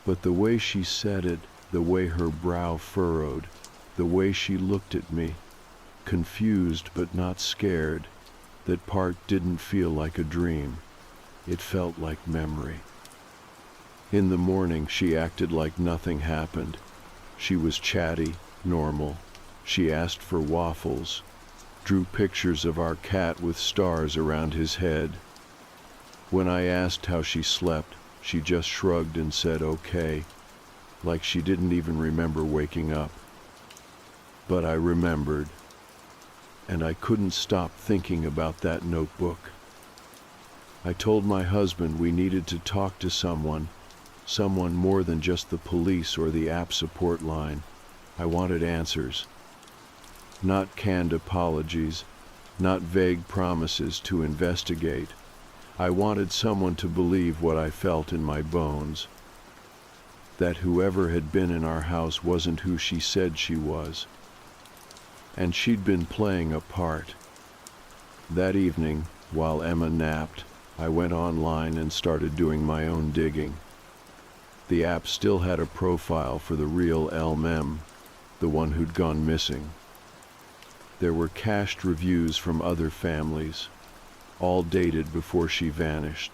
But the way she said it, the way her brow furrowed, the way she looked at me, confused but not scared, that part didn't feel like a dream. It felt like memory. In the morning, she acted like nothing happened. She was chatty, normal. She asked for waffles, drew pictures of our cat with stars around his head. When I asked how she slept, she just shrugged and said okay, like she didn't even remember waking up. But I remembered, and I couldn't stop thinking about that notebook. I told my husband we needed to talk to someone more than just the police or the app support line. I wanted answers. Not canned apologies, not vague promises to investigate. I wanted someone to believe what I felt in my bones. That whoever had been in our house wasn't who she said she was. And she'd been playing a part. That evening, while Emma napped, I went online and started doing my own digging. The app still had a profile for the real LMM, the one who'd gone missing. There were cached reviews from other families, all dated before she vanished,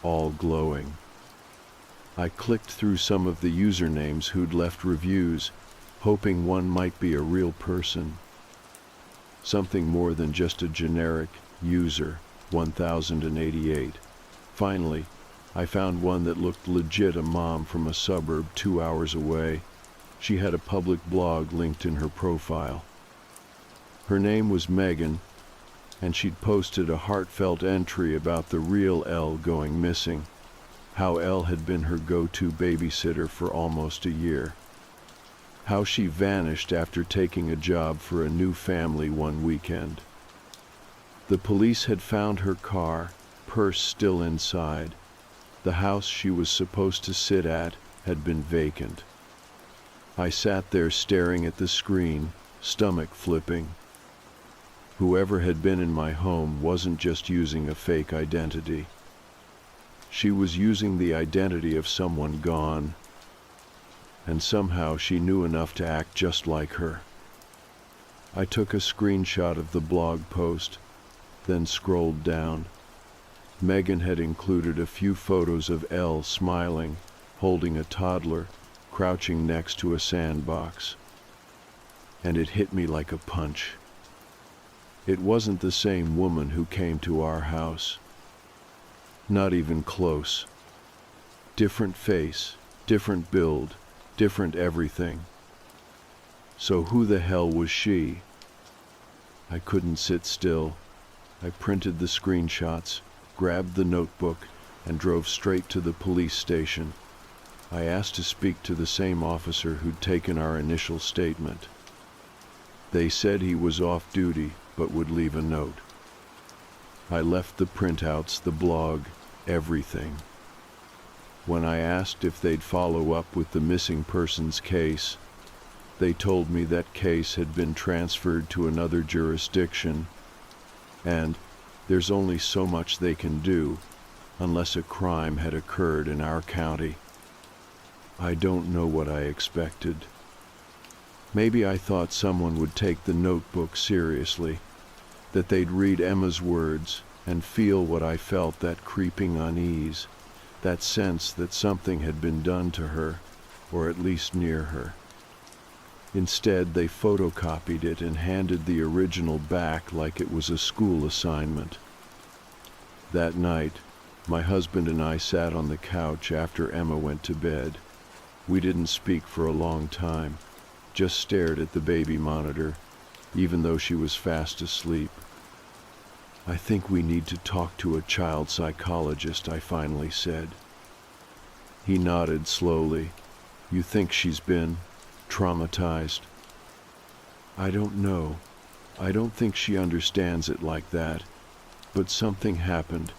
all glowing. I clicked through some of the usernames who'd left reviews, hoping one might be a real person. Something more than just a generic user, 1088. Finally, I found one that looked legit, a mom from a suburb 2 hours away. She had a public blog linked in her profile. Her name was Megan, and she'd posted a heartfelt entry about the real Elle going missing, how Elle had been her go-to babysitter for almost a year, how she vanished after taking a job for a new family one weekend. The police had found her car, purse still inside. The house she was supposed to sit at had been vacant. I sat there staring at the screen, stomach flipping. Whoever had been in my home wasn't just using a fake identity. She was using the identity of someone gone, and somehow she knew enough to act just like her. I took a screenshot of the blog post, then scrolled down. Megan had included a few photos of Elle smiling, holding a toddler, crouching next to a sandbox. And it hit me like a punch. It wasn't the same woman who came to our house. Not even close. Different face, different build, different everything. So who the hell was she? I couldn't sit still. I printed the screenshots, grabbed the notebook, and drove straight to the police station. I asked to speak to the same officer who'd taken our initial statement. They said he was off duty, but would leave a note. I left the printouts, the blog, everything. When I asked if they'd follow up with the missing persons case, they told me that case had been transferred to another jurisdiction, and there's only so much they can do unless a crime had occurred in our county. I don't know what I expected. Maybe I thought someone would take the notebook seriously, that they'd read Emma's words and feel what I felt, that creeping unease, that sense that something had been done to her, or at least near her. Instead, they photocopied it and handed the original back like it was a school assignment. That night, my husband and I sat on the couch after Emma went to bed. We didn't speak for a long time, just stared at the baby monitor, even though she was fast asleep. "I think we need to talk to a child psychologist," I finally said. He nodded slowly. "You think she's been traumatized?" "I don't know. I don't think she understands it like that. But something happened,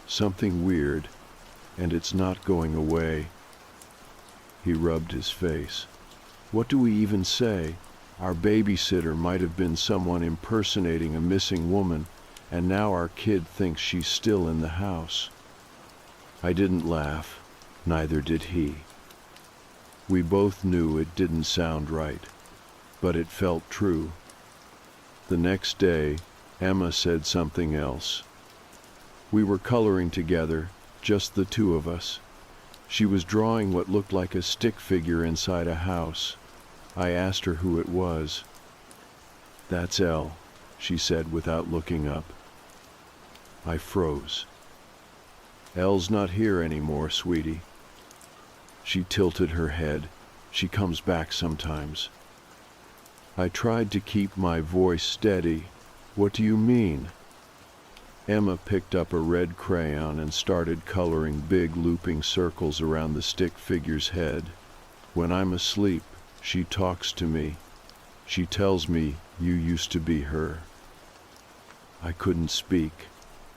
something weird, and it's not going away." He rubbed his face. "What do we even say? Our babysitter might have been someone impersonating a missing woman, and now our kid thinks she's still in the house." I didn't laugh, neither did he. We both knew it didn't sound right, but it felt true. The next day, Emma said something else. We were coloring together, just the two of us. She was drawing what looked like a stick figure inside a house. I asked her who it was. "That's Elle," she said without looking up. I froze. "Elle's not here anymore, sweetie." She tilted her head. "She comes back sometimes." I tried to keep my voice steady. "What do you mean?" Emma picked up a red crayon and started coloring big looping circles around the stick figure's head. "When I'm asleep, she talks to me. She tells me you used to be her." I couldn't speak.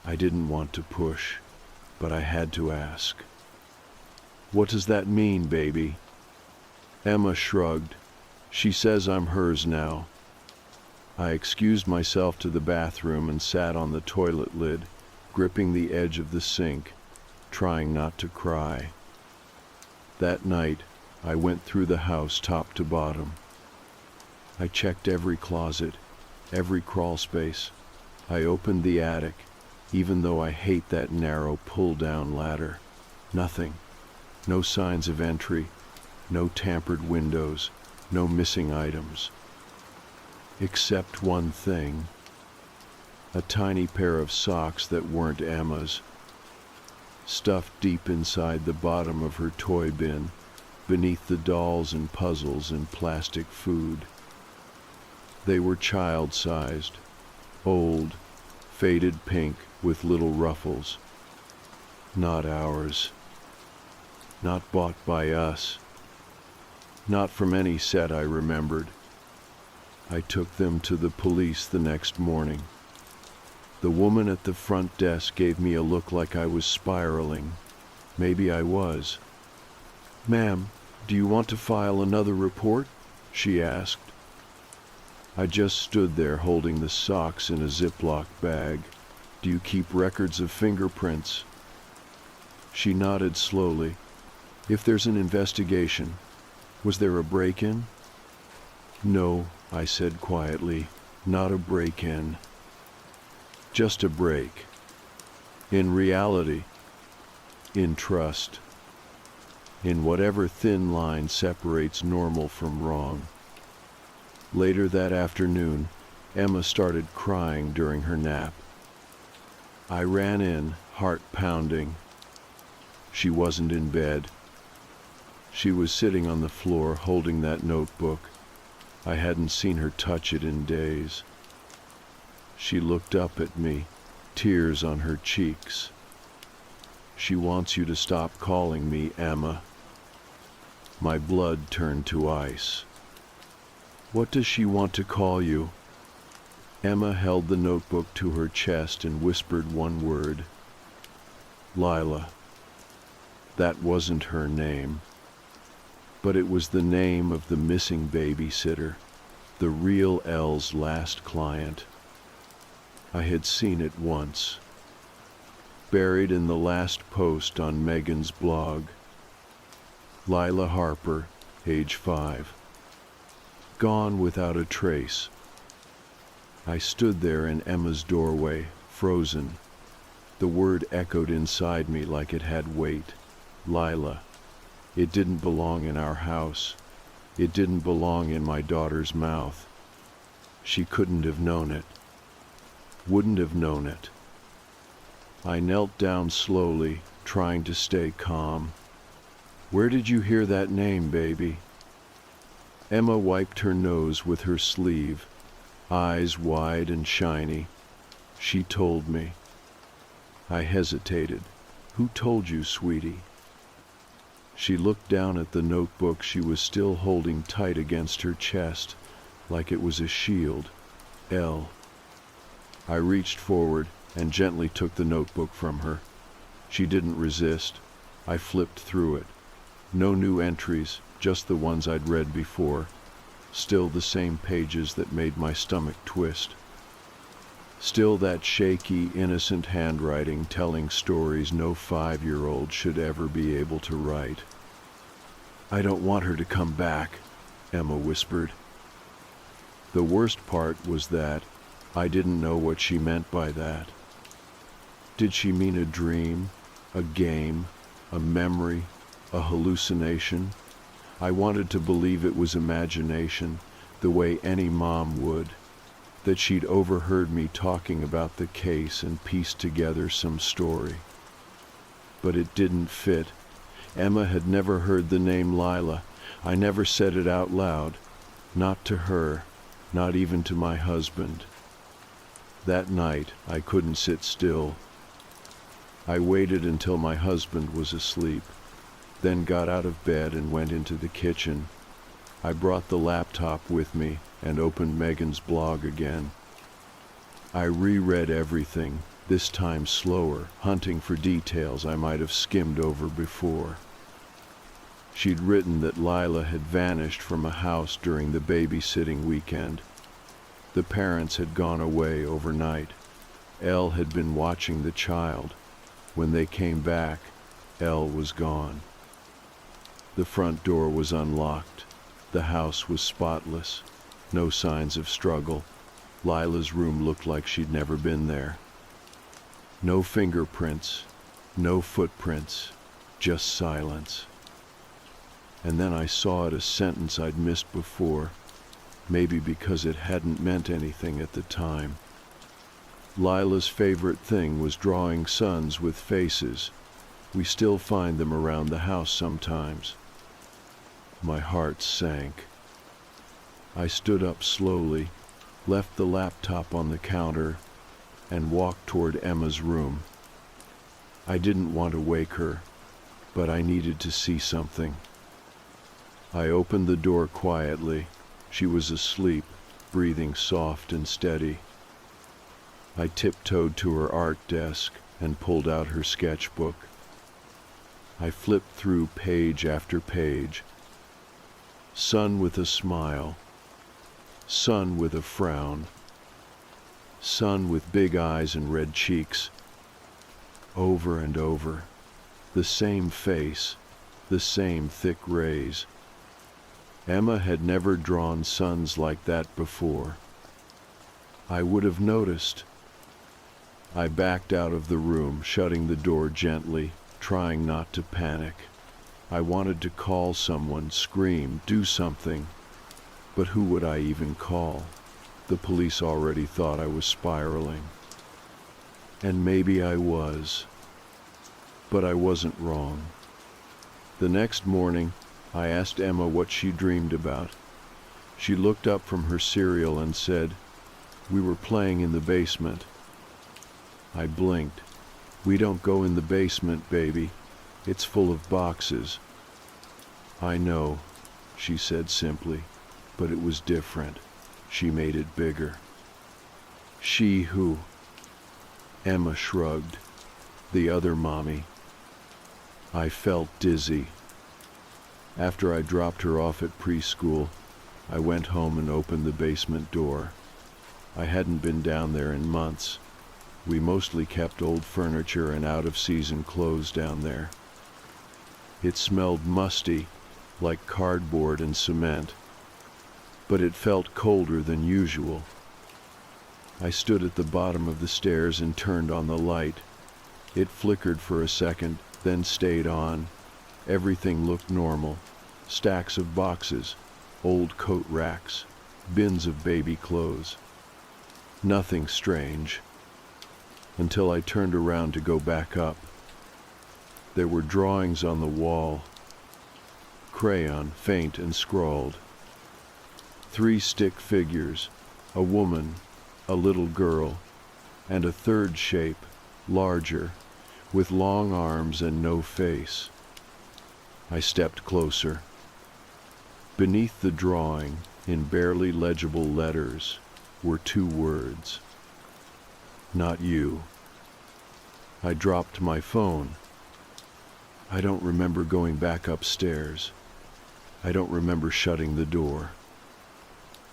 I didn't want to push, but I had to ask. "What does that mean, baby?" Emma shrugged. "She says I'm hers now." I excused myself to the bathroom and sat on the toilet lid, gripping the edge of the sink, trying not to cry. That night, I went through the house top to bottom. I checked every closet, every crawl space. I opened the attic, even though I hate that narrow pull-down ladder. Nothing. No signs of entry, no tampered windows, no missing items. Except one thing. A tiny pair of socks that weren't Emma's, stuffed deep inside the bottom of her toy bin, beneath the dolls and puzzles and plastic food. They were child-sized, old, faded pink with little ruffles. Not ours. Not bought by us. Not from any set I remembered. I took them to the police the next morning. The woman at the front desk gave me a look like I was spiraling. Maybe I was. "Ma'am, do you want to file another report?" she asked. I just stood there holding the socks in a Ziploc bag. "Do you keep records of fingerprints?" She nodded slowly. "If there's an investigation. Was there a break-in?" "No," I said quietly, "not a break-in. Just a break. In reality. In trust. In whatever thin line separates normal from wrong." Later that afternoon, Emma started crying during her nap. I ran in, heart pounding. She wasn't in bed. She was sitting on the floor holding that notebook. I hadn't seen her touch it in days. She looked up at me, tears on her cheeks. "She wants you to stop calling me Emma." My blood turned to ice. "What does she want to call you?" Emma held the notebook to her chest and whispered one word. "Lila." That wasn't her name. But it was the name of the missing babysitter, the real Elle's last client. I had seen it once. Buried in the last post on Megan's blog. Lila Harper, age 5. Gone without a trace. I stood there in Emma's doorway, frozen. The word echoed inside me like it had weight. Lila. It didn't belong in our house. It didn't belong in my daughter's mouth. She couldn't have known it. Wouldn't have known it. I knelt down slowly, trying to stay calm. "Where did you hear that name, baby?" Emma wiped her nose with her sleeve, eyes wide and shiny. She told me. I hesitated. Who told you, sweetie? She looked down at the notebook she was still holding tight against her chest, like it was a shield. L. I reached forward and gently took the notebook from her. She didn't resist. I flipped through it. No new entries, just the ones I'd read before. Still the same pages that made my stomach twist. Still that shaky, innocent handwriting telling stories no 5-year-old should ever be able to write. I don't want her to come back, Emma whispered. The worst part was that I didn't know what she meant by that. Did she mean a dream, a game, a memory, a hallucination? I wanted to believe it was imagination, the way any mom would, that she'd overheard me talking about the case and pieced together some story. But it didn't fit. Emma had never heard the name Lila. I never said it out loud, not to her, not even to my husband. That night, I couldn't sit still. I waited until my husband was asleep, then got out of bed and went into the kitchen. I brought the laptop with me and opened Megan's blog again. I reread everything, this time slower, hunting for details I might have skimmed over before. She'd written that Lila had vanished from a house during the babysitting weekend. The parents had gone away overnight. Elle had been watching the child. When they came back, Elle was gone. The front door was unlocked. The house was spotless. No signs of struggle. Lila's room looked like she'd never been there. No fingerprints, no footprints, just silence. And then I saw it, a sentence I'd missed before, maybe because it hadn't meant anything at the time. Lila's favorite thing was drawing suns with faces. We still find them around the house sometimes. My heart sank. I stood up slowly, left the laptop on the counter, and walked toward Emma's room. I didn't want to wake her, but I needed to see something. I opened the door quietly. She was asleep, breathing soft and steady. I tiptoed to her art desk and pulled out her sketchbook. I flipped through page after page. Sun with a smile. Sun with a frown. Sun with big eyes and red cheeks. Over and over. The same face, the same thick rays. Emma had never drawn suns like that before. I would have noticed. I backed out of the room, shutting the door gently, trying not to panic. I wanted to call someone, scream, do something. But who would I even call? The police already thought I was spiraling. And maybe I was. But I wasn't wrong. The next morning, I asked Emma what she dreamed about. She looked up from her cereal and said, "We were playing in the basement." I blinked. "We don't go in the basement, baby. It's full of boxes." "I know," she said simply, but it was different. She made it bigger. "She who?" Emma shrugged. "The other mommy." I felt dizzy. After I dropped her off at preschool, I went home and opened the basement door. I hadn't been down there in months. We mostly kept old furniture and out-of-season clothes down there. It smelled musty, like cardboard and cement, but it felt colder than usual. I stood at the bottom of the stairs and turned on the light. It flickered for a second, then stayed on. Everything looked normal. Stacks of boxes, old coat racks, bins of baby clothes. Nothing strange. Until I turned around to go back up. There were drawings on the wall. Crayon, faint and scrawled. 3 stick figures, a woman, a little girl, and a third shape, larger, with long arms and no face. I stepped closer. Beneath the drawing, in barely legible letters, were 2 words. Not you. I dropped my phone. I don't remember going back upstairs. I don't remember shutting the door.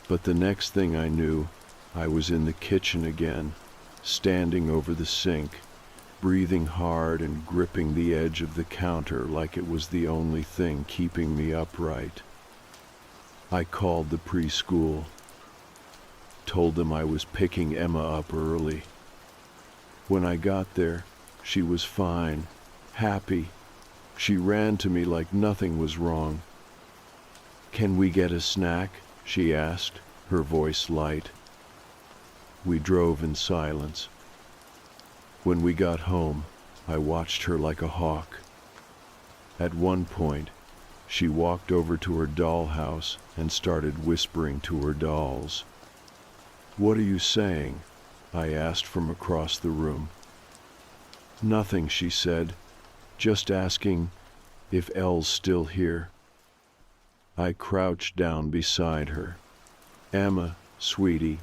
But the next thing I knew, I was in the kitchen again, standing over the sink, breathing hard and gripping the edge of the counter like it was the only thing keeping me upright. I called the preschool, told them I was picking Emma up early. When I got there, she was fine, happy. She ran to me like nothing was wrong. "Can we get a snack?" she asked, her voice light. We drove in silence. When we got home, I watched her like a hawk. At one point, she walked over to her dollhouse and started whispering to her dolls. "What are you saying?" I asked from across the room. "Nothing," she said, "just asking if Elle's still here." I crouched down beside her. "Emma, sweetie,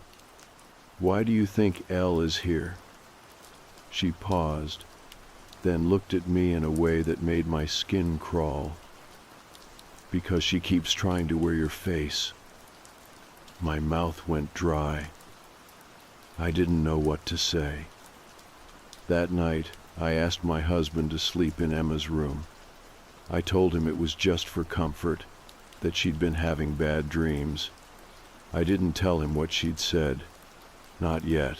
why do you think Elle is here?" She paused, then looked at me in a way that made my skin crawl. "Because she keeps trying to wear your face." My mouth went dry. I didn't know what to say. That night, I asked my husband to sleep in Emma's room. I told him it was just for comfort, that she'd been having bad dreams. I didn't tell him what she'd said. Not yet.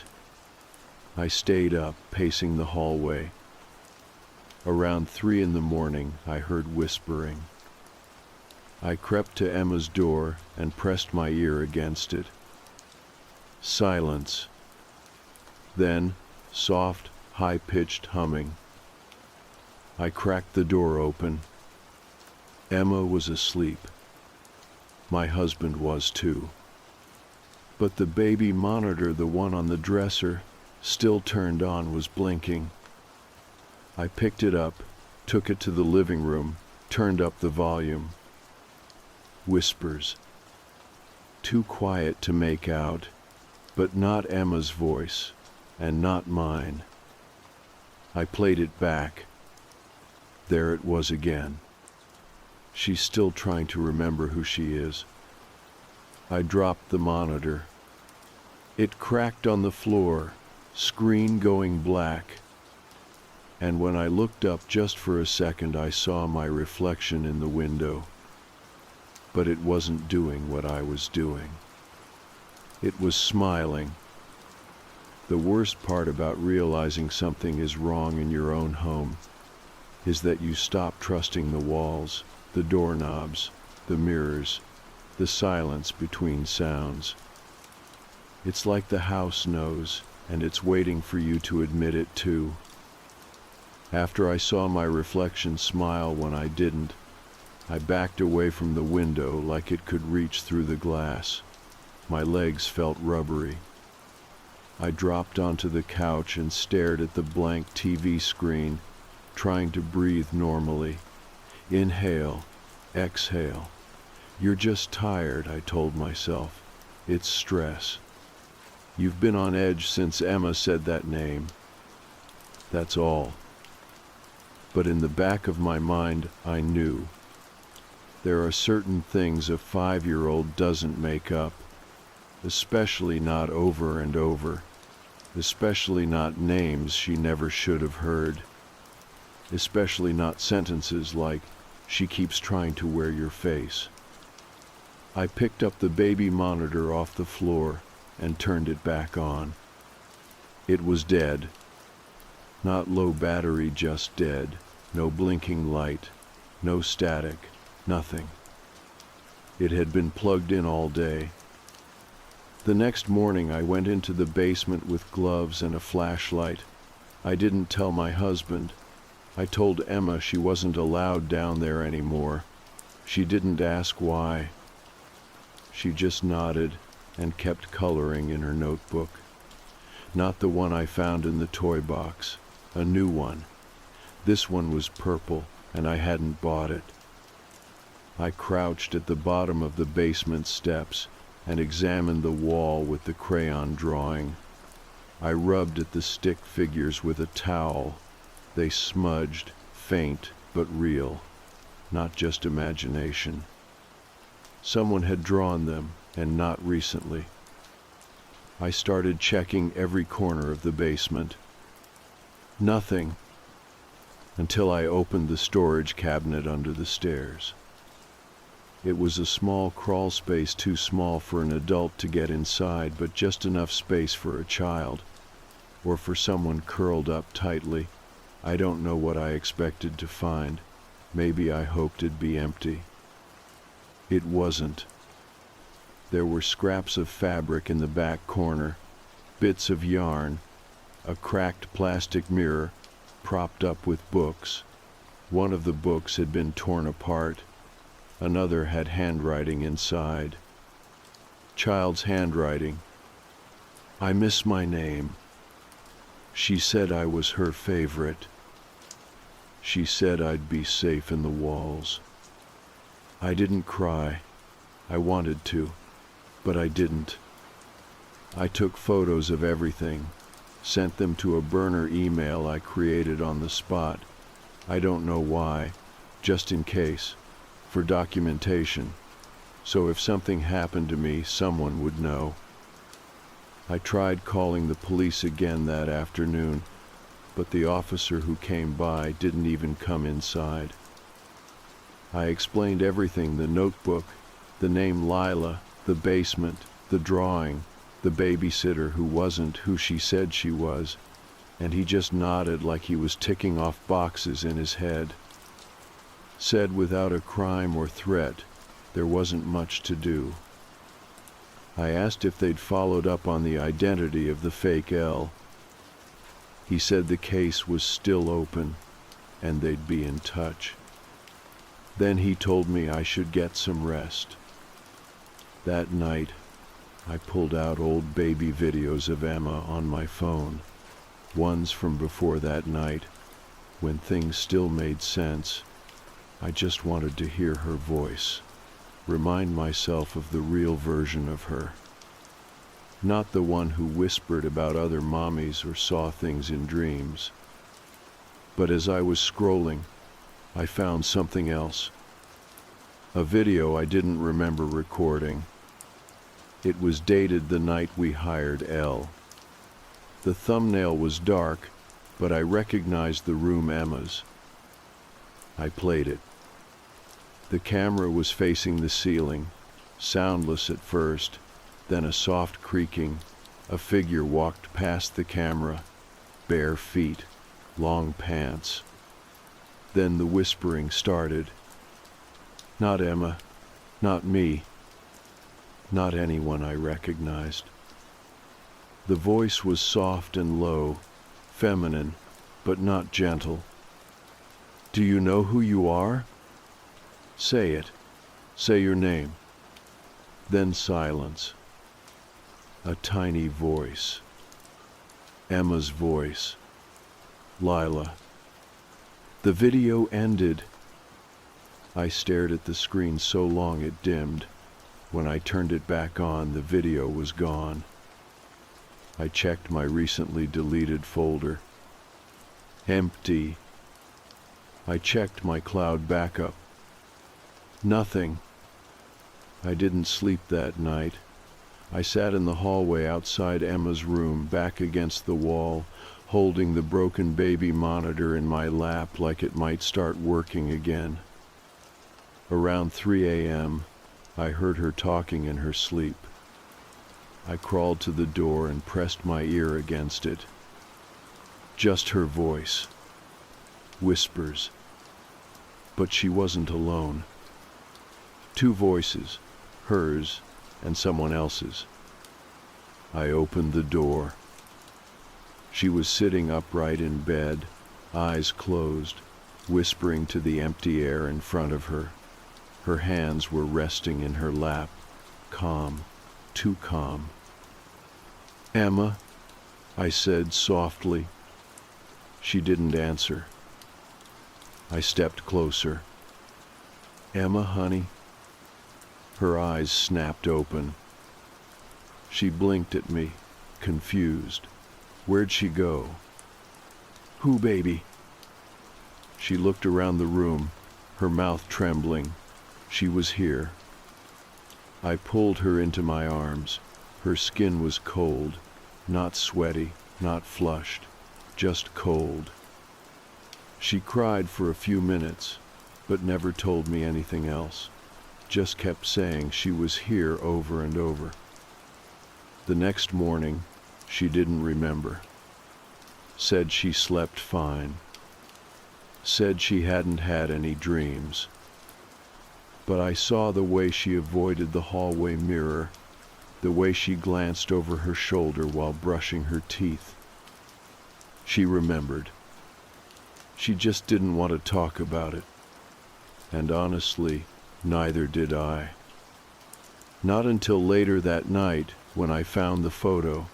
I stayed up, pacing the hallway. Around 3 in the morning, I heard whispering. I crept to Emma's door and pressed my ear against it. Silence. Then, soft, high-pitched humming. I cracked the door open. Emma was asleep. My husband was too. But the baby monitor, the one on the dresser, still turned on, was blinking. I picked it up, took it to the living room, turned up the volume. Whispers. Too quiet to make out, but not Emma's voice, and not mine. I played it back. There it was again. She's still trying to remember who she is. I dropped the monitor. It cracked on the floor, screen going black. And when I looked up just for a second, I saw my reflection in the window. But it wasn't doing what I was doing. It was smiling. The worst part about realizing something is wrong in your own home is that you stop trusting the walls, the doorknobs, the mirrors, the silence between sounds. It's like the house knows, and it's waiting for you to admit it too. After I saw my reflection smile when I didn't, I backed away from the window like it could reach through the glass. My legs felt rubbery. I dropped onto the couch and stared at the blank TV screen, trying to breathe normally. Inhale, exhale. You're just tired, I told myself. It's stress. You've been on edge since Emma said that name. That's all. But in the back of my mind, I knew. There are certain things a 5-year-old doesn't make up, especially not over and over, especially not names she never should have heard, especially not sentences like, "She keeps trying to wear your face." I picked up the baby monitor off the floor and turned it back on. It was dead. Not low battery, just dead. No blinking light, no static, nothing. It had been plugged in all day. The next morning I went into the basement with gloves and a flashlight. I didn't tell my husband. I told Emma she wasn't allowed down there anymore. She didn't ask why. She just nodded and kept coloring in her notebook. Not the one I found in the toy box, a new one. This one was purple, and I hadn't bought it. I crouched at the bottom of the basement steps and examined the wall with the crayon drawing. I rubbed at the stick figures with a towel. They smudged, faint but real, not just imagination. Someone had drawn them, and not recently. I started checking every corner of the basement. Nothing, until I opened the storage cabinet under the stairs. It was a small crawl space, too small for an adult to get inside, but just enough space for a child, or for someone curled up tightly. I don't know what I expected to find. Maybe I hoped it'd be empty. It wasn't. There were scraps of fabric in the back corner, bits of yarn, a cracked plastic mirror propped up with books. One of the books had been torn apart. Another had handwriting inside. Child's handwriting. I miss my name. She said I was her favorite. She said I'd be safe in the walls. I didn't cry. I wanted to, but I didn't. I took photos of everything, sent them to a burner email I created on the spot. I don't know why, just in case, for documentation, so if something happened to me, someone would know. I tried calling the police again that afternoon, but the officer who came by didn't even come inside. I explained everything: the notebook, the name Lila, the basement, the drawing, the babysitter who wasn't who she said she was, and he just nodded like he was ticking off boxes in his head. Said without a crime or threat, there wasn't much to do. I asked if they'd followed up on the identity of the fake L. He said the case was still open, and they'd be in touch. Then he told me I should get some rest. That night, I pulled out old baby videos of Emma on my phone, ones from before that night, when things still made sense. I just wanted to hear her voice, remind myself of the real version of her. Not the one who whispered about other mommies or saw things in dreams. But as I was scrolling, I found something else. A video I didn't remember recording. It was dated the night we hired Elle. The thumbnail was dark, but I recognized the room Emma's. I played it. The camera was facing the ceiling, soundless at first, then a soft creaking. A figure walked past the camera, bare feet, long pants. Then the whispering started. Not Emma, not me, not anyone I recognized. The voice was soft and low, feminine, but not gentle. Do you know who you are? Say it. Say your name. Then silence. A tiny voice. Emma's voice. Lila. The video ended. I stared at the screen so long it dimmed. When I turned it back on, the video was gone. I checked my recently deleted folder. Empty. I checked my cloud backup. Nothing. I didn't sleep that night. I sat in the hallway outside Emma's room, back against the wall, holding the broken baby monitor in my lap like it might start working again. Around 3 a.m., I heard her talking in her sleep. I crawled to the door and pressed my ear against it. Just her voice. Whispers. But she wasn't alone. Two voices, hers and someone else's. I opened the door. She was sitting upright in bed, eyes closed, whispering to the empty air in front of her. Her hands were resting in her lap, calm, too calm. Emma, I said softly. She didn't answer. I stepped closer. Emma, honey? Her eyes snapped open. She blinked at me, confused. Where'd she go? Who, baby? She looked around the room, her mouth trembling. She was here. I pulled her into my arms. Her skin was cold, not sweaty, not flushed, just cold. She cried for a few minutes, but never told me anything else. Just kept saying she was here over and over. The next morning, she didn't remember. Said she slept fine. Said she hadn't had any dreams. But I saw the way she avoided the hallway mirror, the way she glanced over her shoulder while brushing her teeth. She remembered. She just didn't want to talk about it. And honestly, neither did I. Not until later that night when I found the photo.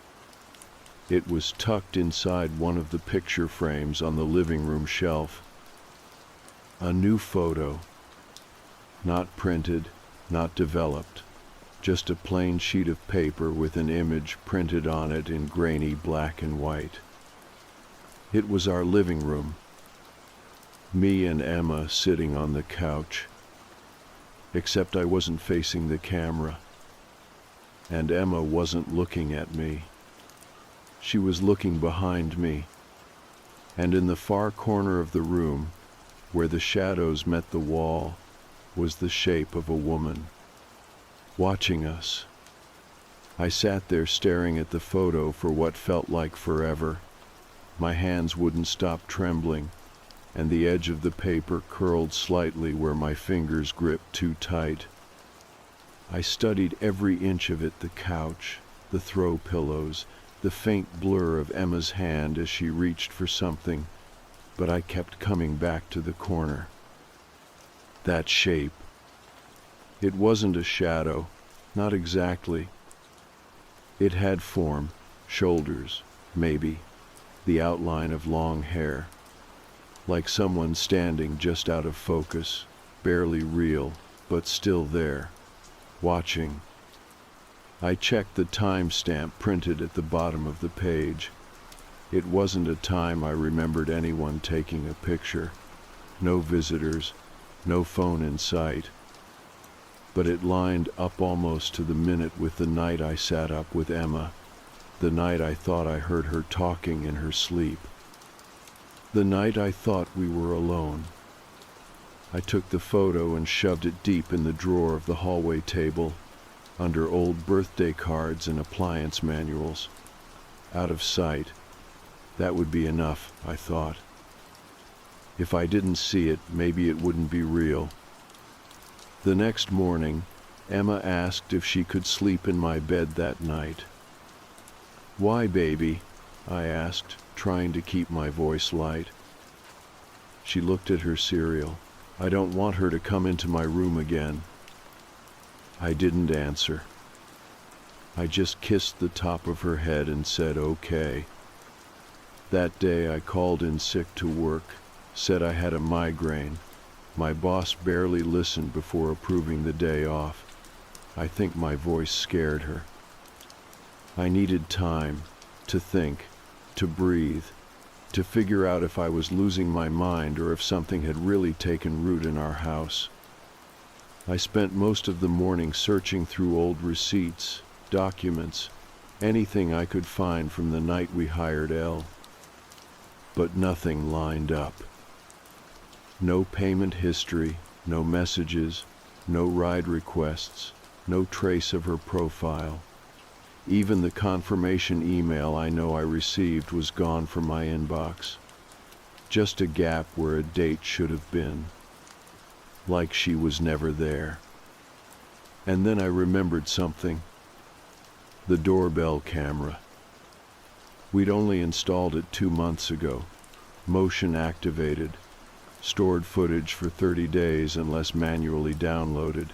It was tucked inside one of the picture frames on the living room shelf. A new photo. Not printed, not developed. Just a plain sheet of paper with an image printed on it in grainy black and white. It was our living room. Me and Emma sitting on the couch. Except I wasn't facing the camera. And Emma wasn't looking at me. She was looking behind me. And in the far corner of the room, where the shadows met the wall, was the shape of a woman, watching us. I sat there staring at the photo for what felt like forever. My hands wouldn't stop trembling, and the edge of the paper curled slightly where my fingers gripped too tight. I studied every inch of it, the couch, the throw pillows, the faint blur of Emma's hand as she reached for something, but I kept coming back to the corner. That shape. It wasn't a shadow, not exactly. It had form, shoulders, maybe, the outline of long hair, like someone standing just out of focus, barely real, but still there, watching. I checked the timestamp printed at the bottom of the page. It wasn't a time I remembered anyone taking a picture. No visitors, no phone in sight. But it lined up almost to the minute with the night I sat up with Emma, the night I thought I heard her talking in her sleep, the night I thought we were alone. I took the photo and shoved it deep in the drawer of the hallway table, under old birthday cards and appliance manuals. Out of sight. That would be enough, I thought. If I didn't see it, maybe it wouldn't be real. The next morning, Emma asked if she could sleep in my bed that night. Why, baby? I asked, trying to keep my voice light. She looked at her cereal. I don't want her to come into my room again. I didn't answer. I just kissed the top of her head and said, okay. That day I called in sick to work, said I had a migraine. My boss barely listened before approving the day off. I think my voice scared her. I needed time to think, to breathe, to figure out if I was losing my mind or if something had really taken root in our house. I spent most of the morning searching through old receipts, documents, anything I could find from the night we hired Elle. But nothing lined up. No payment history, no messages, no ride requests, no trace of her profile. Even the confirmation email I know I received was gone from my inbox. Just a gap where a date should have been. Like she was never there. And then I remembered something. The doorbell camera. We'd only installed it 2 months ago. Motion activated. Stored footage for 30 days unless manually downloaded.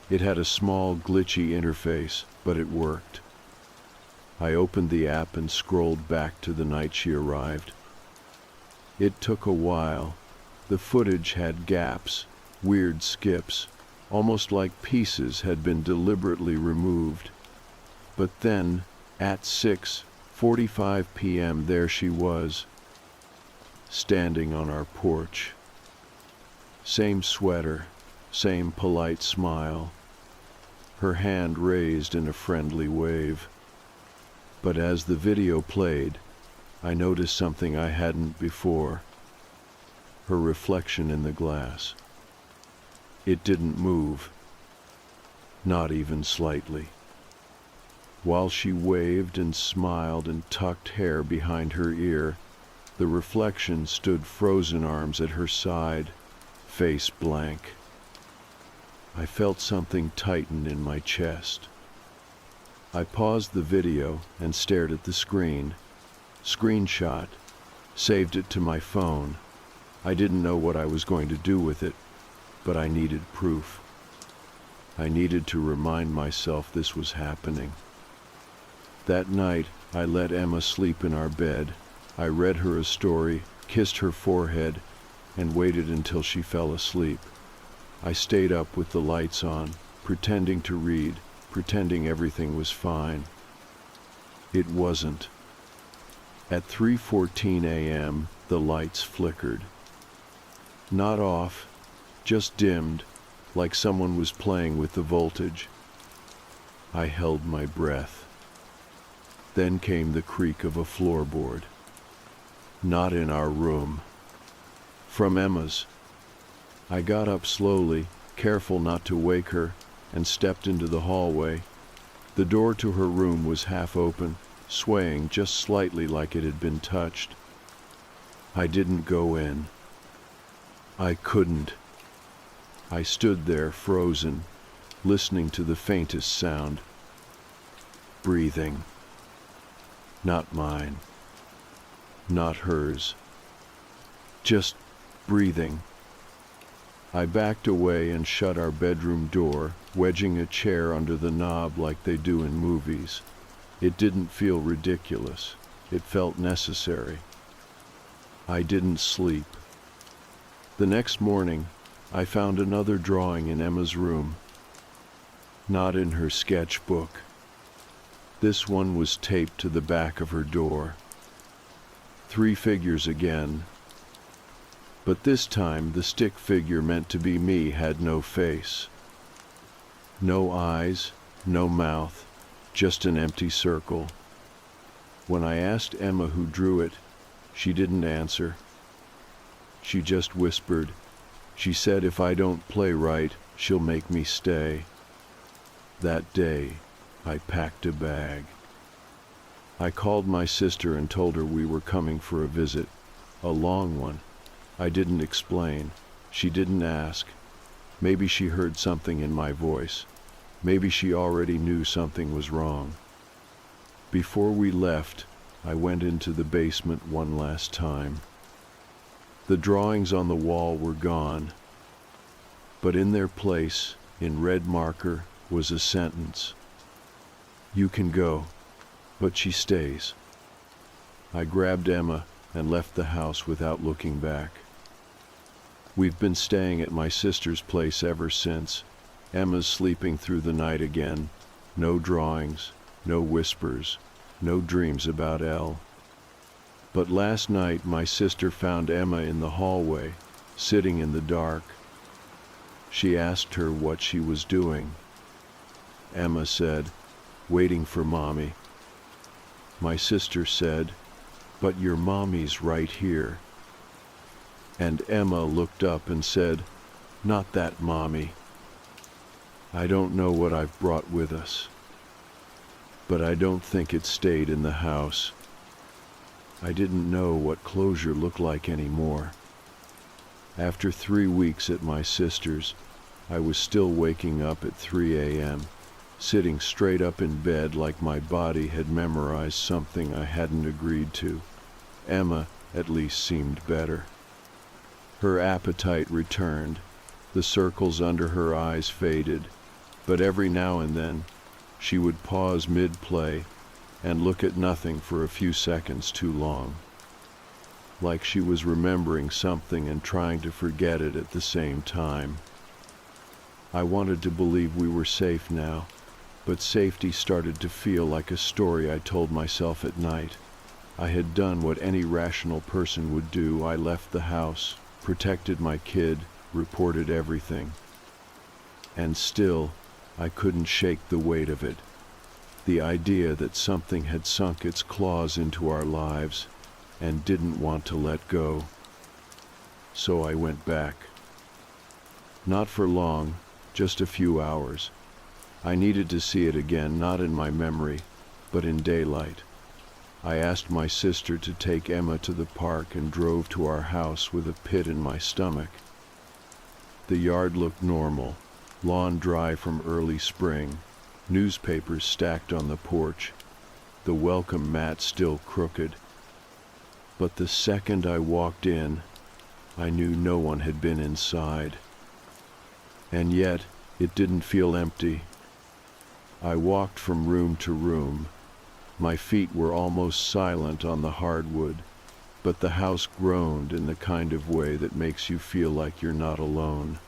It had a small, glitchy interface, but it worked. I opened the app and scrolled back to the night she arrived. It took a while. The footage had gaps, weird skips, almost like pieces had been deliberately removed. But then, at 6:45 p.m., there she was, standing on our porch. Same sweater, same polite smile, her hand raised in a friendly wave. But as the video played, I noticed something I hadn't before. Her reflection in the glass. It didn't move, not even slightly. While she waved and smiled and tucked hair behind her ear, the reflection stood frozen, arms at her side, face blank. I felt something tighten in my chest. I paused the video and stared at the screen. Screenshot. Saved it to my phone. I didn't know what I was going to do with it, but I needed proof. I needed to remind myself this was happening. That night, I let Emma sleep in our bed. I read her a story, kissed her forehead, and waited until she fell asleep. I stayed up with the lights on, pretending to read, pretending everything was fine. It wasn't. At 3:14 a.m., the lights flickered. Not off, just dimmed, like someone was playing with the voltage. I held my breath. Then came the creak of a floorboard. Not in our room. From Emma's. I got up slowly, careful not to wake her, and stepped into the hallway. The door to her room was half open, swaying just slightly like it had been touched. I didn't go in. I couldn't. I stood there frozen, listening to the faintest sound. Breathing. Not mine. Not hers. Just breathing. I backed away and shut our bedroom door, wedging a chair under the knob like they do in movies. It didn't feel ridiculous. It felt necessary. I didn't sleep. The next morning, I found another drawing in Emma's room. Not in her sketchbook. This one was taped to the back of her door. 3 figures again. But this time, the stick figure meant to be me had no face. No eyes, no mouth, just an empty circle. When I asked Emma who drew it, she didn't answer. She just whispered. She said if I don't play right, she'll make me stay. That day, I packed a bag. I called my sister and told her we were coming for a visit, a long one. I didn't explain. She didn't ask. Maybe she heard something in my voice. Maybe she already knew something was wrong. Before we left, I went into the basement one last time. The drawings on the wall were gone, but in their place, in red marker, was a sentence. You can go, but she stays. I grabbed Emma and left the house without looking back. We've been staying at my sister's place ever since. Emma's sleeping through the night again. No drawings, no whispers, no dreams about Elle. But last night my sister found Emma in the hallway, sitting in the dark. She asked her what she was doing. Emma said, waiting for Mommy. My sister said, but your Mommy's right here. And Emma looked up and said, not that Mommy. I don't know what I've brought with us, but I don't think it stayed in the house. I didn't know what closure looked like anymore. After 3 weeks at my sister's, I was still waking up at 3 a.m., sitting straight up in bed like my body had memorized something I hadn't agreed to. Emma at least seemed better. Her appetite returned. The circles under her eyes faded, but every now and then she would pause mid-play, and look at nothing for a few seconds too long. Like she was remembering something and trying to forget it at the same time. I wanted to believe we were safe now, but safety started to feel like a story I told myself at night. I had done what any rational person would do. I left the house, protected my kid, reported everything. And still, I couldn't shake the weight of it. The idea that something had sunk its claws into our lives and didn't want to let go. So I went back. Not for long, just a few hours. I needed to see it again, not in my memory, but in daylight. I asked my sister to take Emma to the park and drove to our house with a pit in my stomach. The yard looked normal, lawn dry from early spring, newspapers stacked on the porch, the welcome mat still crooked. But the second I walked in, I knew no one had been inside. And yet, it didn't feel empty. I walked from room to room. My feet were almost silent on the hardwood, but the house groaned in the kind of way that makes you feel like you're not alone.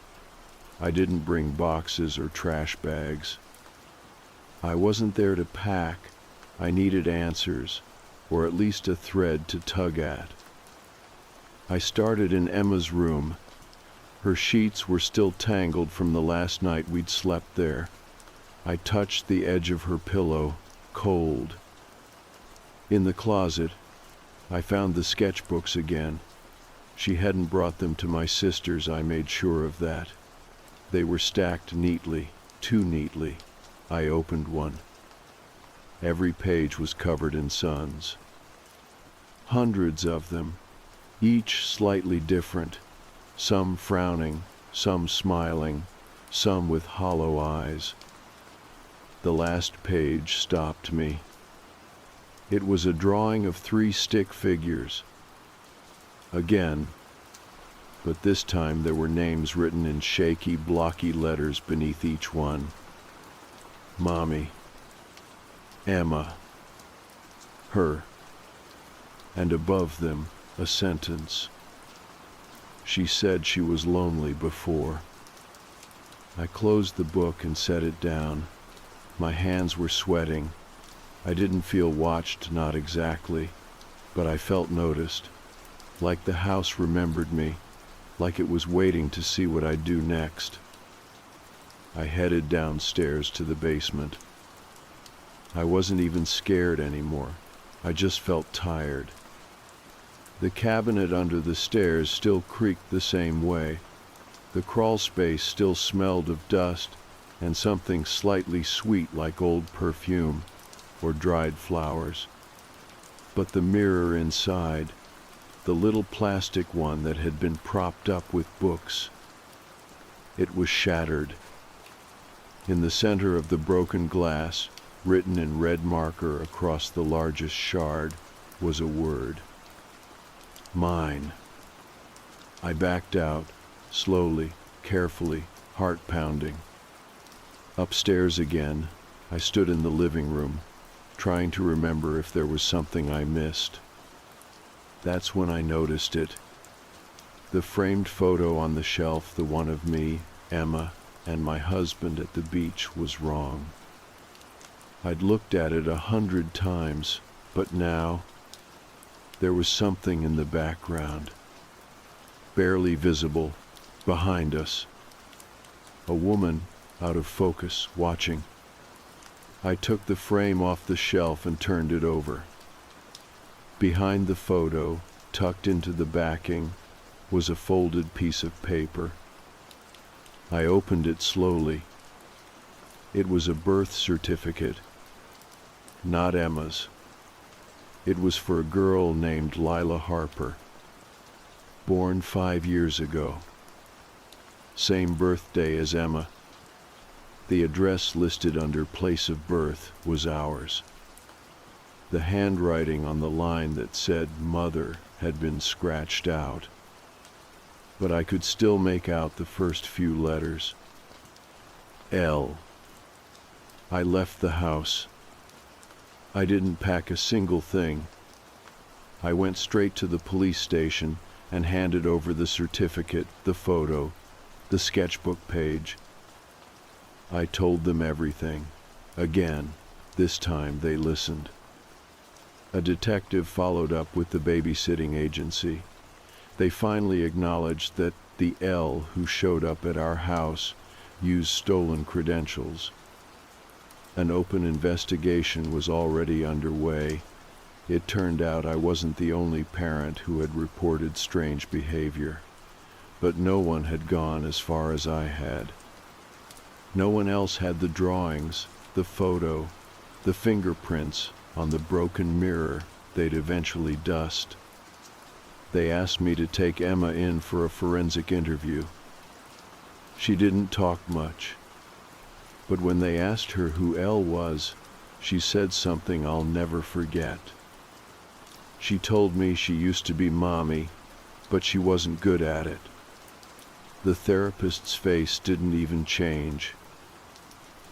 I didn't bring boxes or trash bags. I wasn't there to pack. I needed answers, or at least a thread to tug at. I started in Emma's room. Her sheets were still tangled from the last night we'd slept there. I touched the edge of her pillow, cold. In the closet, I found the sketchbooks again. She hadn't brought them to my sister's, I made sure of that. They were stacked neatly, too neatly. I opened one. Every page was covered in suns. Hundreds of them, each slightly different, some frowning, some smiling, some with hollow eyes. The last page stopped me. It was a drawing of 3 stick figures. Again, but this time there were names written in shaky, blocky letters beneath each one. Mommy, Emma, her, and above them a sentence. She said she was lonely before. I closed the book and set it down. My hands were sweating. I didn't feel watched, not exactly, but I felt noticed, like the house remembered me, like it was waiting to see what I'd do next. I headed downstairs to the basement. I wasn't even scared anymore. I just felt tired. The cabinet under the stairs still creaked the same way. The crawl space still smelled of dust and something slightly sweet like old perfume or dried flowers. But the mirror inside, the little plastic one that had been propped up with books, it was shattered. In the center of the broken glass, written in red marker across the largest shard, was a word. Mine. I backed out, slowly, carefully, heart pounding. Upstairs again, I stood in the living room, trying to remember if there was something I missed. That's when I noticed it. The framed photo on the shelf, the one of me, Emma, and my husband at the beach, was wrong. I'd looked at it 100 times, but now there was something in the background, barely visible, behind us. A woman, out of focus, watching. I took the frame off the shelf and turned it over. Behind the photo, tucked into the backing, was a folded piece of paper. I opened it slowly. It was a birth certificate. Not Emma's. It was for a girl named Lila Harper, born 5 years ago. Same birthday as Emma. The address listed under place of birth was ours. The handwriting on the line that said mother had been scratched out, but I could still make out the first few letters. L. I left the house. I didn't pack a single thing. I went straight to the police station and handed over the certificate, the photo, the sketchbook page. I told them everything. Again, this time they listened. A detective followed up with the babysitting agency. They finally acknowledged that the L who showed up at our house used stolen credentials. An open investigation was already underway. It turned out I wasn't the only parent who had reported strange behavior, but no one had gone as far as I had. No one else had the drawings, the photo, the fingerprints on the broken mirror they'd eventually dust. They asked me to take Emma in for a forensic interview. She didn't talk much, but when they asked her who Elle was, she said something I'll never forget. She told me she used to be mommy, but she wasn't good at it. The therapist's face didn't even change.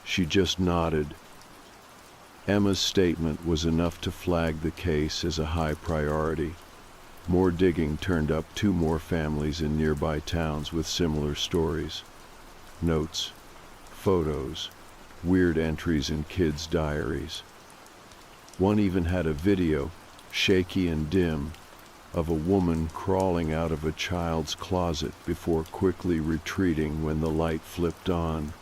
She just nodded. Emma's statement was enough to flag the case as a high priority. More digging turned up 2 more families in nearby towns with similar stories. Notes, photos, weird entries in kids' diaries. One even had a video, shaky and dim, of a woman crawling out of a child's closet before quickly retreating when the light flipped on.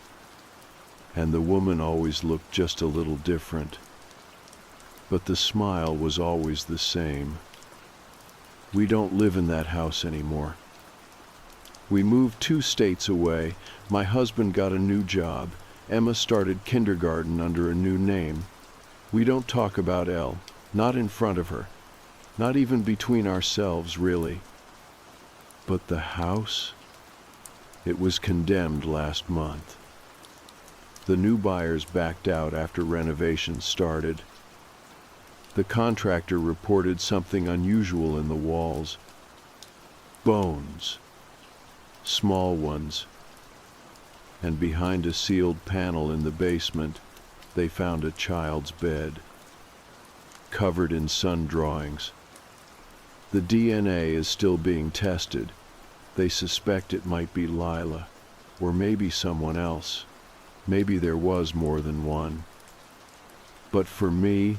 And the woman always looked just a little different. But the smile was always the same. We don't live in that house anymore. We moved 2 states away. My husband got a new job. Emma started kindergarten under a new name. We don't talk about Elle, not in front of her, not even between ourselves, really. But the house? It was condemned last month. The new buyers backed out after renovations started. The contractor reported something unusual in the walls. Bones. Small ones. And behind a sealed panel in the basement, they found a child's bed, covered in sun drawings. The DNA is still being tested. They suspect it might be Lila, or maybe someone else. Maybe there was more than one. But for me,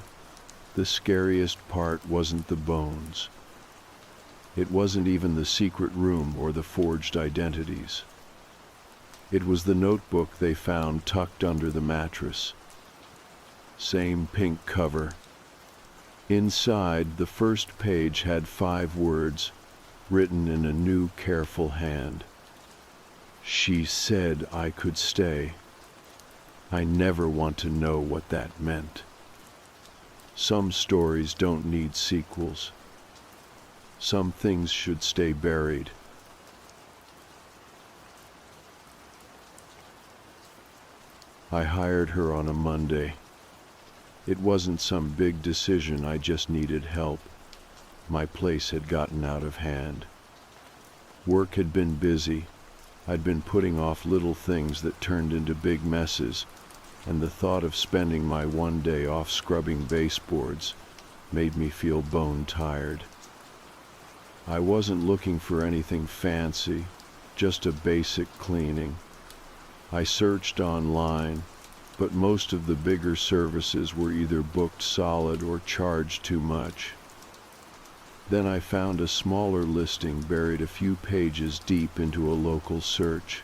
the scariest part wasn't the bones. It wasn't even the secret room or the forged identities. It was the notebook they found tucked under the mattress. Same pink cover. Inside, the first page had 5 words, written in a new, careful hand. She said I could stay. I never want to know what that meant. Some stories don't need sequels. Some things should stay buried. I hired her on a Monday. It wasn't some big decision, I just needed help. My place had gotten out of hand. Work had been busy. I'd been putting off little things that turned into big messes, and the thought of spending my one day off scrubbing baseboards made me feel bone tired. I wasn't looking for anything fancy, just a basic cleaning. I searched online, but most of the bigger services were either booked solid or charged too much. Then I found a smaller listing buried a few pages deep into a local search.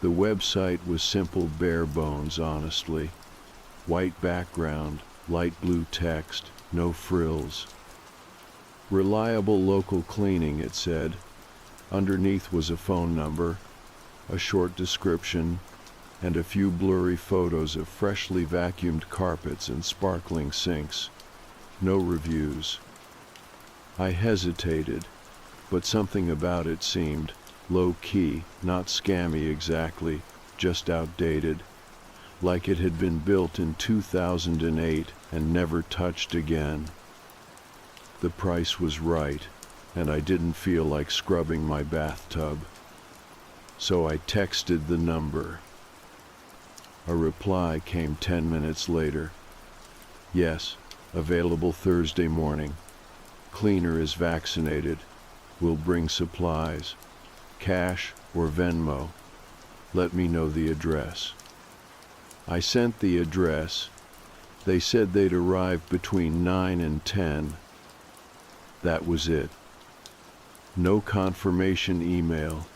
The website was simple, bare bones, honestly. White background, light blue text, no frills. Reliable local cleaning, it said. Underneath was a phone number, a short description, and a few blurry photos of freshly vacuumed carpets and sparkling sinks. No reviews. I hesitated, but something about it seemed low-key, not scammy exactly, just outdated, like it had been built in 2008 and never touched again. The price was right, and I didn't feel like scrubbing my bathtub. So I texted the number. A reply came 10 minutes later. Yes, available Thursday morning. Cleaner is vaccinated. Will bring supplies. Cash or Venmo. Let me know the address. I sent the address. They said they'd arrive between 9 and 10. That was it. No confirmation email,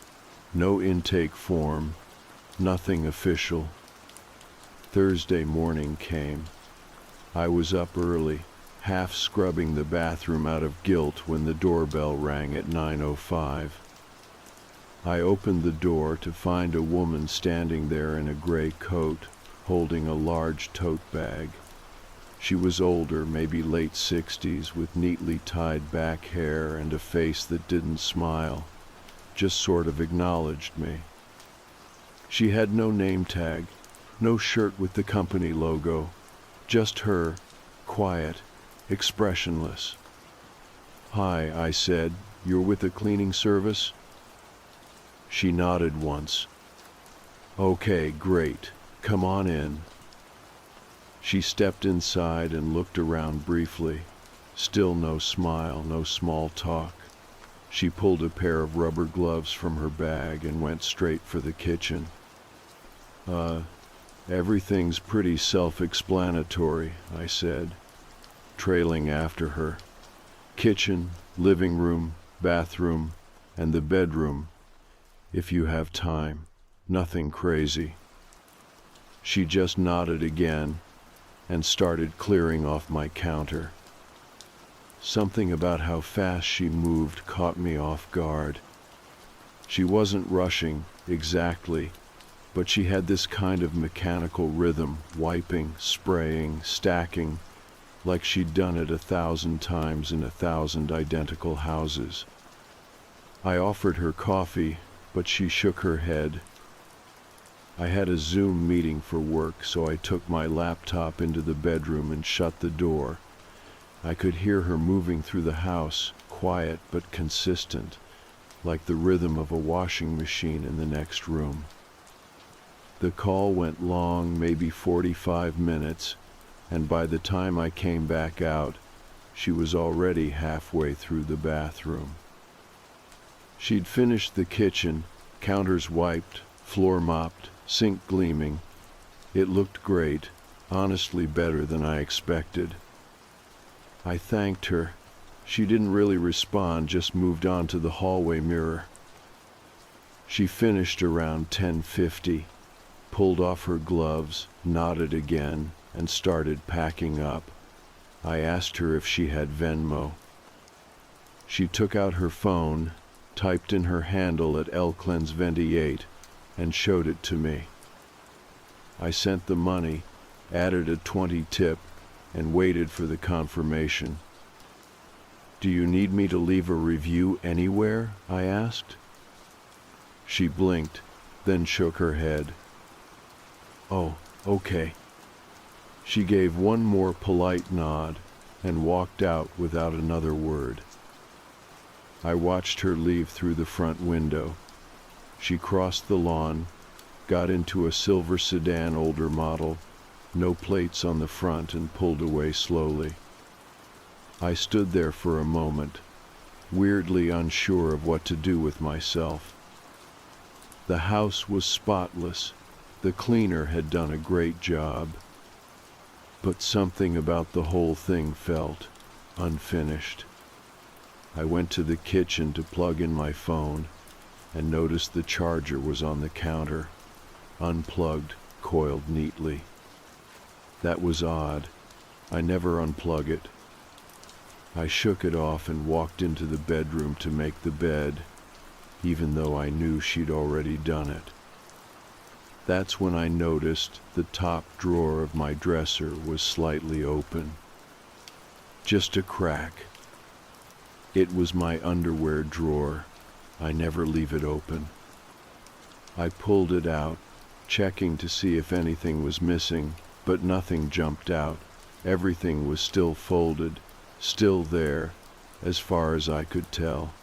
no intake form, nothing official. Thursday morning came. I was up early, half scrubbing the bathroom out of guilt when the doorbell rang at 9:05. I opened the door to find a woman standing there in a gray coat, holding a large tote bag. She was older, maybe late 60s, with neatly tied back hair and a face that didn't smile, just sort of acknowledged me. She had no name tag, no shirt with the company logo, just her, quiet, expressionless. "Hi," I said, "you're with a cleaning service?" She nodded once. "Okay, great. Come on in." She stepped inside and looked around briefly. Still no smile, no small talk. She pulled a pair of rubber gloves from her bag and went straight for the kitchen. Everything's pretty self-explanatory," I said, trailing after her. "Kitchen, living room, bathroom, and the bedroom, if you have time. Nothing crazy." She just nodded again and started clearing off my counter. Something about how fast she moved caught me off guard. She wasn't rushing, exactly, but she had this kind of mechanical rhythm, wiping, spraying, stacking, like she'd done it 1,000 times in 1,000 identical houses. I offered her coffee, but she shook her head. I had a Zoom meeting for work, so I took my laptop into the bedroom and shut the door. I could hear her moving through the house, quiet but consistent, like the rhythm of a washing machine in the next room. The call went long, maybe 45 minutes, and by the time I came back out, she was already halfway through the bathroom. She'd finished the kitchen, counters wiped, floor mopped, sink gleaming. It looked great, honestly better than I expected. I thanked her. She didn't really respond, just moved on to the hallway mirror. She finished around 10:50, pulled off her gloves, nodded again, and started packing up. I asked her if she had Venmo. She took out her phone, typed in her handle at Elclens28, and showed it to me. I sent the money, added a 20 tip, and waited for the confirmation. "Do you need me to leave a review anywhere?" I asked. She blinked, then shook her head. "Oh, okay." She gave one more polite nod and walked out without another word. I watched her leave through the front window. She crossed the lawn, got into a silver sedan, older model, no plates on the front, and pulled away slowly. I stood there for a moment, weirdly unsure of what to do with myself. The house was spotless. The cleaner had done a great job. But something about the whole thing felt unfinished. I went to the kitchen to plug in my phone and noticed the charger was on the counter, unplugged, coiled neatly. That was odd. I never unplug it. I shook it off and walked into the bedroom to make the bed, even though I knew she'd already done it. That's when I noticed the top drawer of my dresser was slightly open. Just a crack. It was my underwear drawer. I never leave it open. I pulled it out, checking to see if anything was missing, but nothing jumped out. Everything was still folded, still there, as far as I could tell.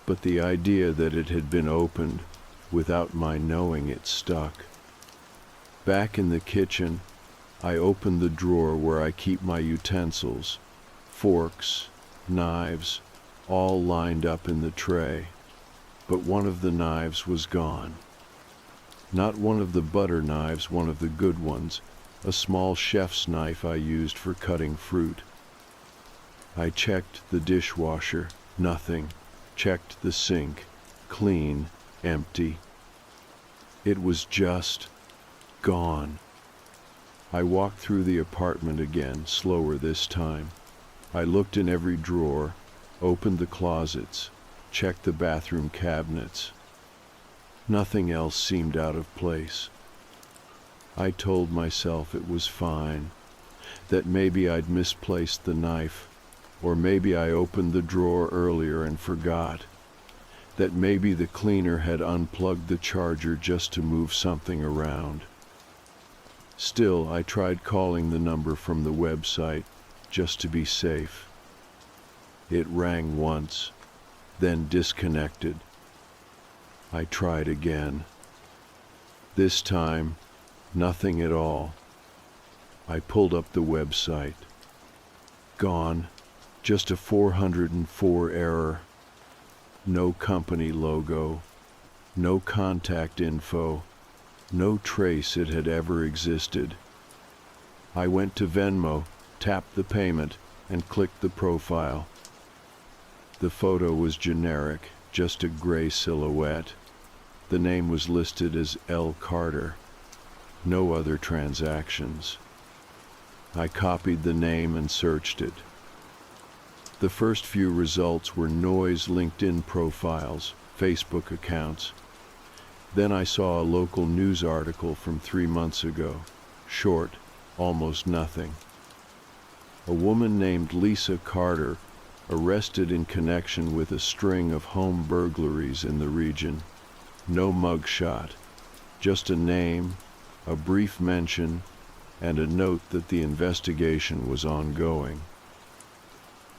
But the idea that it had been opened, without my knowing it, stuck. Back in the kitchen, I opened the drawer where I keep my utensils, forks, knives, all lined up in the tray. But one of the knives was gone. Not one of the butter knives, one of the good ones, a small chef's knife I used for cutting fruit. I checked the dishwasher, nothing. Checked the sink, clean, empty. It was just gone. I walked through the apartment again, slower this time. I looked in every drawer, opened the closets, checked the bathroom cabinets. Nothing else seemed out of place. I told myself it was fine, that maybe I'd misplaced the knife, or maybe I opened the drawer earlier and forgot, that maybe the cleaner had unplugged the charger just to move something around. Still, I tried calling the number from the website, just to be safe. It rang once, then disconnected. I tried again. This time, nothing at all. I pulled up the website. Gone. Just a 404 error. No company logo. No contact info. No trace it had ever existed. I went to Venmo, tapped the payment, and clicked the profile. The photo was generic, just a gray silhouette. The name was listed as L. Carter. No other transactions. I copied the name and searched it. The first few results were noise LinkedIn profiles, Facebook accounts. Then I saw a local news article from 3 months ago. Short, almost nothing. A woman named Lisa Carter, arrested in connection with a string of home burglaries in the region. No mugshot, just a name, a brief mention, and a note that the investigation was ongoing.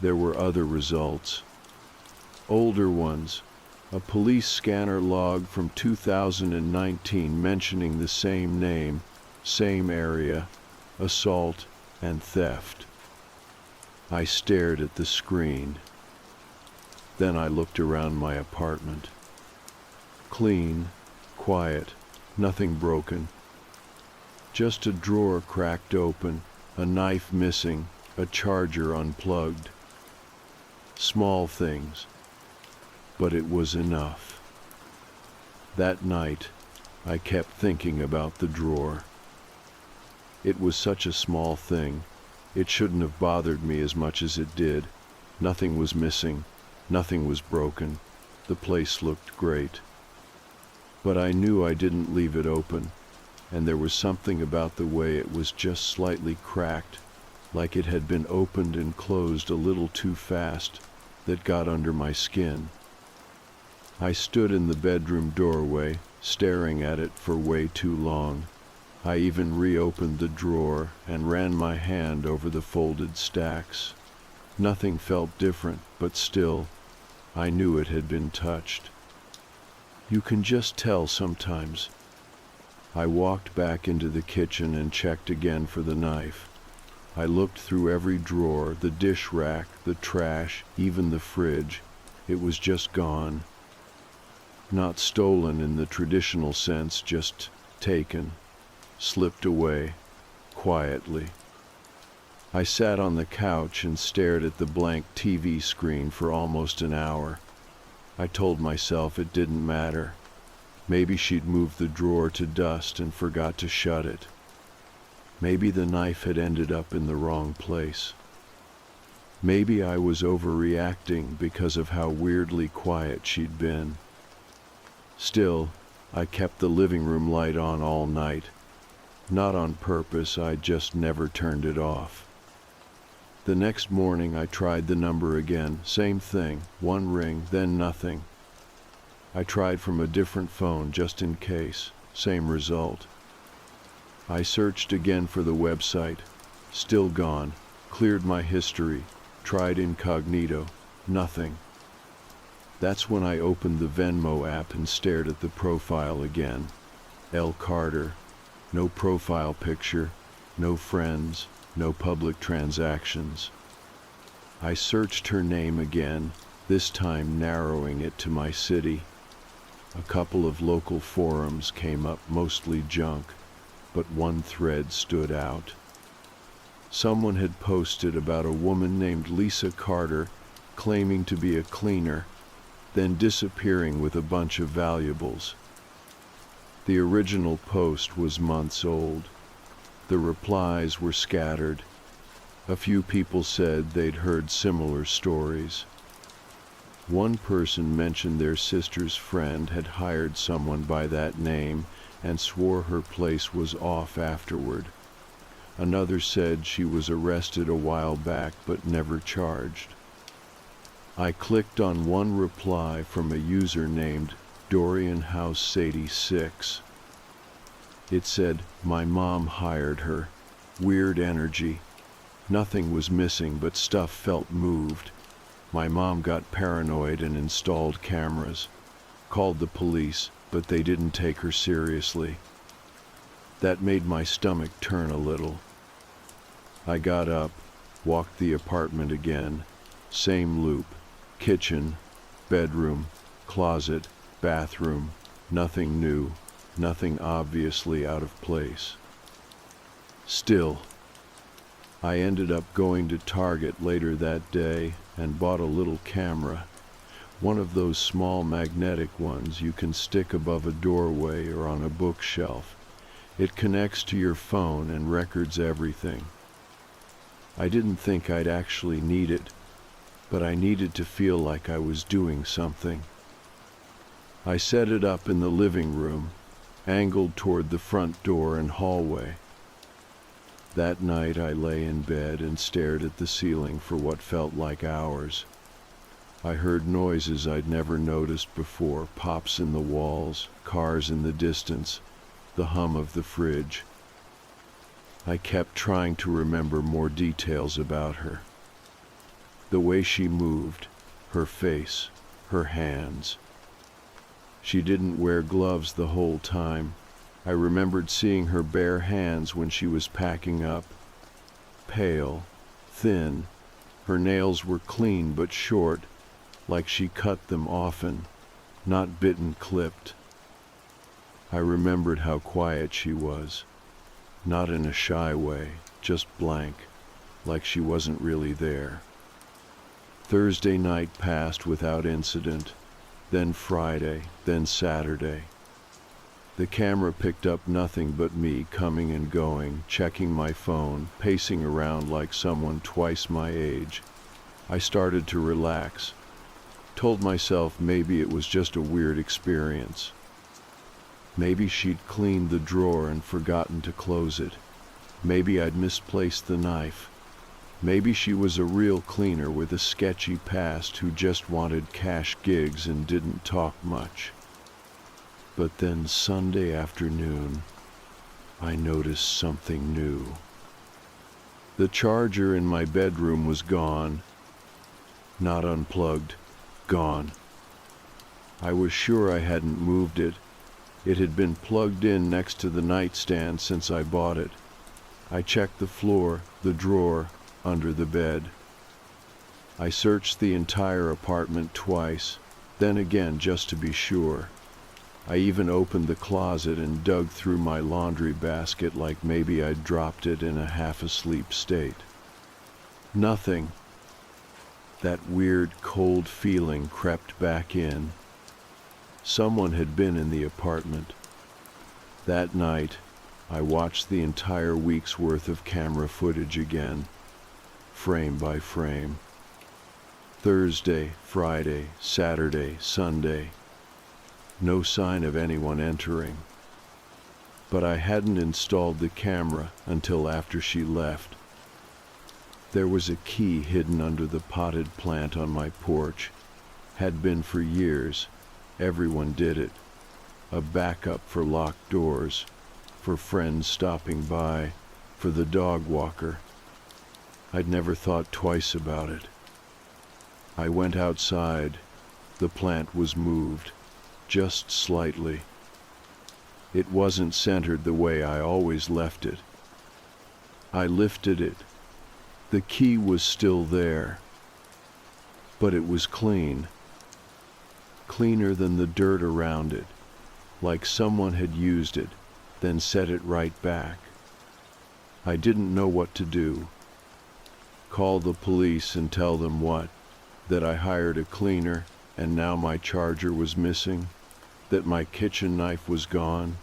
There were other results. Older ones, a police scanner log from 2019 mentioning the same name, same area, assault and theft. I stared at the screen. Then I looked around my apartment. Clean, quiet, nothing broken. Just a drawer cracked open, a knife missing, a charger unplugged. Small things, but it was enough. That night, I kept thinking about the drawer. It was such a small thing. It shouldn't have bothered me as much as it did. Nothing was missing. Nothing was broken. The place looked great. But I knew I didn't leave it open, and there was something about the way it was just slightly cracked, like it had been opened and closed a little too fast, that got under my skin. I stood in the bedroom doorway, staring at it for way too long. I even reopened the drawer and ran my hand over the folded stacks. Nothing felt different, but still, I knew it had been touched. You can just tell sometimes. I walked back into the kitchen and checked again for the knife. I looked through every drawer, the dish rack, the trash, even the fridge. It was just gone. Not stolen in the traditional sense, just taken, slipped away, quietly. I sat on the couch and stared at the blank TV screen for almost an hour. I told myself it didn't matter. Maybe she'd moved the drawer to dust and forgot to shut it. Maybe the knife had ended up in the wrong place. Maybe I was overreacting because of how weirdly quiet she'd been. Still, I kept the living room light on all night. Not on purpose, I just never turned it off. The next morning I tried the number again, same thing, one ring, then nothing. I tried from a different phone just in case, same result. I searched again for the website, still gone, cleared my history, tried incognito, nothing. That's when I opened the Venmo app and stared at the profile again. L. Carter, no profile picture, No friends, no public transactions. I searched her name again, this time narrowing it to my city. A couple of local forums came up, mostly junk, but one thread stood out. Someone had posted about a woman named Lisa Carter claiming to be a cleaner, then disappearing with a bunch of valuables. The original post was months old. The replies were scattered. A few people said they'd heard similar stories. One person mentioned their sister's friend had hired someone by that name and swore her place was off afterward. Another said she was arrested a while back but never charged. I clicked on one reply from a user named Dorian House Sadie 6. It said, "My mom hired her. Weird energy. Nothing was missing, but stuff felt moved. My mom got paranoid and installed cameras. Called the police, but they didn't take her seriously." That made my stomach turn a little. I got up, walked the apartment again. Same loop. Kitchen, bedroom, closet, bathroom. Nothing new. Nothing obviously out of place. Still, I ended up going to Target later that day and bought a little camera, one of those small magnetic ones you can stick above a doorway or on a bookshelf. It connects to your phone and records everything. I didn't think I'd actually need it, but I needed to feel like I was doing something. I set it up in the living room, angled toward the front door and hallway. That night I lay in bed and stared at the ceiling for what felt like hours. I heard noises I'd never noticed before, pops in the walls, cars in the distance, the hum of the fridge. I kept trying to remember more details about her. The way she moved, her face, her hands. She didn't wear gloves the whole time. I remembered seeing her bare hands when she was packing up. Pale, thin, her nails were clean but short, like she cut them often, not bitten clipped. I remembered how quiet she was, not in a shy way, just blank, like she wasn't really there. Thursday night passed without incident, then Friday, then Saturday. The camera picked up nothing but me coming and going, checking my phone, pacing around like someone twice my age. I started to relax. Told myself maybe it was just a weird experience. Maybe she'd cleaned the drawer and forgotten to close it. Maybe I'd misplaced the knife. Maybe she was a real cleaner with a sketchy past who just wanted cash gigs and didn't talk much. But then Sunday afternoon, I noticed something new. The charger in my bedroom was gone. Not unplugged, gone. I was sure I hadn't moved it. It had been plugged in next to the nightstand since I bought it. I checked the floor, the drawer, under the bed. I searched the entire apartment twice, then again just to be sure. I even opened the closet and dug through my laundry basket like maybe I'd dropped it in a half-asleep state. Nothing. That weird, cold feeling crept back in. Someone had been in the apartment. That night, I watched the entire week's worth of camera footage again, frame by frame. Thursday, Friday, Saturday, Sunday. No sign of anyone entering. But I hadn't installed the camera until after she left. There was a key hidden under the potted plant on my porch. Had been for years. Everyone did it. A backup for locked doors, for friends stopping by, for the dog walker. I'd never thought twice about it. I went outside. The plant was moved. Just slightly. It wasn't centered the way I always left it. I lifted it. The key was still there, but it was clean, cleaner than the dirt around it, like someone had used it, then set it right back. I didn't know what to do. Call the police and tell them what? That I hired a cleaner and now my charger was missing? That my kitchen knife was gone?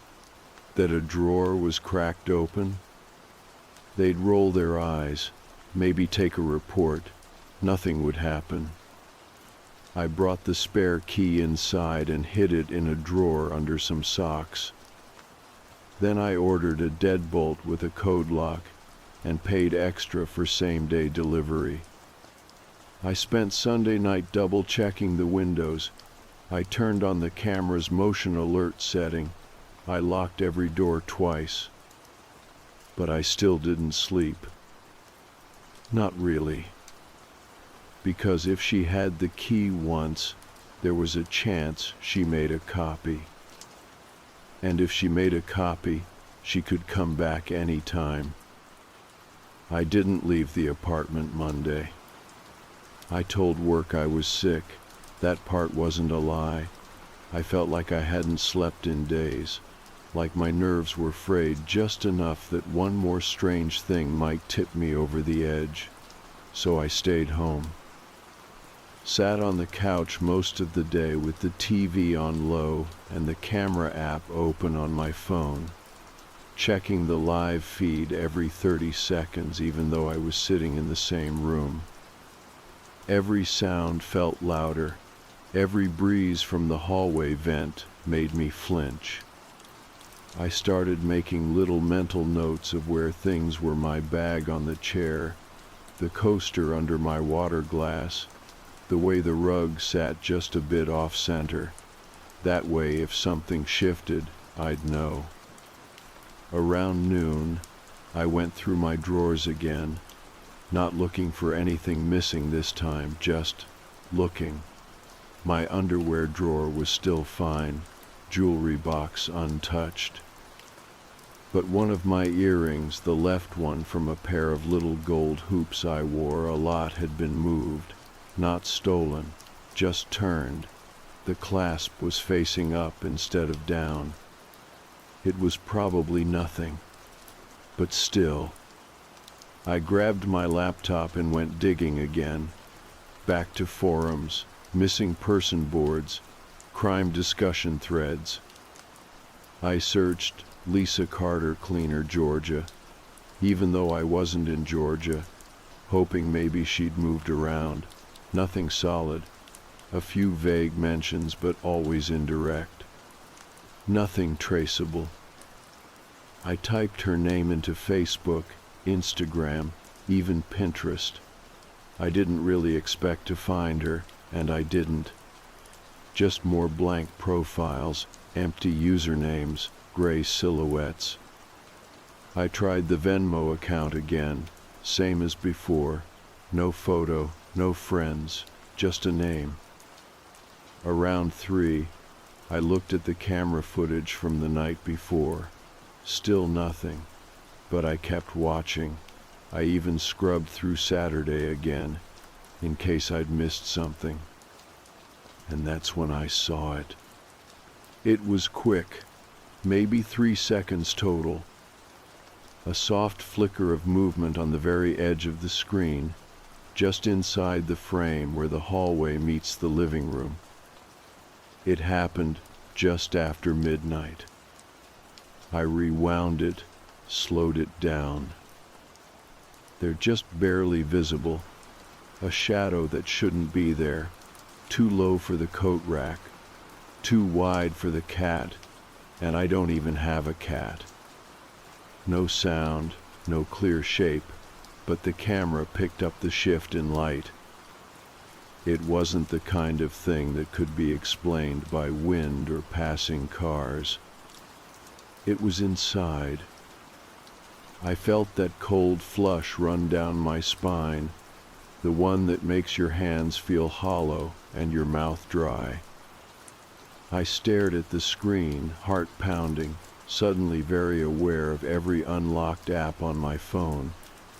That a drawer was cracked open? They'd roll their eyes, maybe take a report. Nothing would happen. I brought the spare key inside and hid it in a drawer under some socks. Then I ordered a deadbolt with a code lock and paid extra for same-day delivery. I spent Sunday night double-checking the windows. I turned on the camera's motion alert setting. I locked every door twice. But I still didn't sleep. Not really. Because if she had the key once, there was a chance she made a copy. And if she made a copy, she could come back any time. I didn't leave the apartment Monday. I told work I was sick. That part wasn't a lie. I felt like I hadn't slept in days, like my nerves were frayed just enough that one more strange thing might tip me over the edge. So I stayed home. Sat on the couch most of the day with the TV on low and the camera app open on my phone, checking the live feed every 30 seconds even though I was sitting in the same room. Every sound felt louder. Every breeze from the hallway vent made me flinch. I started making little mental notes of where things were: my bag on the chair, the coaster under my water glass, the way the rug sat just a bit off-center. That way, if something shifted, I'd know. Around noon, I went through my drawers again, not looking for anything missing this time, just looking. My underwear drawer was still fine, jewelry box untouched. But one of my earrings, the left one from a pair of little gold hoops I wore a lot, had been moved. Not stolen, just turned. The clasp was facing up instead of down. It was probably nothing, but still. I grabbed my laptop and went digging again, back to forums, missing person boards, crime discussion threads. I searched Lisa Carter cleaner Georgia, even though I wasn't in Georgia, hoping maybe she'd moved around. Nothing solid, a few vague mentions but always indirect. Nothing traceable. I typed her name into Facebook, Instagram, even Pinterest. I didn't really expect to find her, and I didn't. Just more blank profiles, empty usernames, gray silhouettes. I tried the Venmo account again, same as before. No photo, no friends, just a name. Around 3, I looked at the camera footage from the night before. Still nothing, but I kept watching. I even scrubbed through Saturday again, in case I'd missed something. And that's when I saw it. It was quick, maybe 3 seconds total. A soft flicker of movement on the very edge of the screen, just inside the frame where the hallway meets the living room. It happened just after midnight. I rewound it, slowed it down. They're just barely visible, a shadow that shouldn't be there, too low for the coat rack, too wide for the cat, and I don't even have a cat. No sound, no clear shape, but the camera picked up the shift in light. It wasn't the kind of thing that could be explained by wind or passing cars. It was inside. I felt that cold flush run down my spine, the one that makes your hands feel hollow and your mouth dry. I stared at the screen, heart pounding, suddenly very aware of every unlocked app on my phone,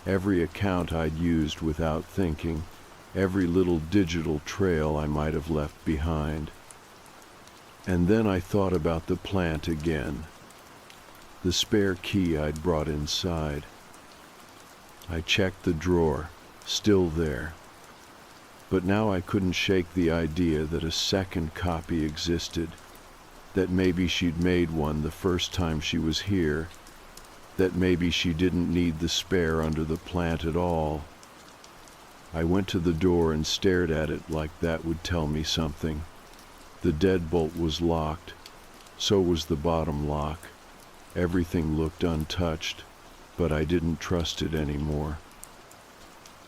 every account I'd used without thinking, every little digital trail I might have left behind. And then I thought about the plant again, the spare key I'd brought inside. I checked the drawer, still there. But now I couldn't shake the idea that a second copy existed, that maybe she'd made one the first time she was here, that maybe she didn't need the spare under the plant at all. I went to the door and stared at it like that would tell me something. The deadbolt was locked, so was the bottom lock. Everything looked untouched, but I didn't trust it anymore.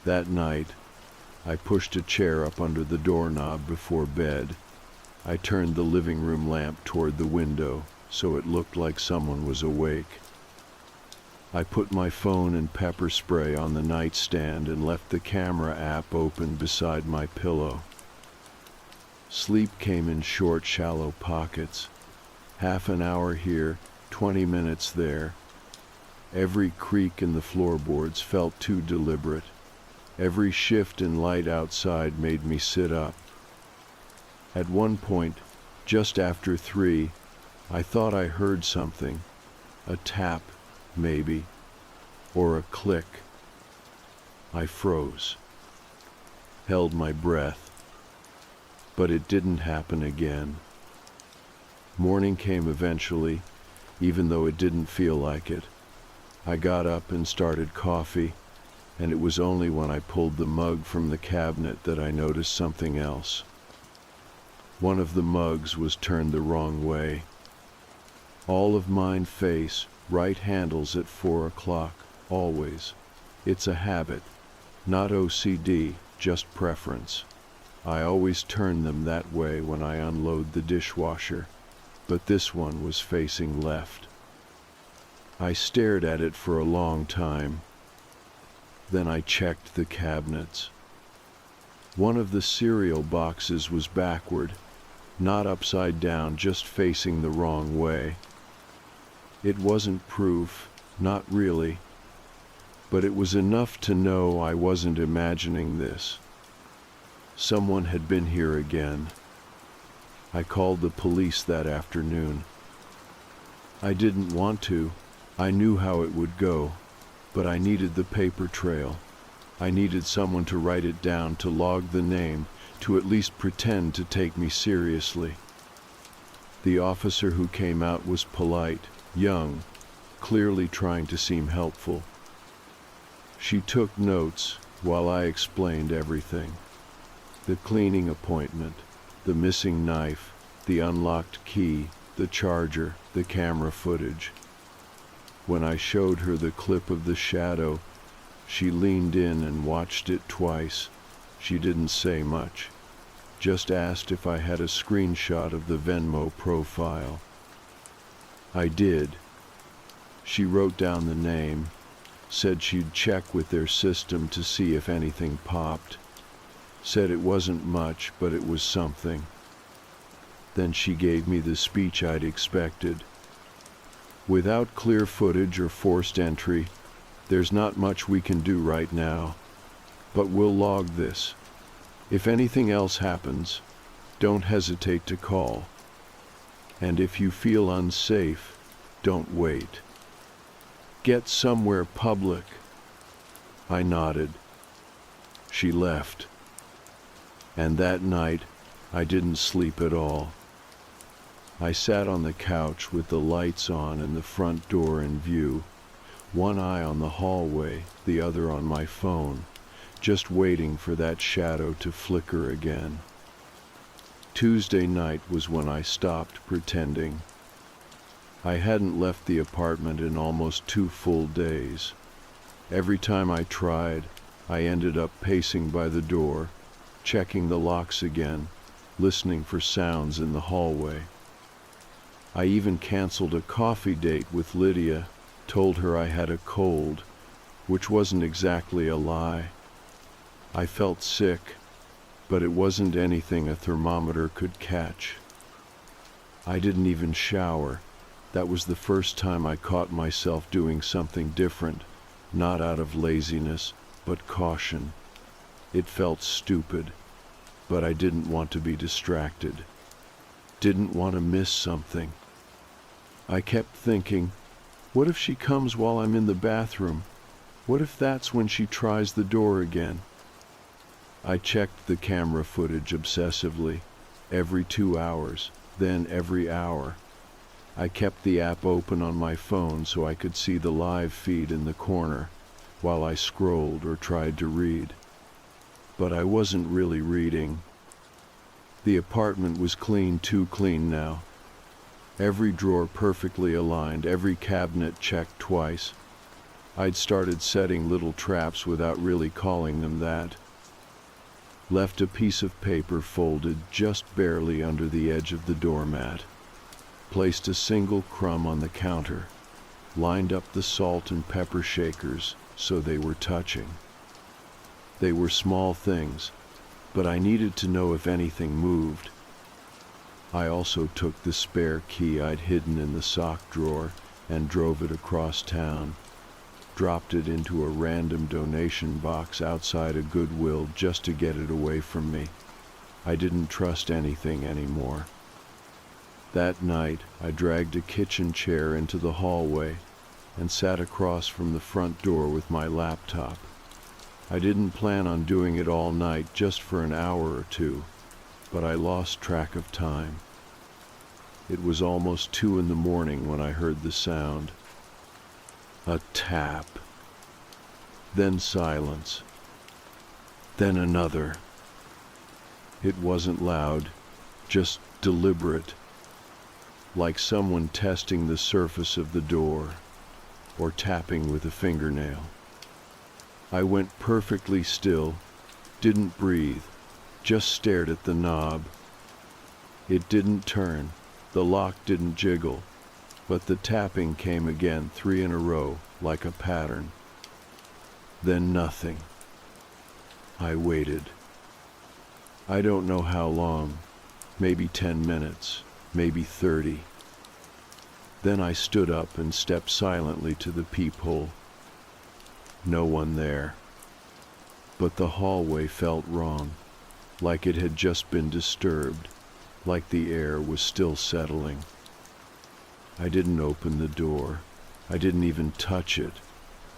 That night, I pushed a chair up under the doorknob before bed. I turned the living room lamp toward the window so it looked like someone was awake. I put my phone and pepper spray on the nightstand and left the camera app open beside my pillow. Sleep came in short, shallow pockets. Half an hour here, 20 minutes there. Every creak in the floorboards felt too deliberate. Every shift in light outside made me sit up. At one point, just after 3, I thought I heard something. A tap, maybe, or a click. I froze, held my breath, but it didn't happen again. Morning came eventually, even though it didn't feel like it. I got up and started coffee, and it was only when I pulled the mug from the cabinet that I noticed something else. One of the mugs was turned the wrong way. All of mine face, right handles at 4 o'clock, always. It's a habit, not OCD, just preference. I always turn them that way when I unload the dishwasher, but this one was facing left. I stared at it for a long time. Then I checked the cabinets. One of the cereal boxes was backward, not upside down, just facing the wrong way. It wasn't proof, not really, but it was enough to know I wasn't imagining this. Someone had been here again. I called the police that afternoon. I didn't want to. I knew how it would go, but I needed the paper trail. I needed someone to write it down, to log the name, to at least pretend to take me seriously. The officer who came out was polite, young, clearly trying to seem helpful. She took notes while I explained everything. The cleaning appointment, the missing knife, the unlocked key, the charger, the camera footage. When I showed her the clip of the shadow, she leaned in and watched it twice. She didn't say much, just asked if I had a screenshot of the Venmo profile. I did. She wrote down the name, said she'd check with their system to see if anything popped, said it wasn't much, but it was something. Then she gave me the speech I'd expected. Without clear footage or forced entry, there's not much we can do right now, but we'll log this. If anything else happens, don't hesitate to call. And if you feel unsafe, don't wait. Get somewhere public. I nodded. She left. And that night, I didn't sleep at all. I sat on the couch with the lights on and the front door in view, one eye on the hallway, the other on my phone, just waiting for that shadow to flicker again. Tuesday night was when I stopped pretending. I hadn't left the apartment in almost 2 full days. Every time I tried, I ended up pacing by the door, checking the locks again, listening for sounds in the hallway. I even canceled a coffee date with Lydia, told her I had a cold, which wasn't exactly a lie. I felt sick, but it wasn't anything a thermometer could catch. I didn't even shower. That was the first time I caught myself doing something different, not out of laziness, but caution. It felt stupid, but I didn't want to be distracted. Didn't want to miss something. I kept thinking, what if she comes while I'm in the bathroom? What if that's when she tries the door again? I checked the camera footage obsessively, every 2 hours, then every hour. I kept the app open on my phone so I could see the live feed in the corner while I scrolled or tried to read. But I wasn't really reading. The apartment was clean, too clean now. Every drawer perfectly aligned, every cabinet checked twice. I'd started setting little traps without really calling them that. Left a piece of paper folded just barely under the edge of the doormat. Placed a single crumb on the counter. Lined up the salt and pepper shakers so they were touching. They were small things, but I needed to know if anything moved. I also took the spare key I'd hidden in the sock drawer and drove it across town. Dropped it into a random donation box outside a Goodwill just to get it away from me. I didn't trust anything anymore. That night, I dragged a kitchen chair into the hallway and sat across from the front door with my laptop. I didn't plan on doing it all night, just for an hour or two, but I lost track of time. It was almost 2 in the morning when I heard the sound. A tap. Then silence. Then another. It wasn't loud, just deliberate, like someone testing the surface of the door, or tapping with a fingernail. I went perfectly still, didn't breathe, just stared at the knob. It didn't turn, the lock didn't jiggle, but the tapping came again, 3 in a row, like a pattern. Then nothing. I waited. I don't know how long, maybe 10 minutes, maybe 30. Then I stood up and stepped silently to the peephole. No one there. But the hallway felt wrong, like it had just been disturbed, like the air was still settling. I didn't open the door. I didn't even touch it.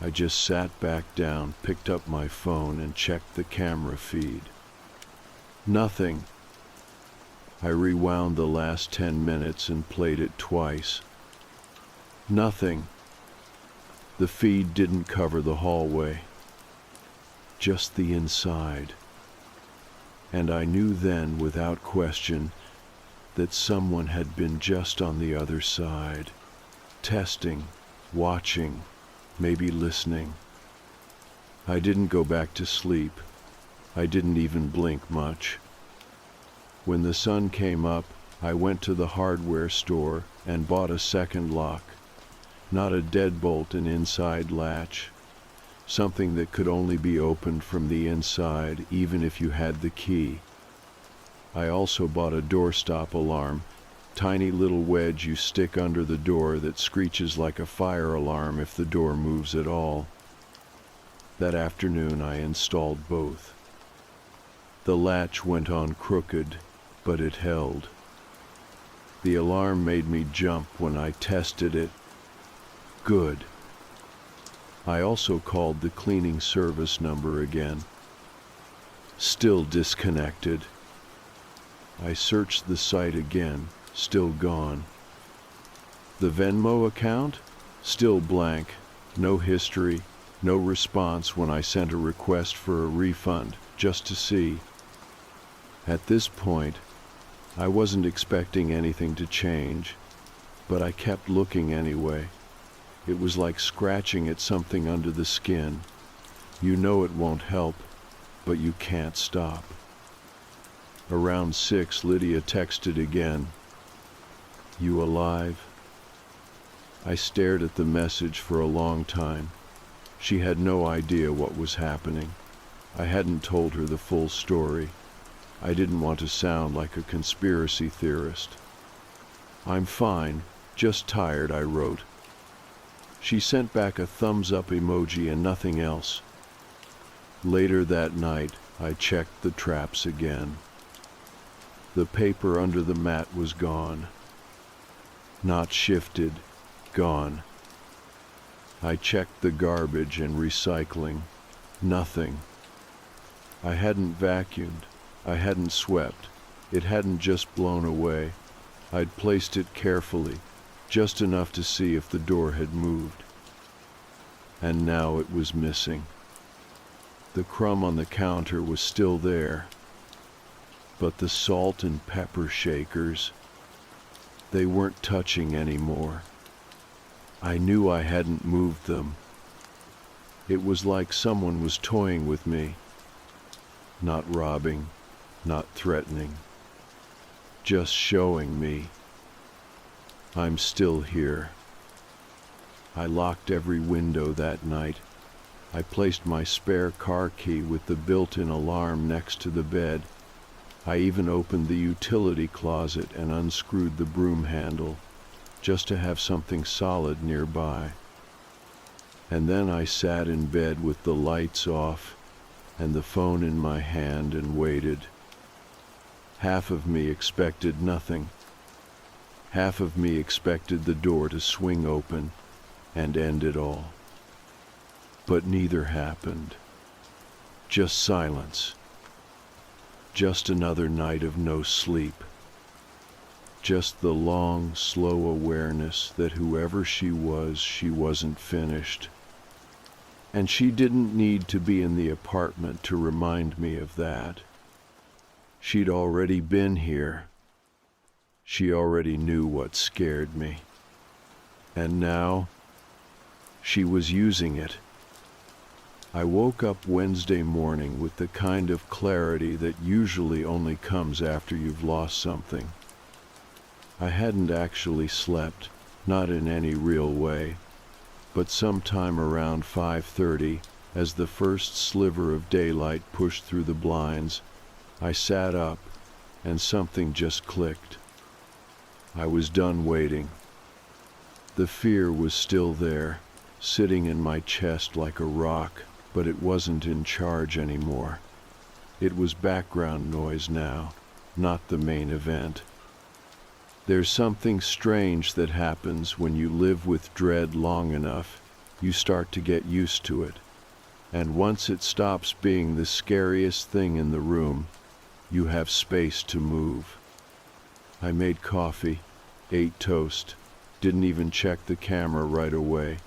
I just sat back down, picked up my phone, and checked the camera feed. Nothing. I rewound the last 10 minutes and played it twice. Nothing. The feed didn't cover the hallway, just the inside. And I knew then, without question, that someone had been just on the other side, testing, watching, maybe listening. I didn't go back to sleep. I didn't even blink much. When the sun came up, I went to the hardware store and bought a second lock. Not a deadbolt and inside latch, something that could only be opened from the inside, even if you had the key. I also bought a doorstop alarm, tiny little wedge you stick under the door that screeches like a fire alarm if the door moves at all. That afternoon I installed both. The latch went on crooked, but it held. The alarm made me jump when I tested it. Good. I also called the cleaning service number again. Still disconnected. I searched the site again, still gone. The Venmo account? Still blank. No history, no response when I sent a request for a refund, just to see. At this point, I wasn't expecting anything to change, but I kept looking anyway. It was like scratching at something under the skin. You know it won't help, but you can't stop. Around 6, Lydia texted again. You alive? I stared at the message for a long time. She had no idea what was happening. I hadn't told her the full story. I didn't want to sound like a conspiracy theorist. I'm fine, just tired, I wrote. She sent back a thumbs up emoji and nothing else. Later that night, I checked the traps again. The paper under the mat was gone. Not shifted, gone. I checked the garbage and recycling. Nothing. I hadn't vacuumed. I hadn't swept. It hadn't just blown away. I'd placed it carefully, just enough to see if the door had moved. And now it was missing. The crumb on the counter was still there. But the salt and pepper shakers, they weren't touching anymore. I knew I hadn't moved them. It was like someone was toying with me. Not robbing, not threatening. Just showing me. I'm still here. I locked every window that night. I placed my spare car key with the built-in alarm next to the bed. I even opened the utility closet and unscrewed the broom handle, just to have something solid nearby. And then I sat in bed with the lights off and the phone in my hand and waited. Half of me expected nothing. Half of me expected the door to swing open and end it all. But neither happened. Just silence. Just another night of no sleep. Just the long, slow awareness that whoever she wasn't finished. And she didn't need to be in the apartment to remind me of that. She'd already been here. She already knew what scared me. And now, she was using it. I woke up Wednesday morning with the kind of clarity that usually only comes after you've lost something. I hadn't actually slept, not in any real way, but sometime around 5:30, as the first sliver of daylight pushed through the blinds, I sat up, and something just clicked. I was done waiting. The fear was still there, sitting in my chest like a rock, but it wasn't in charge anymore. It was background noise now, not the main event. There's something strange that happens when you live with dread long enough. You start to get used to it. And once it stops being the scariest thing in the room, you have space to move. I made coffee, ate toast, didn't even check the camera right away.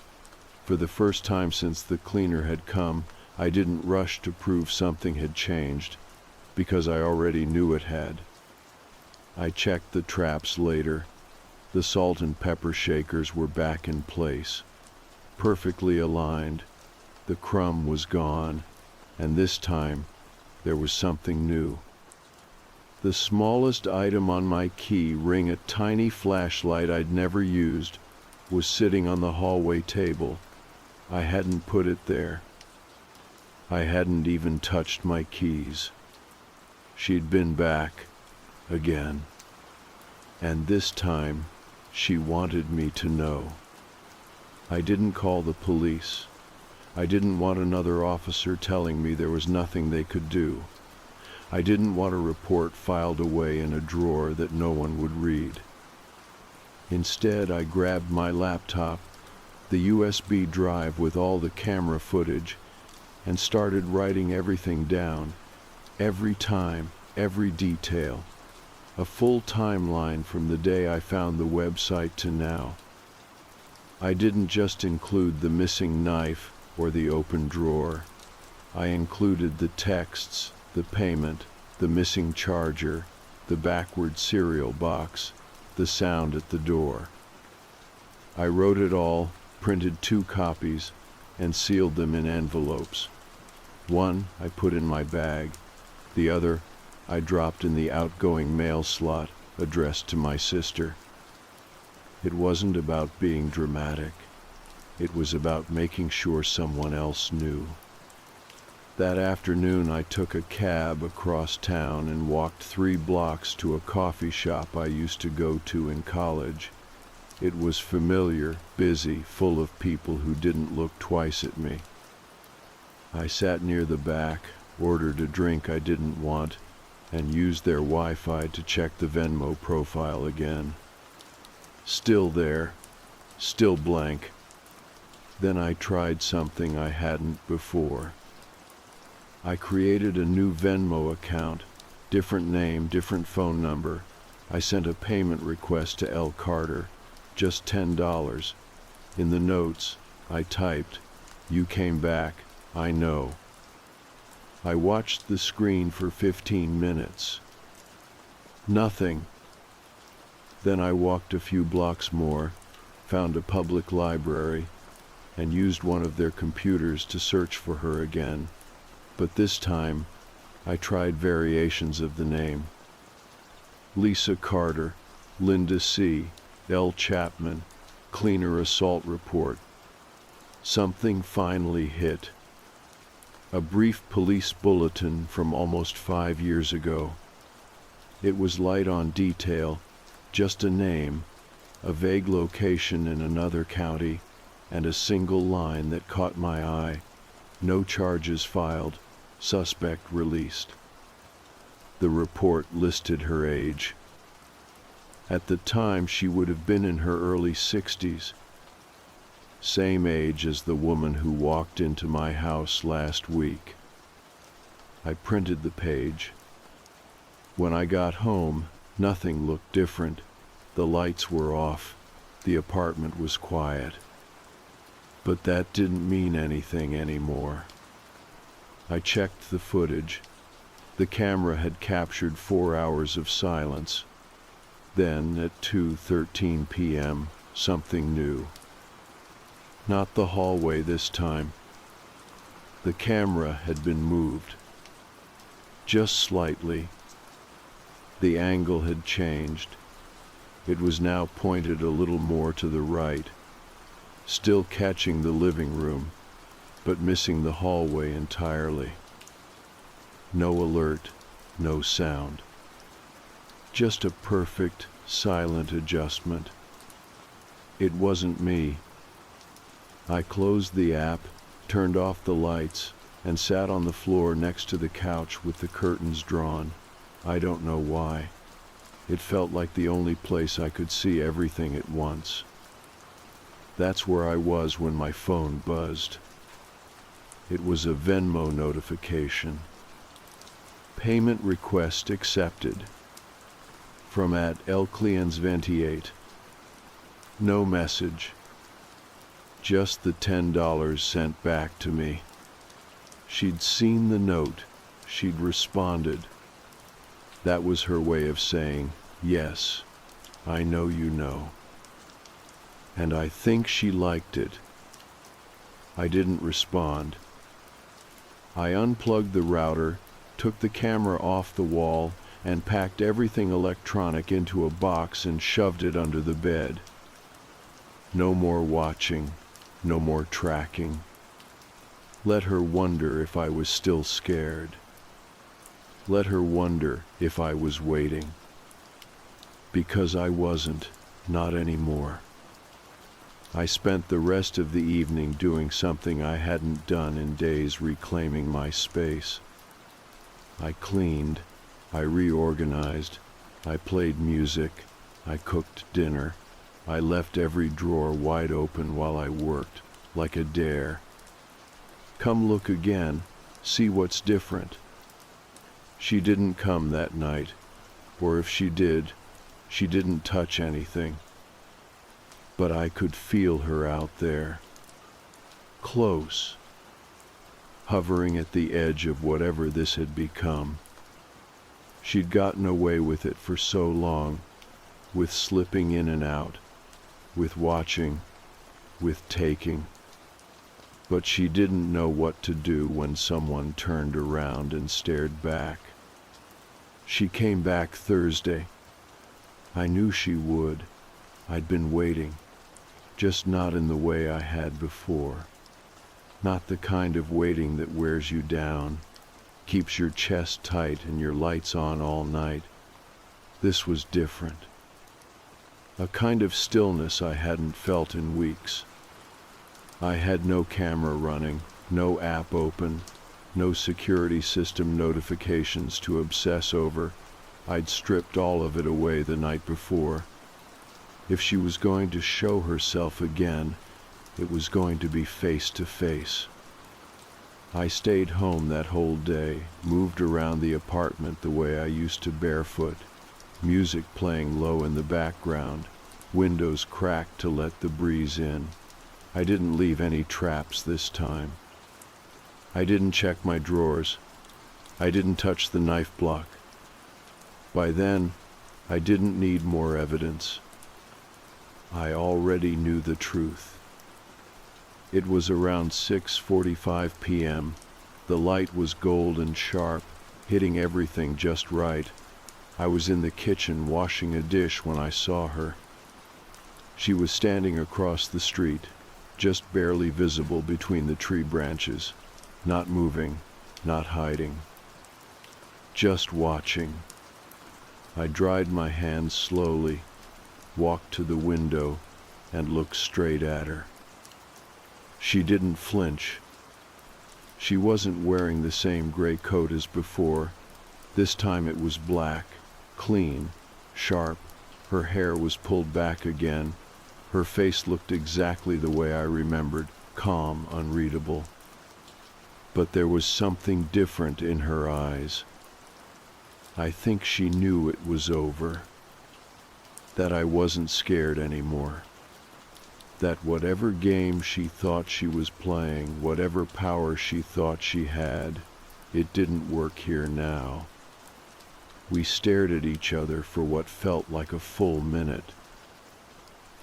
For the first time since the cleaner had come, I didn't rush to prove something had changed, because I already knew it had. I checked the traps later. The salt and pepper shakers were back in place, perfectly aligned. The crumb was gone, and this time there was something new. The smallest item on my key ring, a tiny flashlight I'd never used, was sitting on the hallway table. I hadn't put it there. I hadn't even touched my keys. She'd been back, again. And this time, she wanted me to know. I didn't call the police. I didn't want another officer telling me there was nothing they could do. I didn't want a report filed away in a drawer that no one would read. Instead, I grabbed my laptop, the USB drive with all the camera footage, and started writing everything down, every time, every detail, a full timeline from the day I found the website to now. I didn't just include the missing knife or the open drawer. I included the texts, the payment, the missing charger, the backward cereal box, the sound at the door. I wrote it all, printed 2 copies, and sealed them in envelopes. One I put in my bag, the other I dropped in the outgoing mail slot addressed to my sister. It wasn't about being dramatic. It was about making sure someone else knew. That afternoon I took a cab across town and walked 3 blocks to a coffee shop I used to go to in college. It was familiar, busy, full of people who didn't look twice at me. I sat near the back, ordered a drink I didn't want, and used their Wi-Fi to check the Venmo profile again. Still there, still blank. Then I tried something I hadn't before. I created a new Venmo account, different name, different phone number. I sent a payment request to L. Carter, just $10. In the notes, I typed, "You came back, I know." I watched the screen for 15 minutes. Nothing. Then I walked a few blocks more, found a public library, and used one of their computers to search for her again. But this time, I tried variations of the name. Lisa Carter, Linda C., L. Chapman, Cleaner Assault Report. Something finally hit. A brief police bulletin from almost 5 years ago. It was light on detail, just a name, a vague location in another county, and a single line that caught my eye. No charges filed, suspect released. The report listed her age. At the time, she would have been in her early 60s. Same age as the woman who walked into my house last week. I printed the page. When I got home, nothing looked different. The lights were off. The apartment was quiet. But that didn't mean anything anymore. I checked the footage. The camera had captured 4 hours of silence. Then, at 2:13 p.m., something new. Not the hallway this time. The camera had been moved. Just slightly. The angle had changed. It was now pointed a little more to the right, still catching the living room, but missing the hallway entirely. No alert, no sound. Just a perfect, silent adjustment. It wasn't me. I closed the app, turned off the lights, and sat on the floor next to the couch with the curtains drawn. I don't know why. It felt like the only place I could see everything at once. That's where I was when my phone buzzed. It was a Venmo notification. Payment request accepted. From @LClients28. No message. Just the $10 sent back to me. She'd seen the note. She'd responded. That was her way of saying, "Yes, I know you know." And I think she liked it. I didn't respond. I unplugged the router, took the camera off the wall, and packed everything electronic into a box and shoved it under the bed. No more watching, no more tracking. Let her wonder if I was still scared. Let her wonder if I was waiting. Because I wasn't, not anymore. I spent the rest of the evening doing something I hadn't done in days, reclaiming my space. I cleaned, I reorganized, I played music, I cooked dinner, I left every drawer wide open while I worked, like a dare. Come look again, see what's different. She didn't come that night, or if she did, she didn't touch anything. But I could feel her out there, close, hovering at the edge of whatever this had become. She'd gotten away with it for so long, with slipping in and out, with watching, with taking. But she didn't know what to do when someone turned around and stared back. She came back Thursday. I knew she would. I'd been waiting, just not in the way I had before. Not the kind of waiting that wears you down, keeps your chest tight and your lights on all night. This was different. a kind of stillness I hadn't felt in weeks. I had no camera running, no app open, no security system notifications to obsess over. I'd stripped all of it away the night before. If she was going to show herself again, it was going to be face to face. I stayed home that whole day, moved around the apartment the way I used to barefoot, music playing low in the background, windows cracked to let the breeze in. I didn't leave any traps this time. I didn't check my drawers. I didn't touch the knife block. By then, I didn't need more evidence. I already knew the truth. It was around 6:45 p.m. The light was golden sharp, hitting everything just right. I was in the kitchen washing a dish when I saw her. She was standing across the street, just barely visible between the tree branches, not moving, not hiding. Just watching. I dried my hands slowly, walked to the window, and looked straight at her. She didn't flinch. She wasn't wearing the same gray coat as before. This time it was black, clean, sharp. Her hair was pulled back again. Her face looked exactly the way I remembered, calm, unreadable. But there was something different in her eyes. I think she knew it was over. That I wasn't scared anymore. That whatever game she thought she was playing, whatever power she thought she had, it didn't work here now. We stared at each other for what felt like a full minute.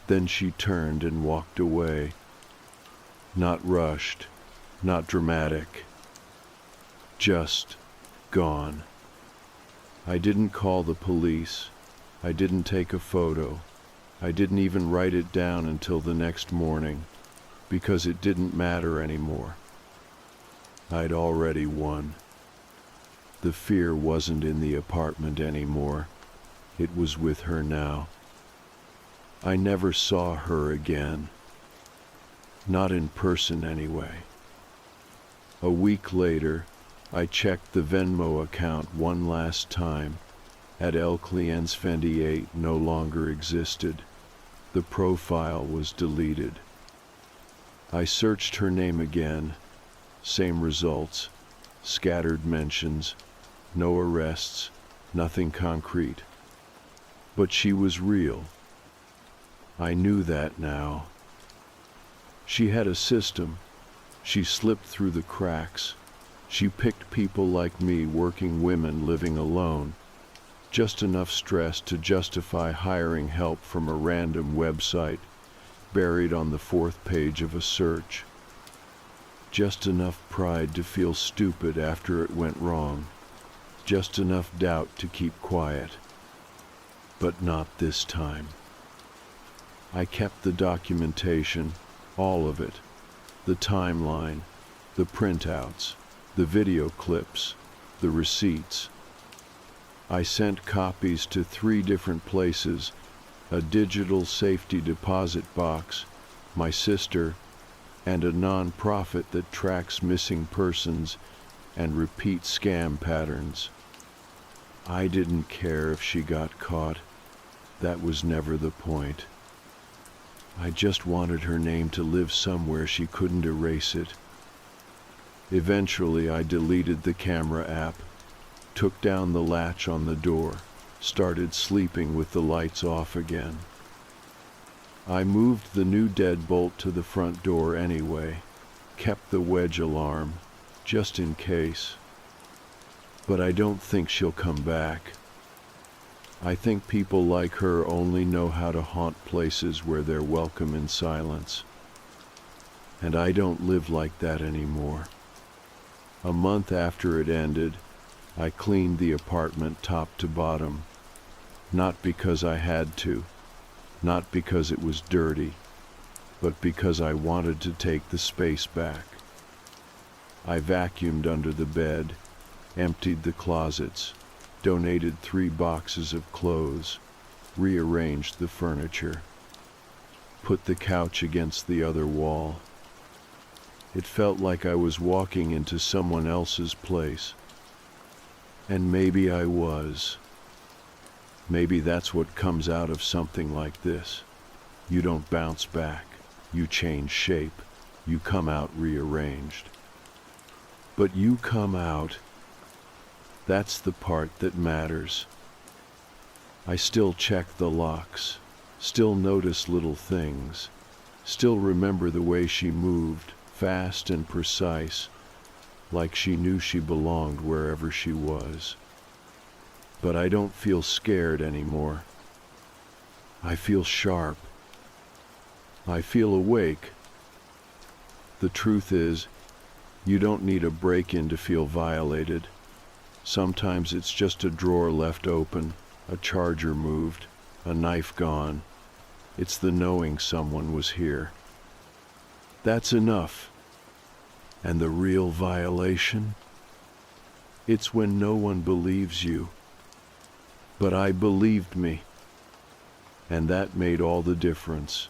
Then she turned and walked away. Not rushed, not dramatic. Just gone. I didn't call the police. I didn't take a photo. I didn't even write it down until the next morning, because it didn't matter anymore. I'd already won. The fear wasn't in the apartment anymore. It was with her now. I never saw her again. Not in person anyway. A week later, I checked the Venmo account one last time. At El Clients 28 no longer existed. The profile was deleted. I searched her name again. Same results. Scattered mentions. No arrests. Nothing concrete. But she was real. I knew that now. She had a system. She slipped through the cracks. She picked people like me, working women living alone. Just enough stress to justify hiring help from a random website, buried on the 4th page of a search. Just enough pride to feel stupid after it went wrong. Just enough doubt to keep quiet. But not this time. I kept the documentation, all of it. The timeline, the printouts, the video clips, the receipts. I sent copies to 3 different places, a digital safety deposit box, my sister, and a non-profit that tracks missing persons and repeat scam patterns. I didn't care if she got caught. That was never the point. I just wanted her name to live somewhere she couldn't erase it. Eventually, I deleted the camera app, took down the latch on the door, started sleeping with the lights off again. I moved the new deadbolt to the front door anyway, kept the wedge alarm, just in case. But I don't think she'll come back. I think people like her only know how to haunt places where they're welcome in silence. And I don't live like that anymore. A month after it ended, I cleaned the apartment top to bottom. Not because I had to, not because it was dirty, but because I wanted to take the space back. I vacuumed under the bed, emptied the closets, donated 3 boxes of clothes, rearranged the furniture, put the couch against the other wall. It felt like I was walking into someone else's place. And maybe I was. Maybe that's what comes out of something like this. You don't bounce back. You change shape. You come out rearranged. But you come out. That's the part that matters. I still check the locks, still notice little things, still remember the way she moved, fast and precise, like she knew she belonged wherever she was. But I don't feel scared anymore. I feel sharp. I feel awake. The truth is, you don't need a break-in to feel violated. Sometimes it's just a drawer left open, a charger moved, a knife gone. It's the knowing someone was here. That's enough. And the real violation? It's when no one believes you. But I believed me. And that made all the difference.